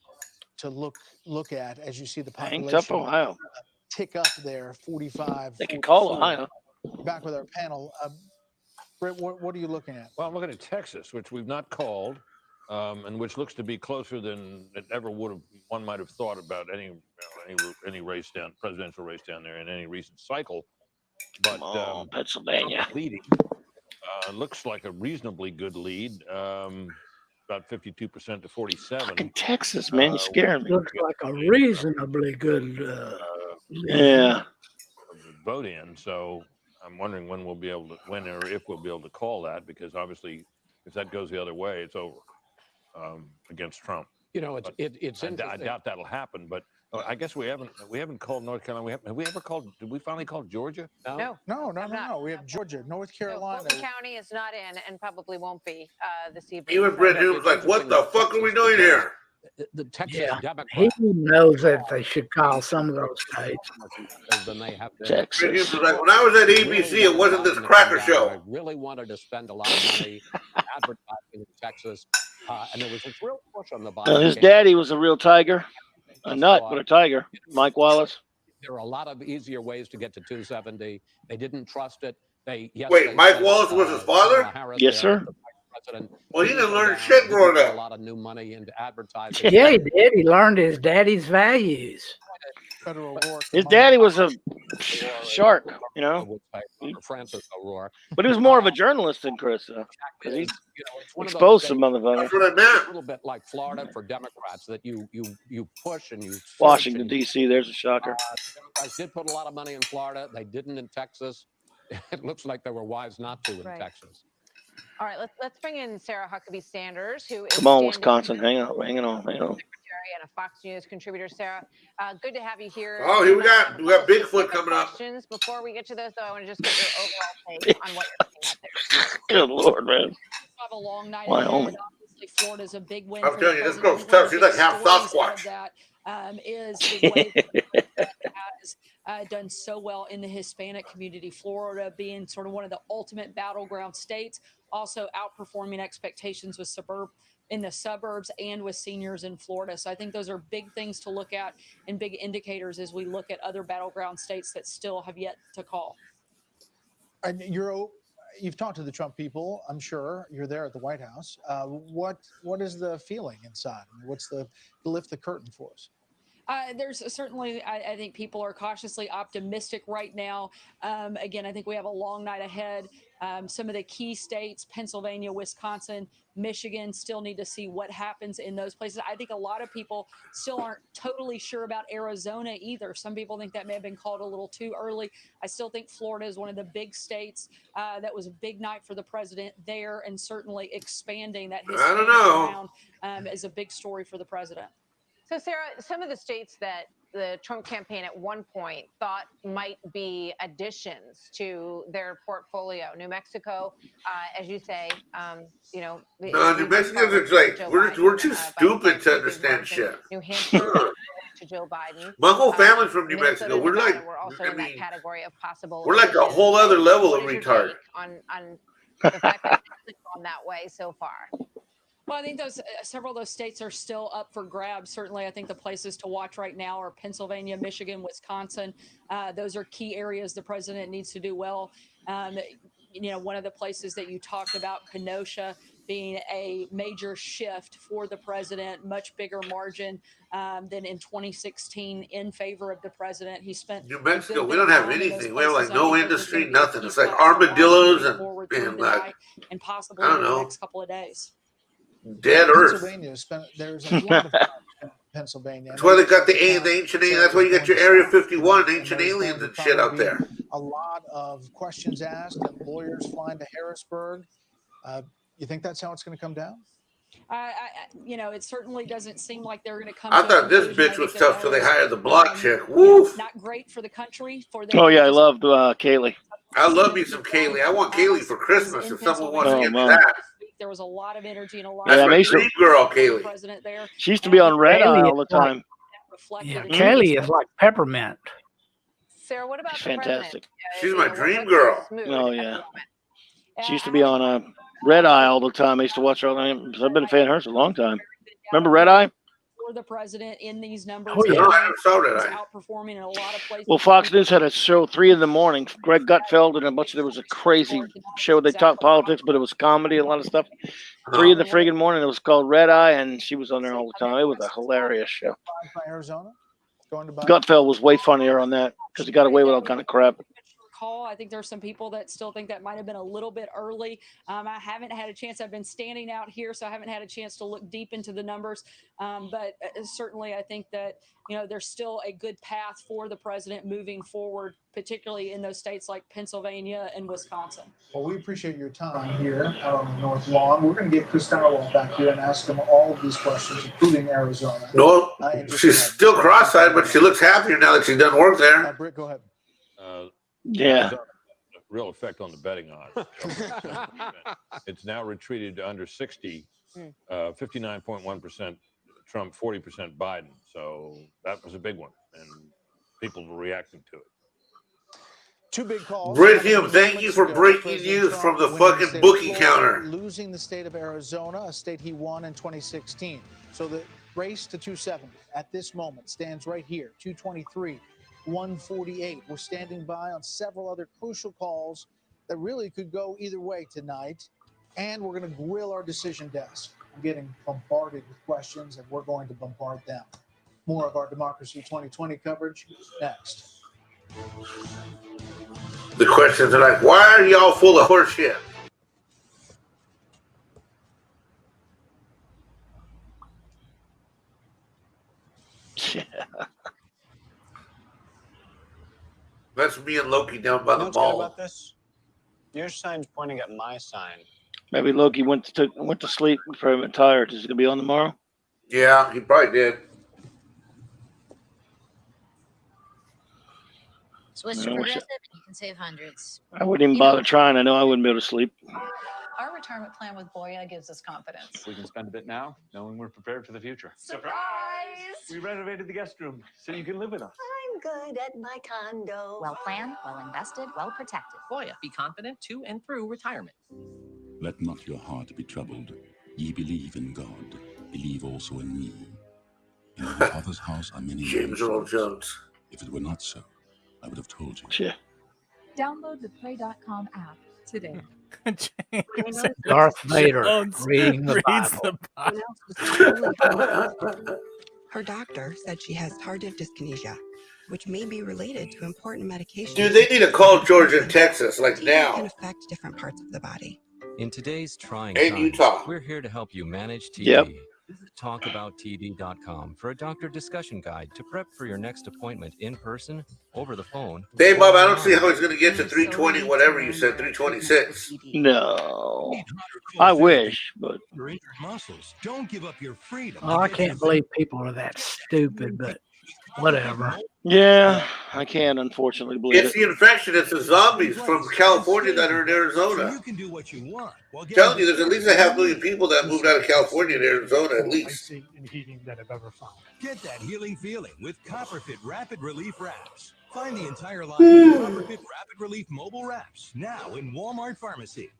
To look at as you see the Hang population tough, Ohio. tick up there, 45. They can call Ohio. Back with our panel. Britt, what are you looking at? Well, I'm looking at Texas, which we've not called. and which looks to be closer than it ever would have. One might have thought about any race presidential race down there in any recent cycle. But Pennsylvania leading looks like a reasonably good lead. About 52% to 47%. Fucking Texas, man, you scaring me. Looks like a reasonably good. Yeah. Vote in. So I'm wondering when we'll be able to, when or if we'll be able to call that, because obviously, if that goes the other way, it's over against Trump. You know, it's interesting. I doubt that'll happen, but I guess we haven't called North Carolina. Have we ever called? Did we finally call Georgia? No. We have Georgia, North Carolina. Fulton County is not in, and probably won't be this evening. Even Brett Hume's like, "What the fuck are we doing here?" The Texas Democrats. He knows that they should call some of those states. Than they have been. Brett Hume's like, "When I was at ABC, it wasn't this cracker show." I really wanted to spend a lot of money advertising in Texas, and there was a real push on the Biden. His daddy was a real tiger, a nut, but a tiger. Mike Wallace. There are a lot of easier ways to get to 270. They didn't trust it. Wait, Mike Wallace was his father? Yes, sir. Well, he didn't learn shit growing A up. lot of new money into advertising. Yeah, he did. He learned his daddy's values. His daddy was a shark, you know. Francis O'Rourke. But he was more of a journalist than Chris, though. Because he exposed some motherfuckers. A little bit like Florida for Democrats, that you push and you. Washington, D.C., there's a shocker. Democrats did put a lot of money in Florida. They didn't in Texas. It looks like they were wise not to in Texas. All right, let's bring in Sarah Huckabee Sanders, who is Come on, Wisconsin. Hang on. Secretary and a Fox News contributor. Sarah, good to have you here. Oh, here we got Bigfoot coming up. Questions. Before we get to those, though, I want to just get your overall take on what you're seeing out there. Good Lord, man. Have a long night. Wyoming. Obviously, Florida's a big win. I'm telling you, this girl's tough. She's like half Sasquatch. That is the way that has done so well in the Hispanic community. Florida being sort of one of the ultimate battleground states, also outperforming expectations with in the suburbs and with seniors in Florida. So I think those are big things to look at and big indicators as we look at other battleground states that still have yet to call. And you've talked to the Trump people, I'm sure. You're there at the White House. What is the feeling inside? What's to lift the curtain for us? There's certainly, I think people are cautiously optimistic right now. Again, I think we have a long night ahead. Some of the key states, Pennsylvania, Wisconsin, Michigan, still need to see what happens in those places. I think a lot of people still aren't totally sure about Arizona either. Some people think that may have been called a little too early. I still think Florida is one of the big states. That was a big night for the president there, and certainly expanding that Hispanic ground is a big story for the president. So, Sarah, some of the states that the Trump campaign at one point thought might be additions to their portfolio, New Mexico, as you say, No, New Mexicans are like, we're too stupid to understand shit. New Hampshire to Joe Biden. My whole family's from New Mexico. We're like, we're also in that category of possible. We're like a whole other level of retard. On the fact that it's gone that way so far. Well, I think several of those states are still up for grabs. Certainly, I think the places to watch right now are Pennsylvania, Michigan, Wisconsin. Those are key areas the president needs to do well. One of the places that you talked about, Kenosha, being a major shift for the president, much bigger margin than in 2016 in favor of the president. He spent New Mexico. We don't have anything. We have like no industry, nothing. It's like armadillos and like, and possibly I don't in the know. next couple of days. Dead Earth. There's a lot of time in Pennsylvania. That's why they got the ancient aliens. That's why you got your Area 51, ancient aliens and shit out there. A lot of questions asked and lawyers flying to Harrisburg. You think that's how it's going to come down? It certainly doesn't seem like they're going to come. I thought this bitch was tough till they hired the block chick. Woof. Not great for the country. Oh yeah, I loved Kaylee. I love me some Kaylee. I want Kaylee for Christmas if someone wants to get me that. There was a lot of energy and a lot That's of my dream girl, Kaylee. president there. She used to be on Red Eye all the time. Yeah, Kelly is like peppermint. Sarah, what about Fantastic. She's my dream girl. Oh yeah. She used to be on Red Eye all the time. I used to watch her all the time. I've been a fan of hers for a long time. Remember Red Eye? for the president in these numbers. Oh, yeah. I saw that. He's outperforming in a lot of places. Well, Fox News had a show 3 a.m. Greg Gutfeld and a bunch of, there was a crazy show. They talked politics, but it was comedy, a lot of stuff. 3 in the friggin' morning. It was called Red Eye, and she was on there all the time. It was a hilarious show. By Arizona, going to Biden. Gutfeld was way funnier on that because he got away with all kind of crap. Call. I think there's some people that still think that might have been a little bit early. I haven't had a chance. I've been standing out here, so I haven't had a chance to look deep into the numbers. But certainly, I think that there's still a good path for the president moving forward, particularly in those states like Pennsylvania and Wisconsin. Well, we appreciate your time here out on the North Lawn. We're going to get Chris Darwell back here and ask him all of these questions, including Arizona. No, she's still cross-eyed, but she looks happier now that she's done work there. Britt, go ahead. Yeah. Real effect on the betting odds. It's now retreated to under 60, 59.1% Trump, 40% Biden. So that was a big one, and people were reacting to it. Two big calls. Britt Hume, thank you for breaking news from the fucking bookie counter. Losing the state of Arizona, a state he won in 2016. So the race to 270 at this moment stands right here, 223. 148. We're standing by on several other crucial calls that really could go either way tonight. And we're going to grill our decision desk. I'm getting bombarded with questions, and we're going to bombard them. More of our Democracy 2020 coverage next. The questions are like, why are y'all full of horseshit? Yeah. That's me and Loki down by the mall. About this? Your sign's pointing at my sign. Maybe Loki went to sleep, probably tired. Is he gonna be on tomorrow? Yeah, he probably did. Switch to Progressive and you can save hundreds. I wouldn't even bother trying. I know I wouldn't be able to sleep. Our retirement plan with Boya gives us confidence. We can spend a bit now, knowing we're prepared for the future. Surprise! We renovated the guest room so you can live with us. I'm good at my condo. Well planned, well invested, well protected. Boya, be confident to and through retirement. Let not your heart be troubled. Ye believe in God. Believe also in me. In my Father's house are many James Earl Jones. If it were not so, I would have told you. Yeah. Download the Pray.com app today. Darth Vader reading the Bible. Her doctor said she has tardive dyskinesia, which may be related to important medications. Dude, they need to call Georgia and Texas, like TB now. can affect different parts of the body. In today's trying And times, Utah. we're here to help you manage TB. Yep. Visit talkabouttd.com for a doctor discussion guide to prep for your next appointment in person, over the phone. Dave Bob, I don't see how he's going to get to 320, whatever you said, 326. No. I wish, but muscles. Don't give up your freedom. Oh, I can't believe people are that stupid, but whatever. yeah, I can't unfortunately believe It's it. the infection. It's the zombies from California that are in Arizona. You can do what you want. I'm telling you, there's at least 500,000 people that moved out of California to Arizona, at least. And heating that I've ever found. Get that healing feeling with CopperFit Rapid Relief Wraps. Find the entire line of CopperFit Rapid Relief mobile wraps now in Walmart Pharmacy.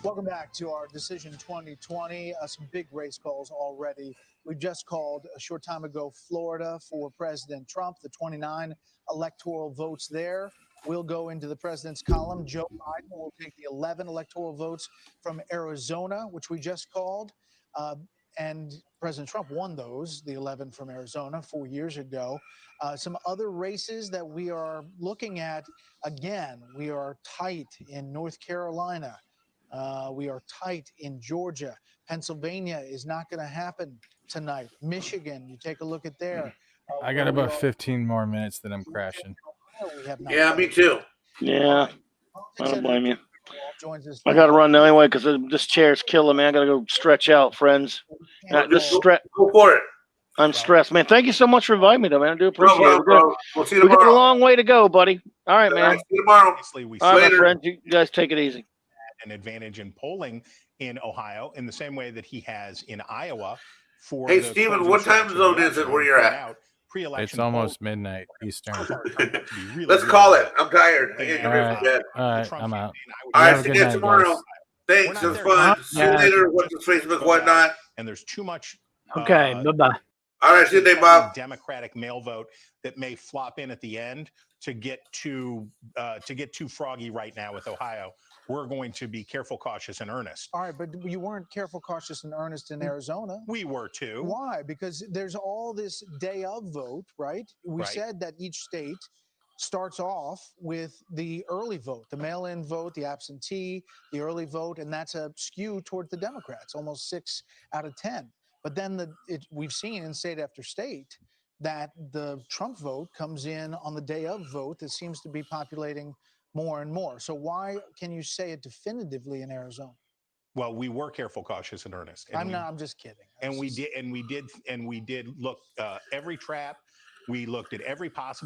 Welcome back to our Decision 2020. Some big race calls already. We just called a short time ago Florida for President Trump. The 29 electoral votes there will go into the president's column. Joe Biden will take the 11 electoral votes from Arizona, which we just called. And President Trump won those, the 11 from Arizona 4 years ago. Some other races that we are looking at, again, we are tight in North Carolina. We are tight in Georgia. Pennsylvania is not going to happen tonight. Michigan, you take a look at there. I got about 15 more minutes that I'm crashing. Yeah, me too. Yeah, I don't blame you. I got to run now anyway because this chair's killing me. I got to go stretch out, friends. Go for it. I'm stressed, man. Thank you so much for inviting me, though, man. I do appreciate it. We'll see you We got a tomorrow. long way to go, buddy. All right, man. See you tomorrow. All right, my friends. You guys take it easy. An advantage in polling in Ohio in the same way that he has in Iowa. For Hey, the Stephen, what time zone is it where you're at? It's almost midnight Eastern. Let's call it. I'm tired. I gotta get ready for bed. All right, I'm out. All right, Have a see good you night, tomorrow. guys. Thanks. It's fun. See you later. What's his Facebook, whatnot. And there's too much. Okay. Bye-bye. All right. See you, Bob. Democratic mail vote that may flop in at the end to get too froggy right now with Ohio. We're going to be careful, cautious, and earnest. All right, but you weren't careful, cautious, and earnest in Arizona. We were too. Why? Because there's all this day of vote, right? We said that each state starts off with the early vote, the mail-in vote, the absentee, the early vote, and that's a skew towards the Democrats, almost 6 out of 10. But then we've seen in state after state that the Trump vote comes in on the day of vote that seems to be populating more and more. So why can you say it definitively in Arizona? Well, we were careful, cautious, and earnest. And I'm just kidding. We did look every trap. We looked at every possible